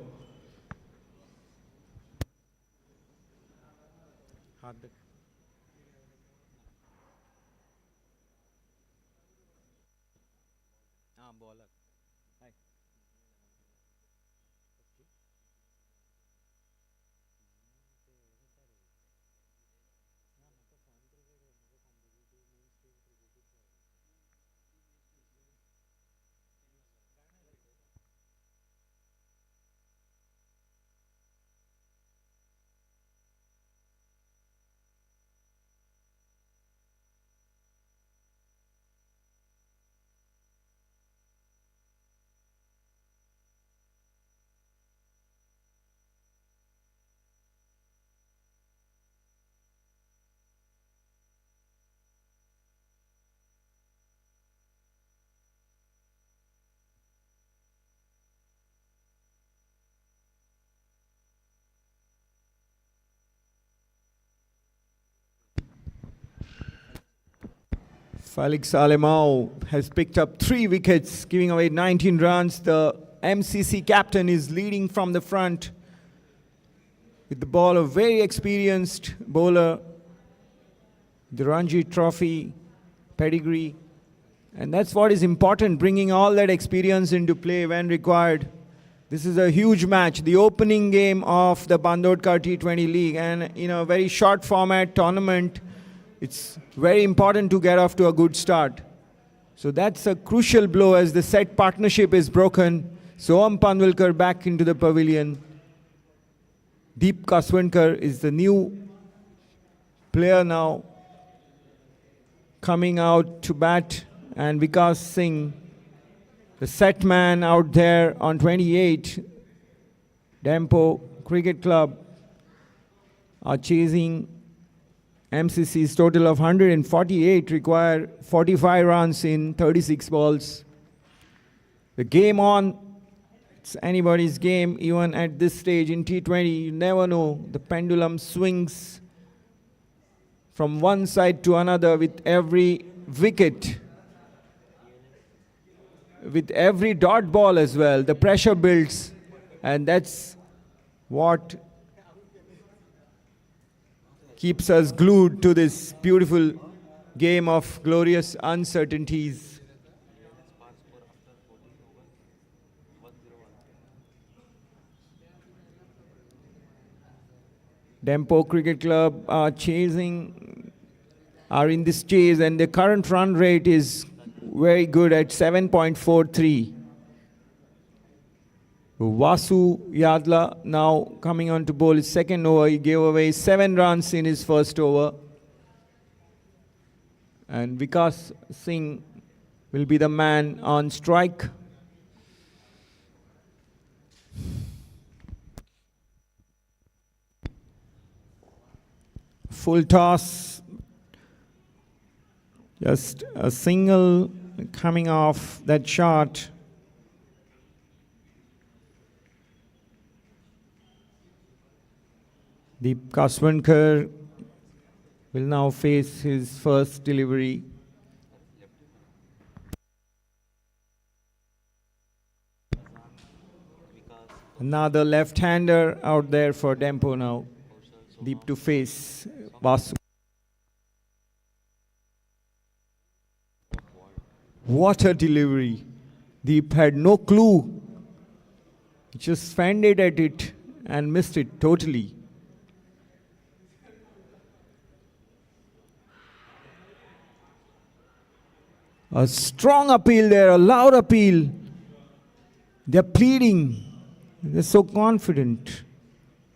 Felix Alemão has picked up 3 wickets, giving away 19 runs. The MCC captain is leading from the front with the ball, a very experienced bowler, the Ranji Trophy pedigree. And that's what is important, bringing all that experience into play when required. This is a huge match, the opening game of the Bandodkar T20 League, and in a very short format tournament, it's very important to get off to a good start. So that's a crucial blow as the set partnership is broken. Soham Panvelkar back into the pavilion. Deep Kaswankar is the new player now coming out to bat, and Vikas Singh, the set man out there on 28. Dempo Cricket Club are chasing MCC's total of 148, require 45 runs in 36 balls. The game on, it's anybody's game, even at this stage in T20, you never know. The pendulum swings from one side to another with every wicket, with every dot ball as well. The pressure builds, and that's what keeps us glued to this beautiful game of glorious uncertainties. Dempo Cricket Club are in this chase, and the current run rate is very good at 7.43. Vasu Yadla now coming on to bowl his second over. He gave away 7 runs in his first over. And Vikas Singh will be the man on strike. Full toss. Just a single coming off that shot. Deep Kaswankar will now face his first delivery. Another left-hander out there for Dempo now. Deep to face Vasu. What a delivery. Deep had no clue. He just fended at it and missed it totally. A strong appeal there, a loud appeal. They're pleading. They're so confident.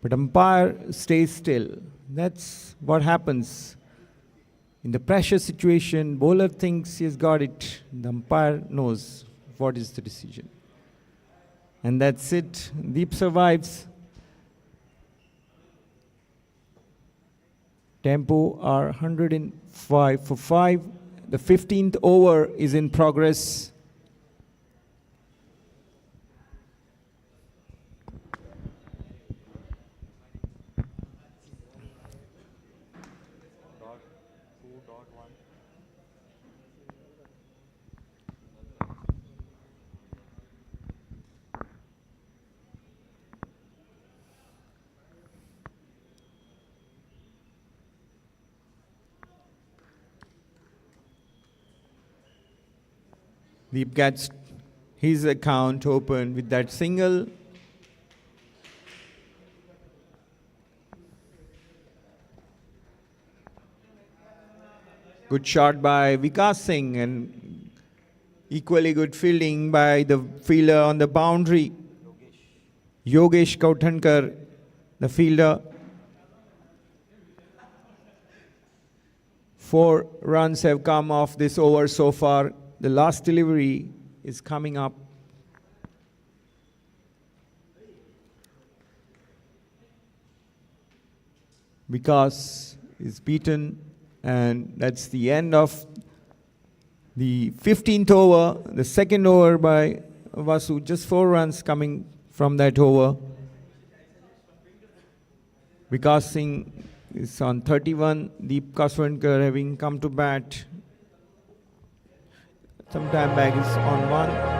But umpire stays still. That's what happens. In the pressure situation, bowler thinks he's got it. The umpire knows what is the decision. And that's it. Deep survives. Dempo are 105 for 5. The 15th over is in progress. Deep gets his account open with that single. Good shot by Vikas Singh and equally good fielding by the fielder on the boundary. Yogesh Kauthankar, the fielder. 4 runs have come off this over so far. The last delivery is coming up. Vikas is beaten, and that's the end of the 15th over. The second over by Vasu, just 4 runs coming from that over. Vikas Singh is on 31. Deep Kaswankar having come to bat some time back is on 1.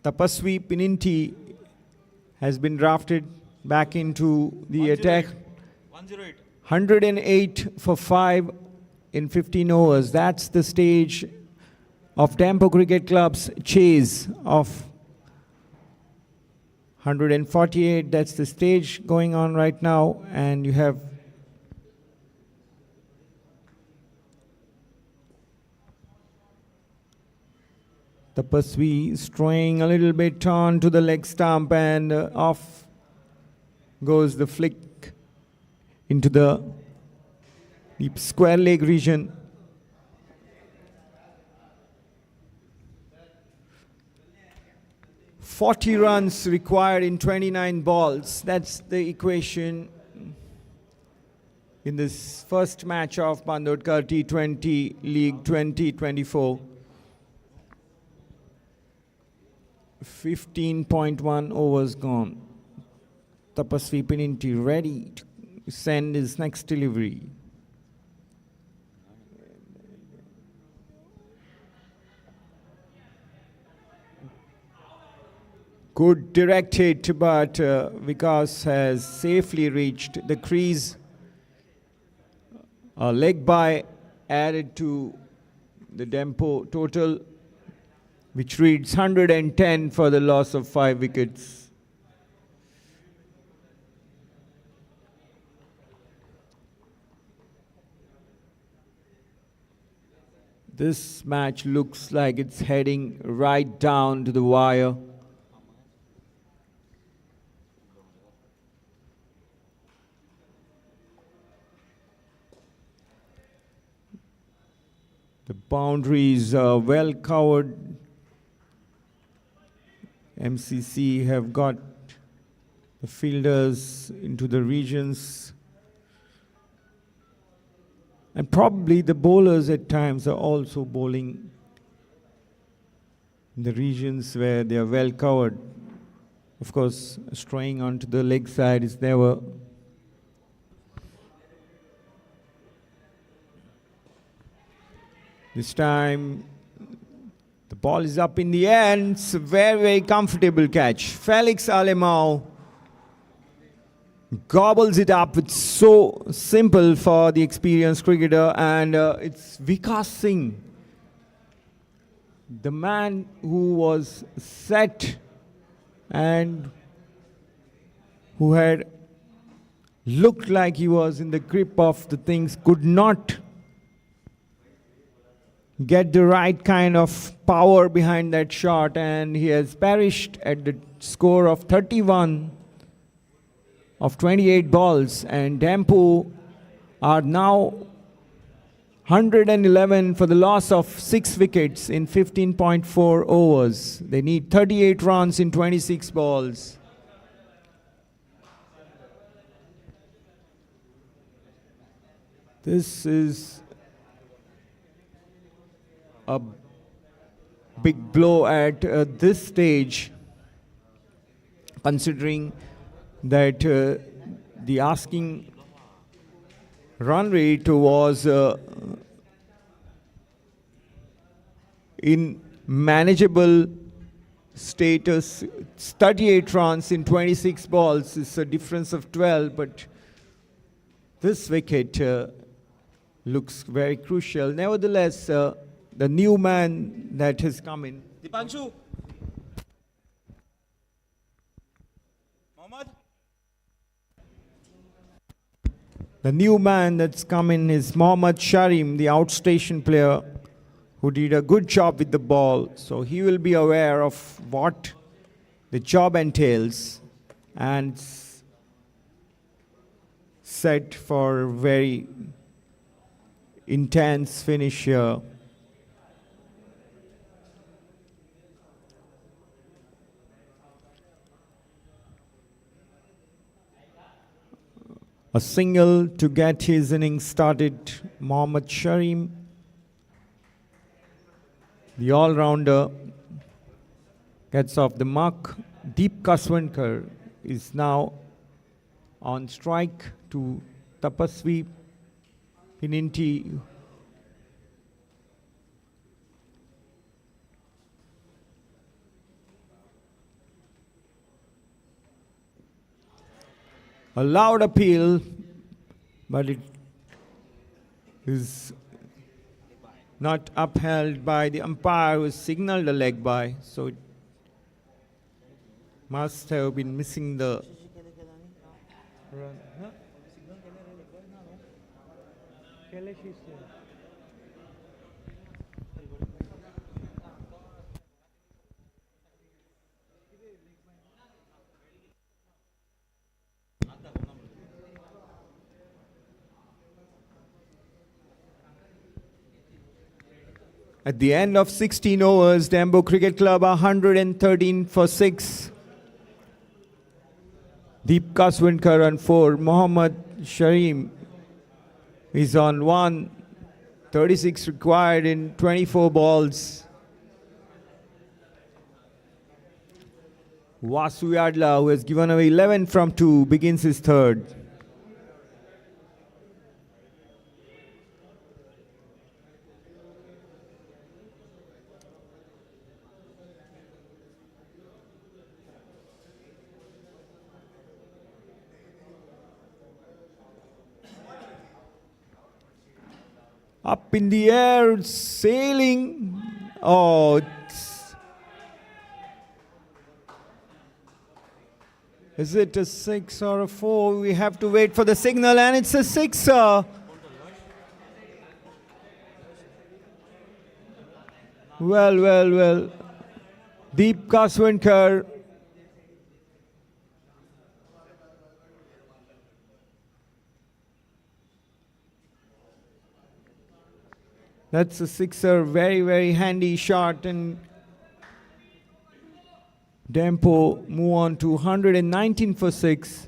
Tapaswi Pininti has been drafted back into the attack. 108 for 5 in 15 overs. That's the stage of Dempo Cricket Club's chase of 148. That's the stage going on right now, and you have Tapaswi straying a little bit on to the leg stump, and off goes the flick into the deep square leg region. "40 runs required in 29 balls." That's the equation in this first match of Bandodkar T20 League 2024. 15.1 overs gone. Tapaswi Pininti ready to send his next delivery. Good direct hit, but Vikas has safely reached the crease. A leg bye added to the Dempo total, which reads 110 for the loss of 5 wickets. This match looks like it's heading right down to the wire. The boundaries are well covered. MCC have got the fielders into the regions, and probably the bowlers at times are also bowling in the regions where they are well covered. Of course, straying onto the leg side is never This time, the ball is up in the air, and it's a very, very comfortable catch. Felix Alemão gobbles it up. It's so simple for the experienced cricketer, and it's Vikas Singh, the man who was set and who had looked like he was in the grip of the things, could not get the right kind of power behind that shot, and he has perished at the score of 31 of 28 balls, and Dempo are now 111 for the loss of 6 wickets in 15.4 overs. They need 38 runs in 26 balls. This is a big blow at this stage, considering that the asking run rate was in manageable status. It's 38 runs in 26 balls. It's a difference of 12, but this wicket looks very crucial. Nevertheless, the new man that has come in, Dipanshu. Mohammad. the new man that's come in is Mohammad Sharim, the outstation player, who did a good job with the ball. So he will be aware of what the job entails and set for a very intense finish here. A single to get his innings started, Mohammad Sharim, the all-rounder, gets off the mark. Deep Kaswankar is now on strike to Tapasvi Pininti. A loud appeal, but it is not upheld by the umpire, who signaled a leg by, so it must have been missing the run. Huh? At the end of 16 overs, Dempo Cricket Club are 113 for 6. Deep Kaswankar on 4. Mohammad Sharim is on 1. 36 required in 24 balls. Vasu Yadla, who has given away 11 from 2, begins his third. Up in the air, sailing. Oh, is it a 6 or a 4? We have to wait for the signal, and it's a 6er. Well. Deep Kaswankar. That's a 6er, very, very handy shot, and Dempo move on to 119 for 6.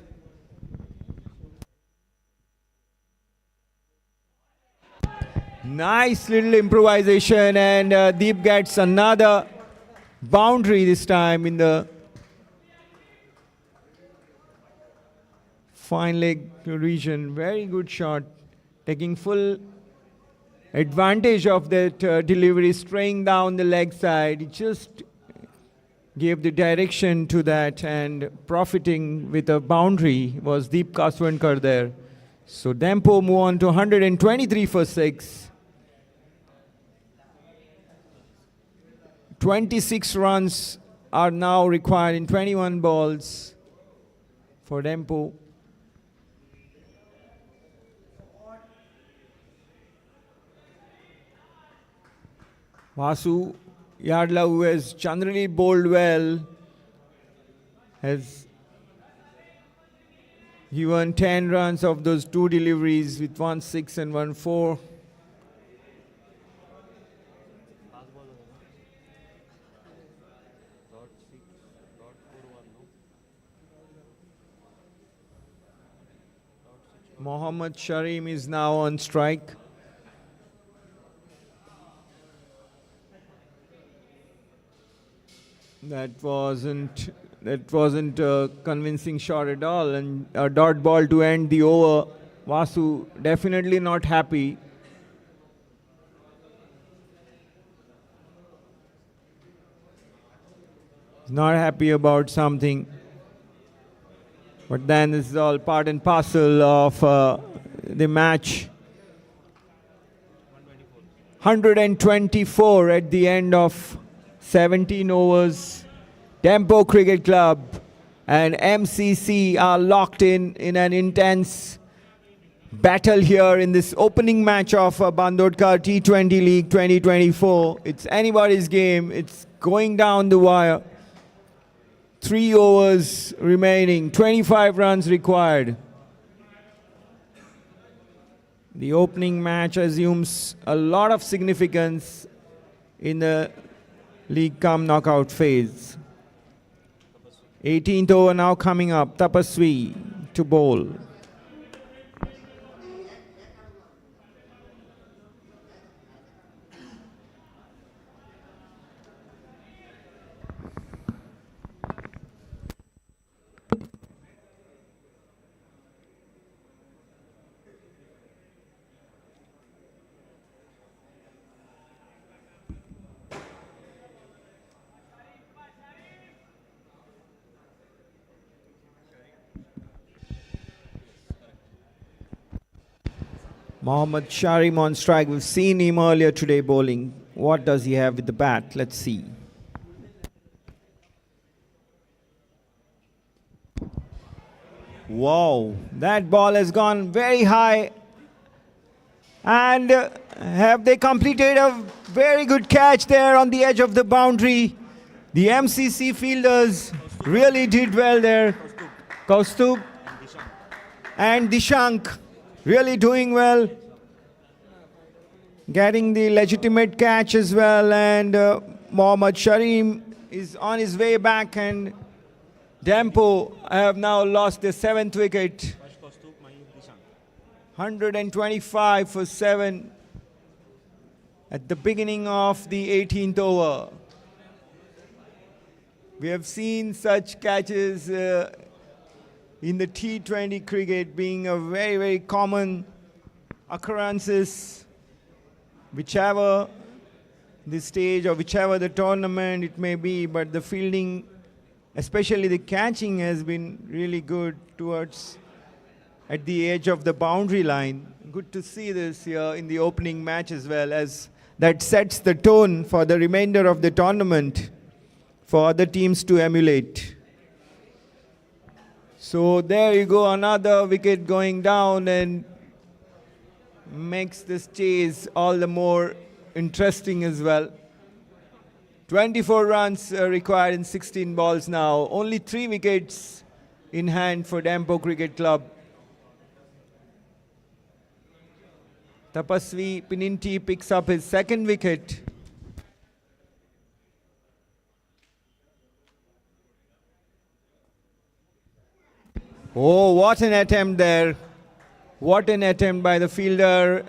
Nice little improvisation, and Deep gets another boundary this time in the fine leg region. Very good shot, taking full advantage of that delivery, straying down the leg side. He just gave the direction to that, and profiting with a boundary was Deep Kaswankar there. So Dempo move on to 123 for 6. 26 runs are now required in 21 balls for Dempo. Vasu Yardla, who has generally bowled well, has given 10 runs of those 2 deliveries with 1 6 and 1 4. Mohammad Sharim is now on strike. That wasn't a convincing shot at all, and a dot ball to end the over. Vasu definitely not happy. He's not happy about something. But then this is all part and parcel of the match. 124 at the end of 17 overs. Dempo Cricket Club and MCC are locked in an intense battle here in this opening match of Bandodkar T20 League 2024. It's anybody's game. It's going down the wire. 3 overs remaining, 25 runs required. The opening match assumes a lot of significance in the League Cum knockout phase. 18th over now coming up. Tapaswi to bowl. Mohammad Sharim on strike. We've seen him earlier today bowling. What does he have with the bat? Let's see. Wow, that ball has gone very high. And have they completed a very good catch there on the edge of the boundary? The MCC fielders really did well there. Kaustubh and Dishank really doing well, getting the legitimate catch as well, and Mohammad Sharim is on his way back, and Dempo have now lost their 7th wicket. 125 for 7 at the beginning of the 18th over. We have seen such catches in the T20 cricket being a very, very common occurrences, whichever the stage or whichever the tournament it may be, but the fielding, especially the catching, has been really good towards at the edge of the boundary line. Good to see this here in the opening match as well, as that sets the tone for the remainder of the tournament for other teams to emulate. So there you go, another wicket going down, and makes this chase all the more interesting as well. 24 runs required in 16 balls now. Only 3 wickets in hand for Dempo Cricket Club. Tapaswi Pininti picks up his 2nd wicket. Oh, what an attempt there. What an attempt by the fielder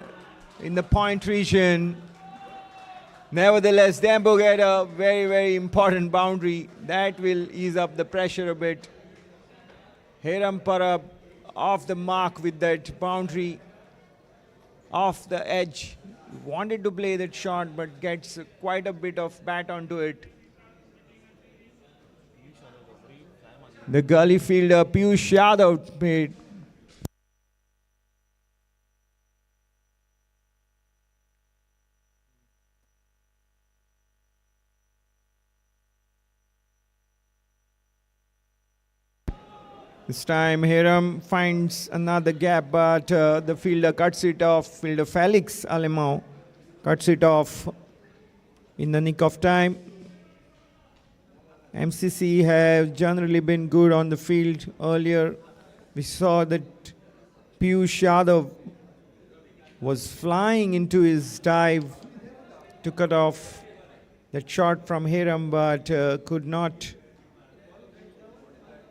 in the point region. Nevertheless, Dempo get a very, very important boundary. That will ease up the pressure a bit. Hiram Parab off the mark with that boundary, off the edge, wanted to play that shot but gets quite a bit of bat onto it. The gully fielder Piyush Yadav made. This time Hiram finds another gap, but the fielder cuts it off. Fielder Felix Alemão cuts it off in the nick of time. MCC have generally been good on the field. Earlier we saw that Piyush Yadav was flying into his dive to cut off that shot from Hiram, but could not.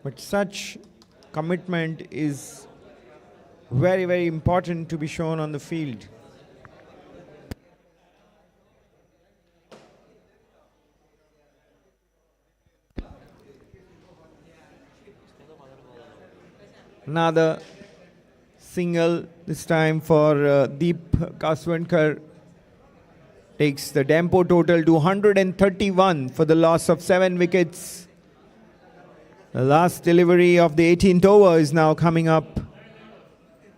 But such commitment is very, very important to be shown on the field. Another single, this time for Deep Kaswankar, takes the Dempo total to 131 for the loss of 7 wickets. The last delivery of the 18th over is now coming up.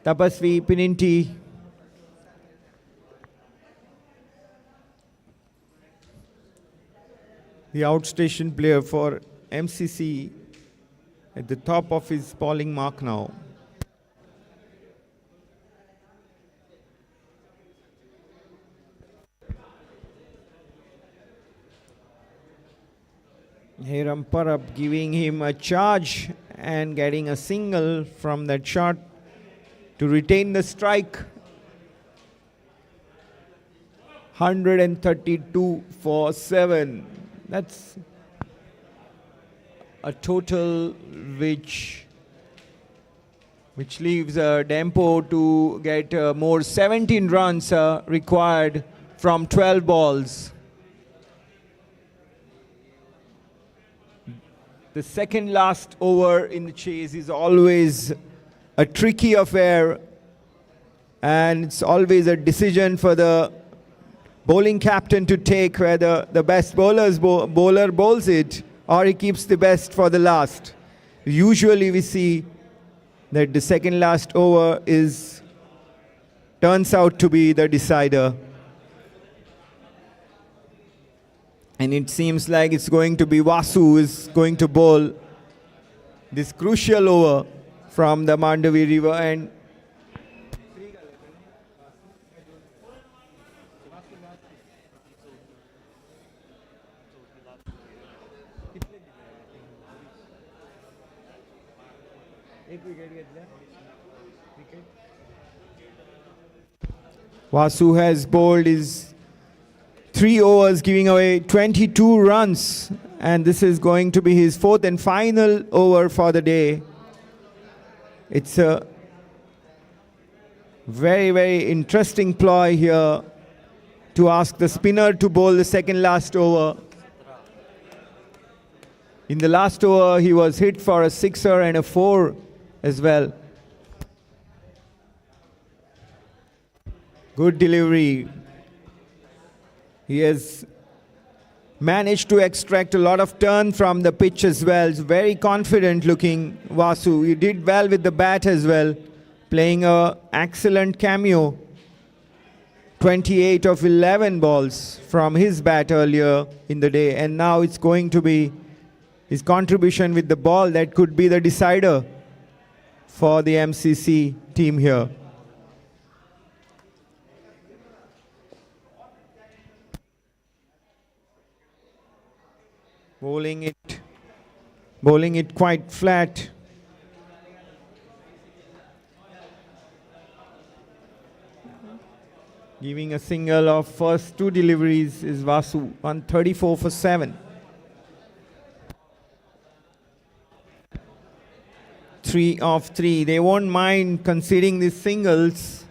Tapasvi Pininti. The outstation player for MCC at the top of his bowling mark now. Hiram Parab giving him a charge and getting a single from that shot to retain the strike. 132 for 7. That's a total which leaves Dempo to get more 17 runs required from 12 balls. The second last over in the chase is always a tricky affair, and it's always a decision for the bowling captain to take whether the best bowler bowls it or he keeps the best for the last. Usually we see that the second last over turns out to be the decider. And it seems like it's going to be Vasu who is going to bowl this crucial over from the Mandavi River. And Vasu has bowled his 3 overs, giving away 22 runs, and this is going to be his 4th and final over for the day. It's a very, very interesting ploy here to ask the spinner to bowl the second last over. In the last over, he was hit for a 6er and a 4 as well. Good delivery. He has managed to extract a lot of turn from the pitch as well. It's very confident looking Vasu. He did well with the bat as well, playing an excellent cameo. 28 of 11 balls from his bat earlier in the day, and now it's going to be his contribution with the ball that could be the decider for the MCC team here. Bowling it quite flat. Giving a single of first 2 deliveries is Vasu, 134 for 7. 3 of 3. They won't mind conceding these singles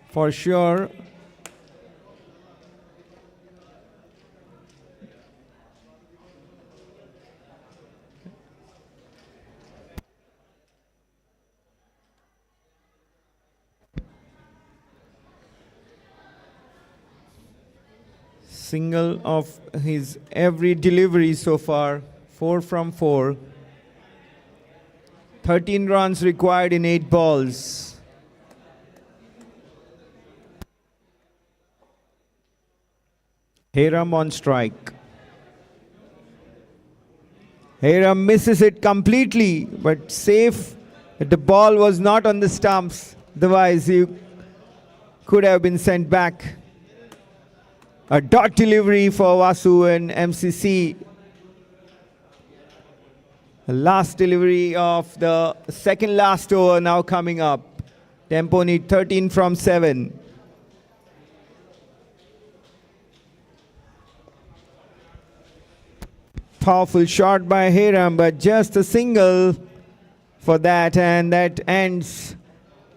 for sure. Single of his every delivery so far, 4 from 4. 13 runs required in 8 balls. Hiram on strike. Hiram misses it completely, but safe that the ball was not on the stumps. Otherwise, he could have been sent back. A dot delivery for Vasu and MCC. The last delivery of the second last over now coming up. Dempo need 13 from 7. Powerful shot by Hiram, but just a single for that, and that ends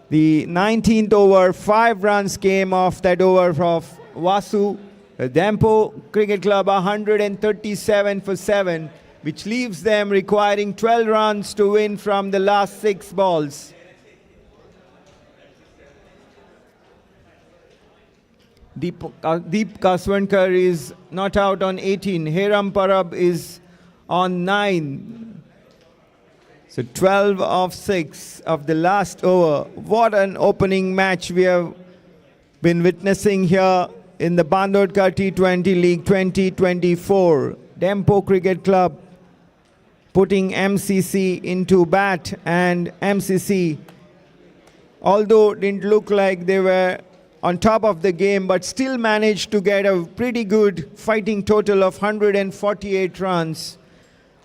the 19th over. 5 runs came off that over of Vasu. The Dempo Cricket Club 137 for 7, which leaves them requiring 12 runs to win from the last 6 balls. Deep Kaswankar is not out on 18. Hiram Parab is on 9. So 12 of 6 of the last over. What an opening match we have been witnessing here in the Bandodkar T20 League 2024. Dempo Cricket Club putting MCC into bat, and MCC, although didn't look like they were on top of the game, but still managed to get a pretty good fighting total of 148 runs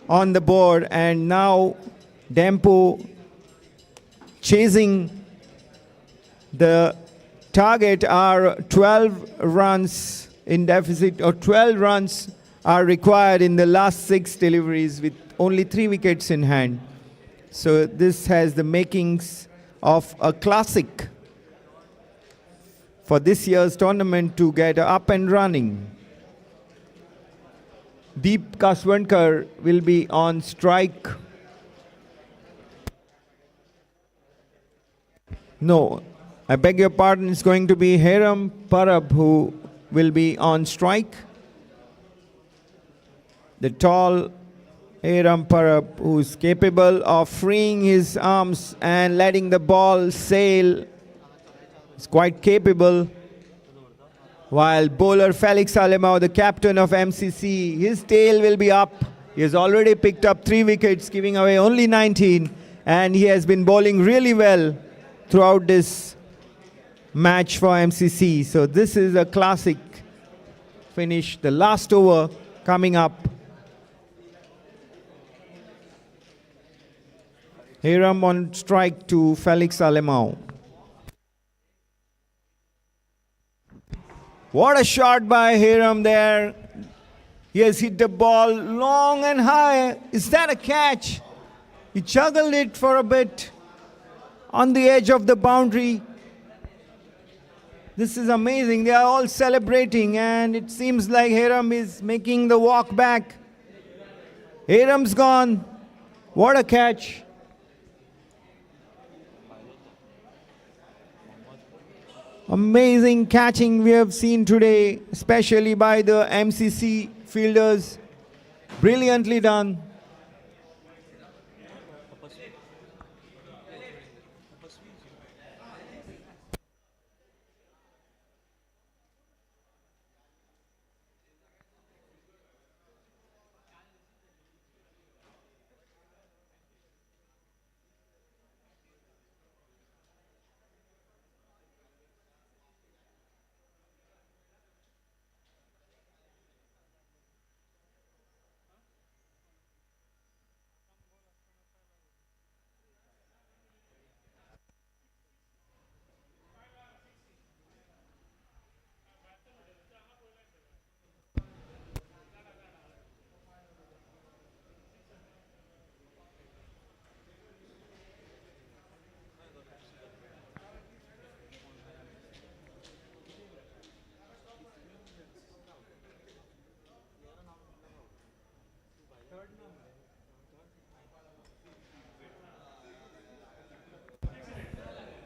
on the board. And now Dempo chasing the target are 12 runs in deficit, or 12 runs are required in the last 6 deliveries with only 3 wickets in hand. So this has the makings of a classic for this year's tournament to get up and running. Deep Kaswankar will be on strike. No, I beg your pardon, it's going to be Hiram Parab who will be on strike. The tall Hiram Parab, who's capable of freeing his arms and letting the ball sail, is quite capable. While bowler Felix Alemao, the captain of MCC, his tail will be up. He has already picked up 3 wickets, giving away only 19, and he has been bowling really well throughout this match for MCC. So this is a classic finish. The last over coming up. Hiram on strike to Felix Alemao. What a shot by Hiram there. He has hit the ball long and high. Is that a catch? He juggled it for a bit on the edge of the boundary. This is amazing. They are all celebrating, and it seems like Hiram is making the walk back. Hiram's gone. What a catch. Amazing catching we have seen today, especially by the MCC fielders. Brilliantly done.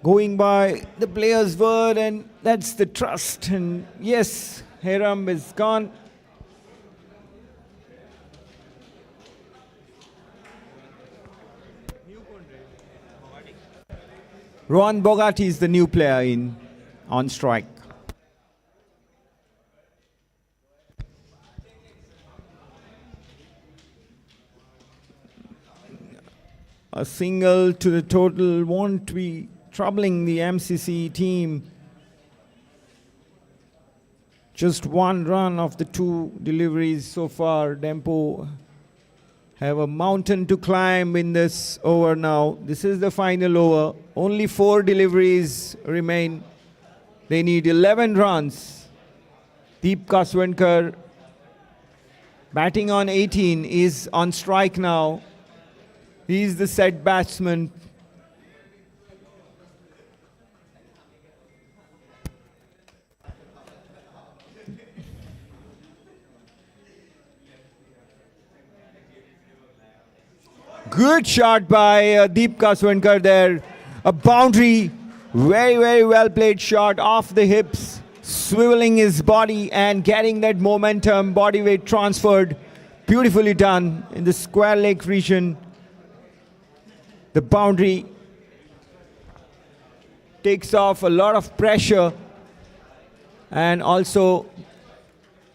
Going by the player's word, and that's the trust. And yes, Hiram is gone. Ron Bogart is the new player in on strike. A single to the total won't be troubling the MCC team. Just one run of the two deliveries so far. Dempo have a mountain to climb in this over now. This is the final over. Only 4 deliveries remain. They need 11 runs. Deep Kaswankar, batting on 18, is on strike now. He is the set batsman. Good shot by Deep Kaswankar there. A boundary. Very, very well played shot off the hips. Swiveling his body and getting that momentum, body weight transferred. Beautifully done in the square leg region. The boundary takes off a lot of pressure and also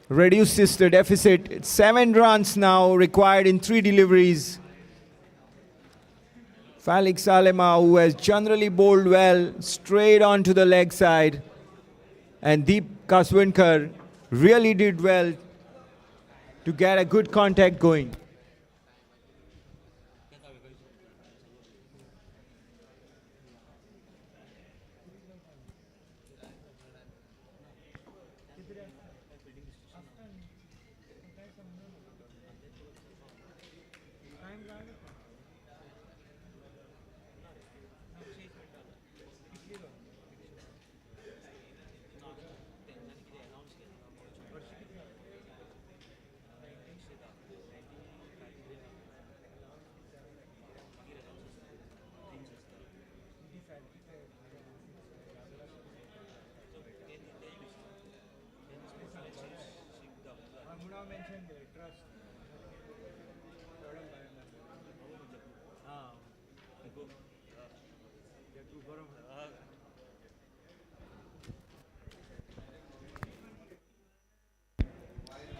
reduces the deficit. It's 7 runs now required in 3 deliveries. Felix Alema, who has generally bowled well, straight onto the leg side. And Deep Kaswankar really did well to get a good contact going.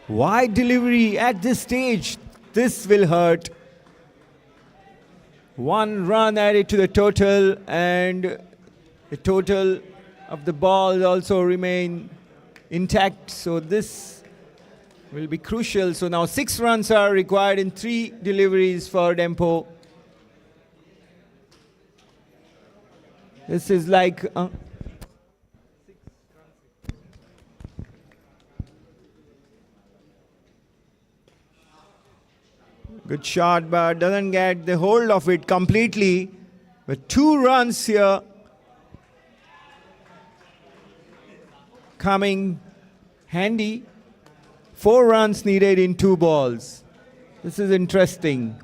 Wide delivery at this stage. This will hurt. 1 run added to the total, and the total of the balls also remain intact. So this will be crucial. So now 6 runs are required in 3 deliveries for Dempo. This is like good shot, but doesn't get the hold of it completely. But 2 runs here coming handy. 4 runs needed in 2 balls. This is interesting.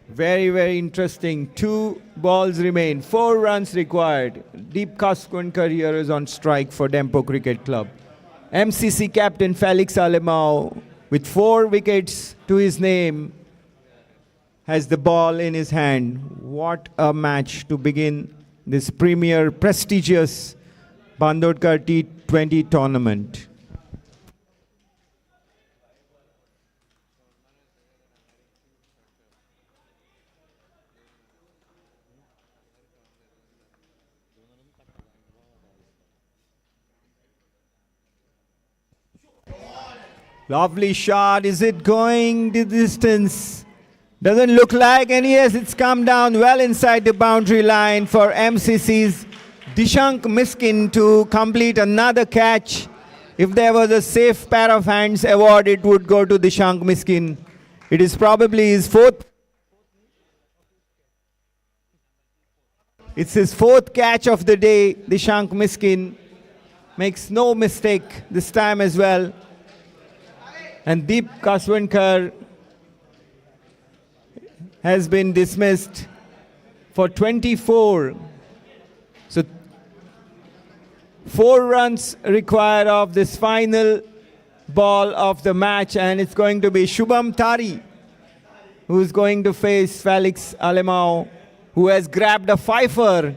Very, very interesting. 2 balls remain. 4 runs required. Deep Kaswankar here is on strike for Dempo Cricket Club. MCC captain Felix Alemao, with 4 wickets to his name, has the ball in his hand. What a match to begin this premier prestigious Bandodkar T20 tournament. Lovely shot. Is it going the distance? Doesn't look like, and yes, it's come down well inside the boundary line for MCC's Dishank Miskin to complete another catch. If there was a safe pair of hands award, it would go to Dishank Miskin. It is probably his 4th. It's his 4th catch of the day. Dishank Miskin makes no mistake this time as well. And Deep Kaswankar has been dismissed for 24. So 4 runs required of this final ball of the match, and it's going to be Shubham Tari who's going to face Felix Alemão, who has grabbed a fifer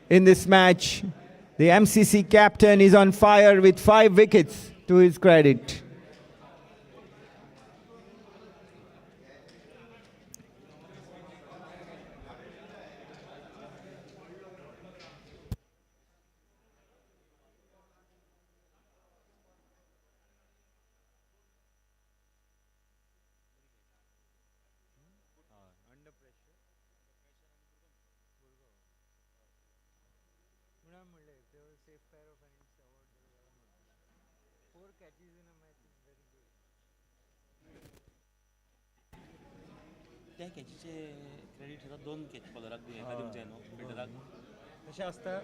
in this match. The MCC captain is on fire with 5 wickets to his credit. त्या कॅचीचे credit येतात 2 catch बॉलराक दिवचे न्हू बिल्डराक तशें आसता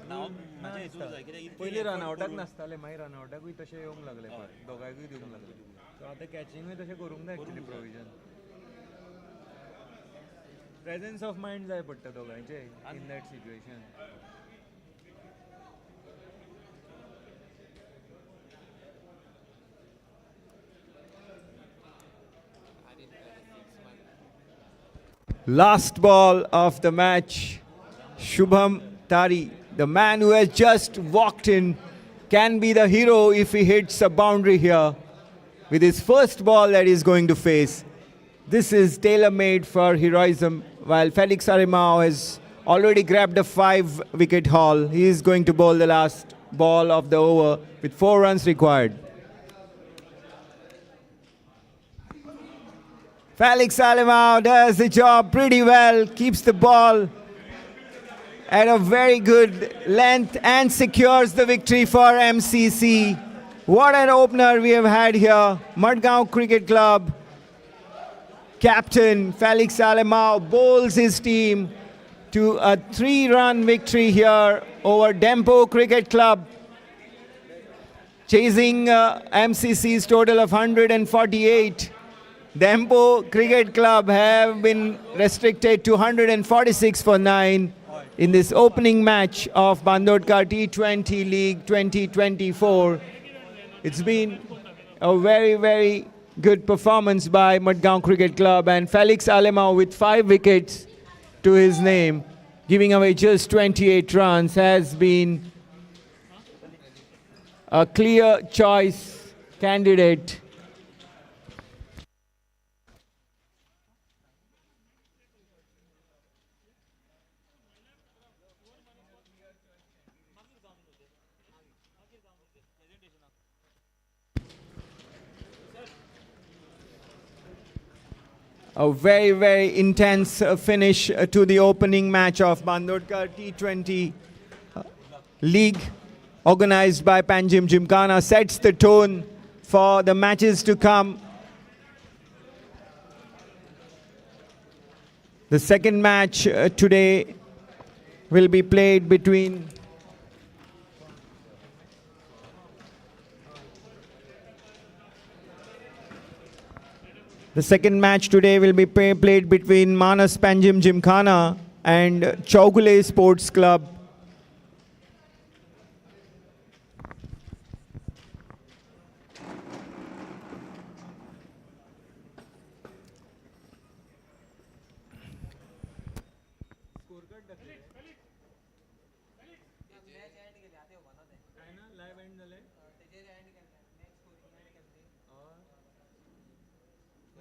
नांव म्हाज्या हितून जाय कित्याक पयलीं रनआवटाक नासताले, मागीर रनआवटाकूय तशें येवंक लागले पळय, दोगांयकूय दिवंक लागले. सो आतां कॅचिंगूय तशें करूंक जाय actually provision. Presence of mind जाय पडटा दोगांयचे in that situation. Last ball of the match, Shubham Tari, the man who has just walked in, can be the hero if he hits a boundary here with his first ball that he's going to face. This is tailor-made for heroism, while Felix Alemão has already grabbed a 5-wicket haul. He is going to bowl the last ball of the over with 4 runs required. Felix Alemão does the job pretty well, keeps the ball at a very good length and secures the victory for MCC. What an opener we have had here. Mudgo Cricket Club captain Felix Alemão bowls his team to a 3-run victory here over Dempo Cricket Club, chasing MCC's total of 148. Dempo Cricket Club have been restricted to 146 for 9 in this opening match of Bandodkar T20 League 2024. It's been a very, very good performance by Mudgo Cricket Club, and Felix Alemão with 5 wickets to his name, giving away just 28 runs, has been a clear choice candidate. A very, very intense finish to the opening match of Bandodkar T20 League, organized by Panjim Gymkhana, sets the tone for the matches to come. The second match today will be played between played between Manas Panjim Gymkhana and Chaugule Sports Club.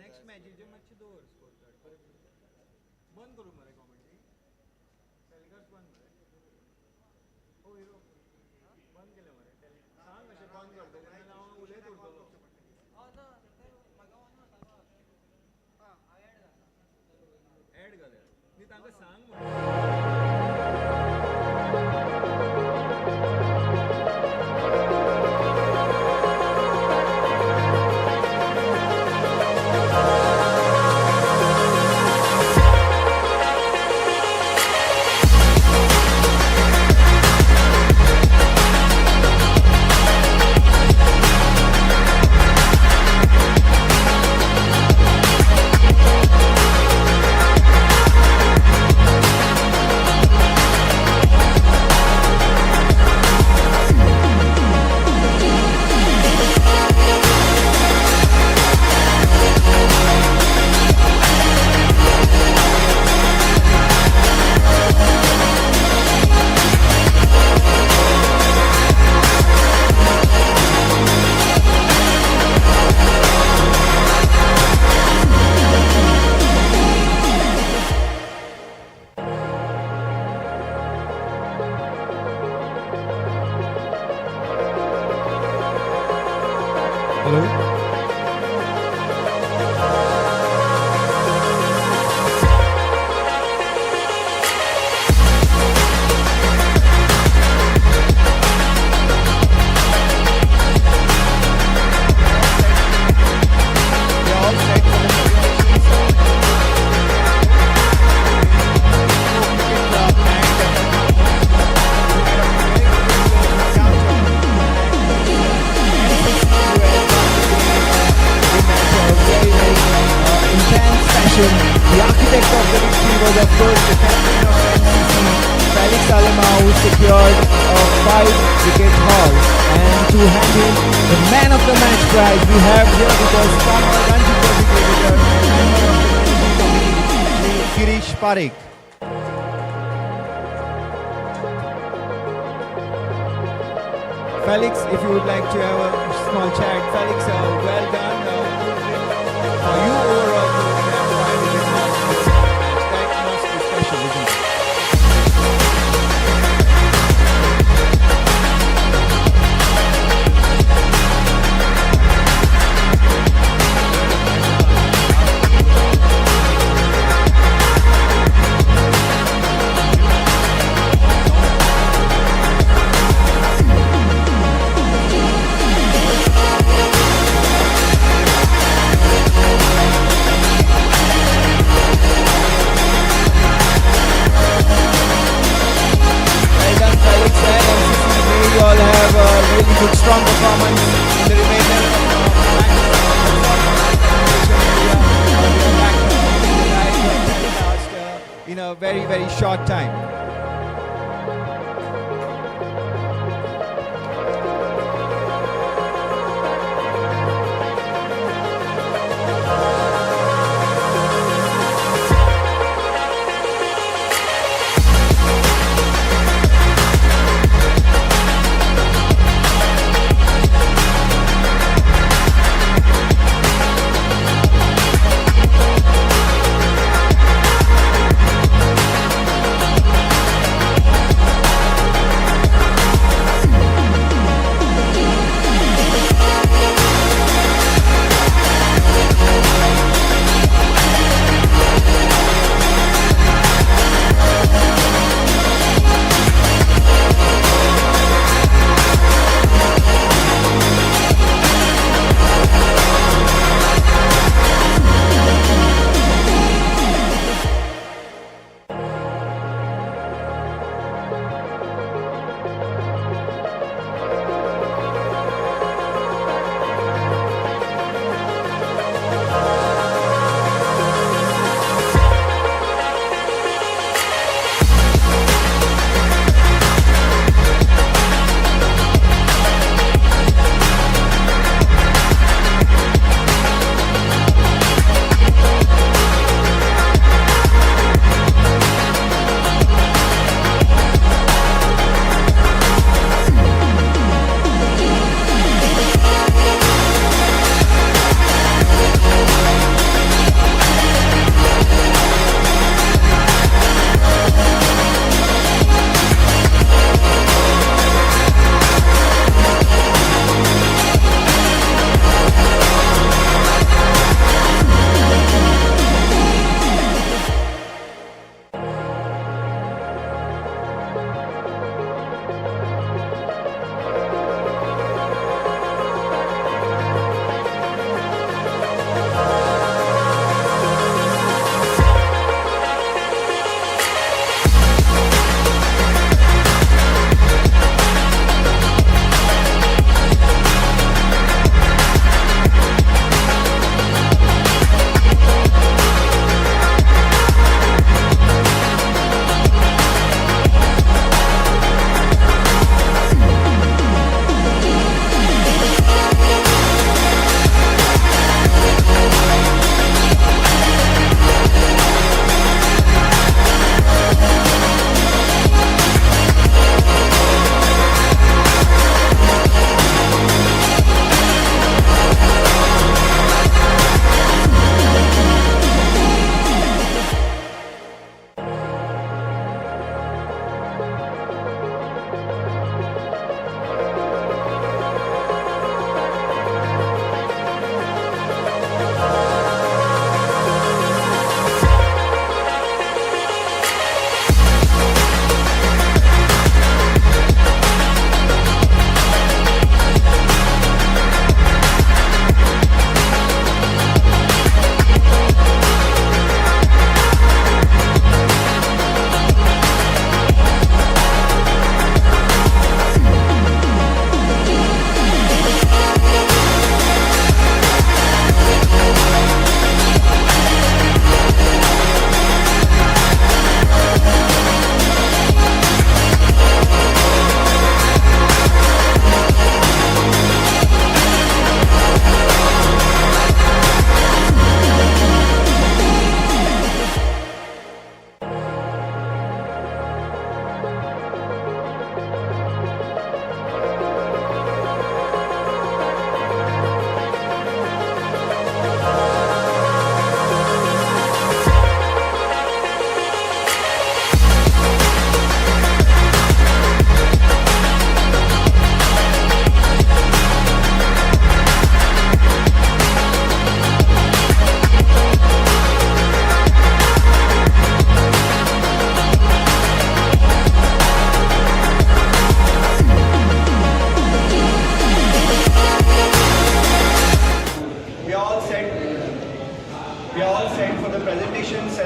Next match जे मातशें दवर score card बंद करूं मरे commentary telecast बंद मरे ओ हिरो बंद केलें मरे सांग अशें बंद करतले नाजाल्यार हांव उलयत उरतलो एड घाल्या न्ही तांकां सांग The architect of the victory was of course the captain of MCC, Felix Alemão, who secured a 5-wicket haul. And to hand him the man of the match prize, we have here with us former Ranji Trophy cricketer and member of the managing committee, Girish Parekh. Felix, if you would like to have a small chat. Felix, well done. For you overall to have 5 wicket haul, that must be special, isn't it? You all have a really good, strong performance in the remainder of the match. In a very, very short time.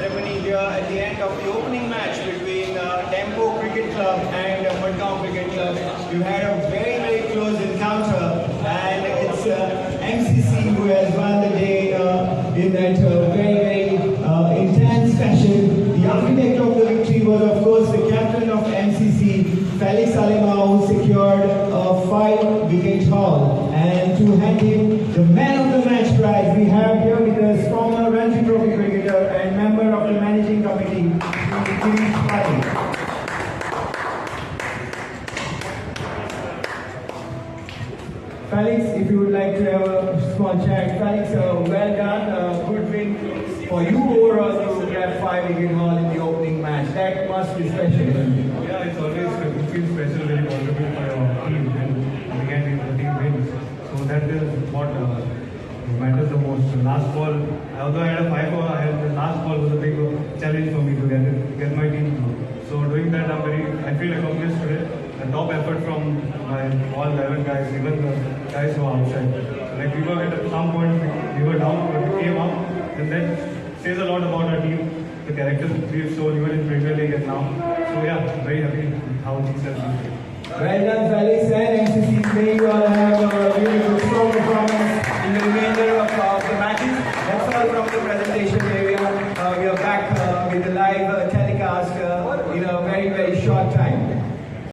ceremony here at the end of the opening match between Dempo Cricket Club and Mudgo Cricket Club. We've had a very, very close encounter, and it's MCC who has won the day in that very, very intense fashion. The architect of the victory was, of course, the captain of MCC, Felix Alema, who secured a 5-wicket haul. And to hand him the man of the match prize, we have here with us former Ranji Trophy cricketer and member of the managing committee, Felix. Felix, if you would like to have a small chat. Felix, well done. Good win for you overall to grab 5-wicket haul in the opening match. That must be special. Yeah, it's always feel special when you contribute for your team and again the team wins. So that is what matters the most. The last ball, although I had a 5-over, the last ball was a big challenge for me to get my team through. So doing that, I feel accomplished today. The top effort from my all 11 guys, even the guys who are outside. Like we were at some point, we were down, but we came up, and that says a lot about our team, the characters we've shown even in Premier League and now. So yeah, very happy with how things have been. Well done, Felix, and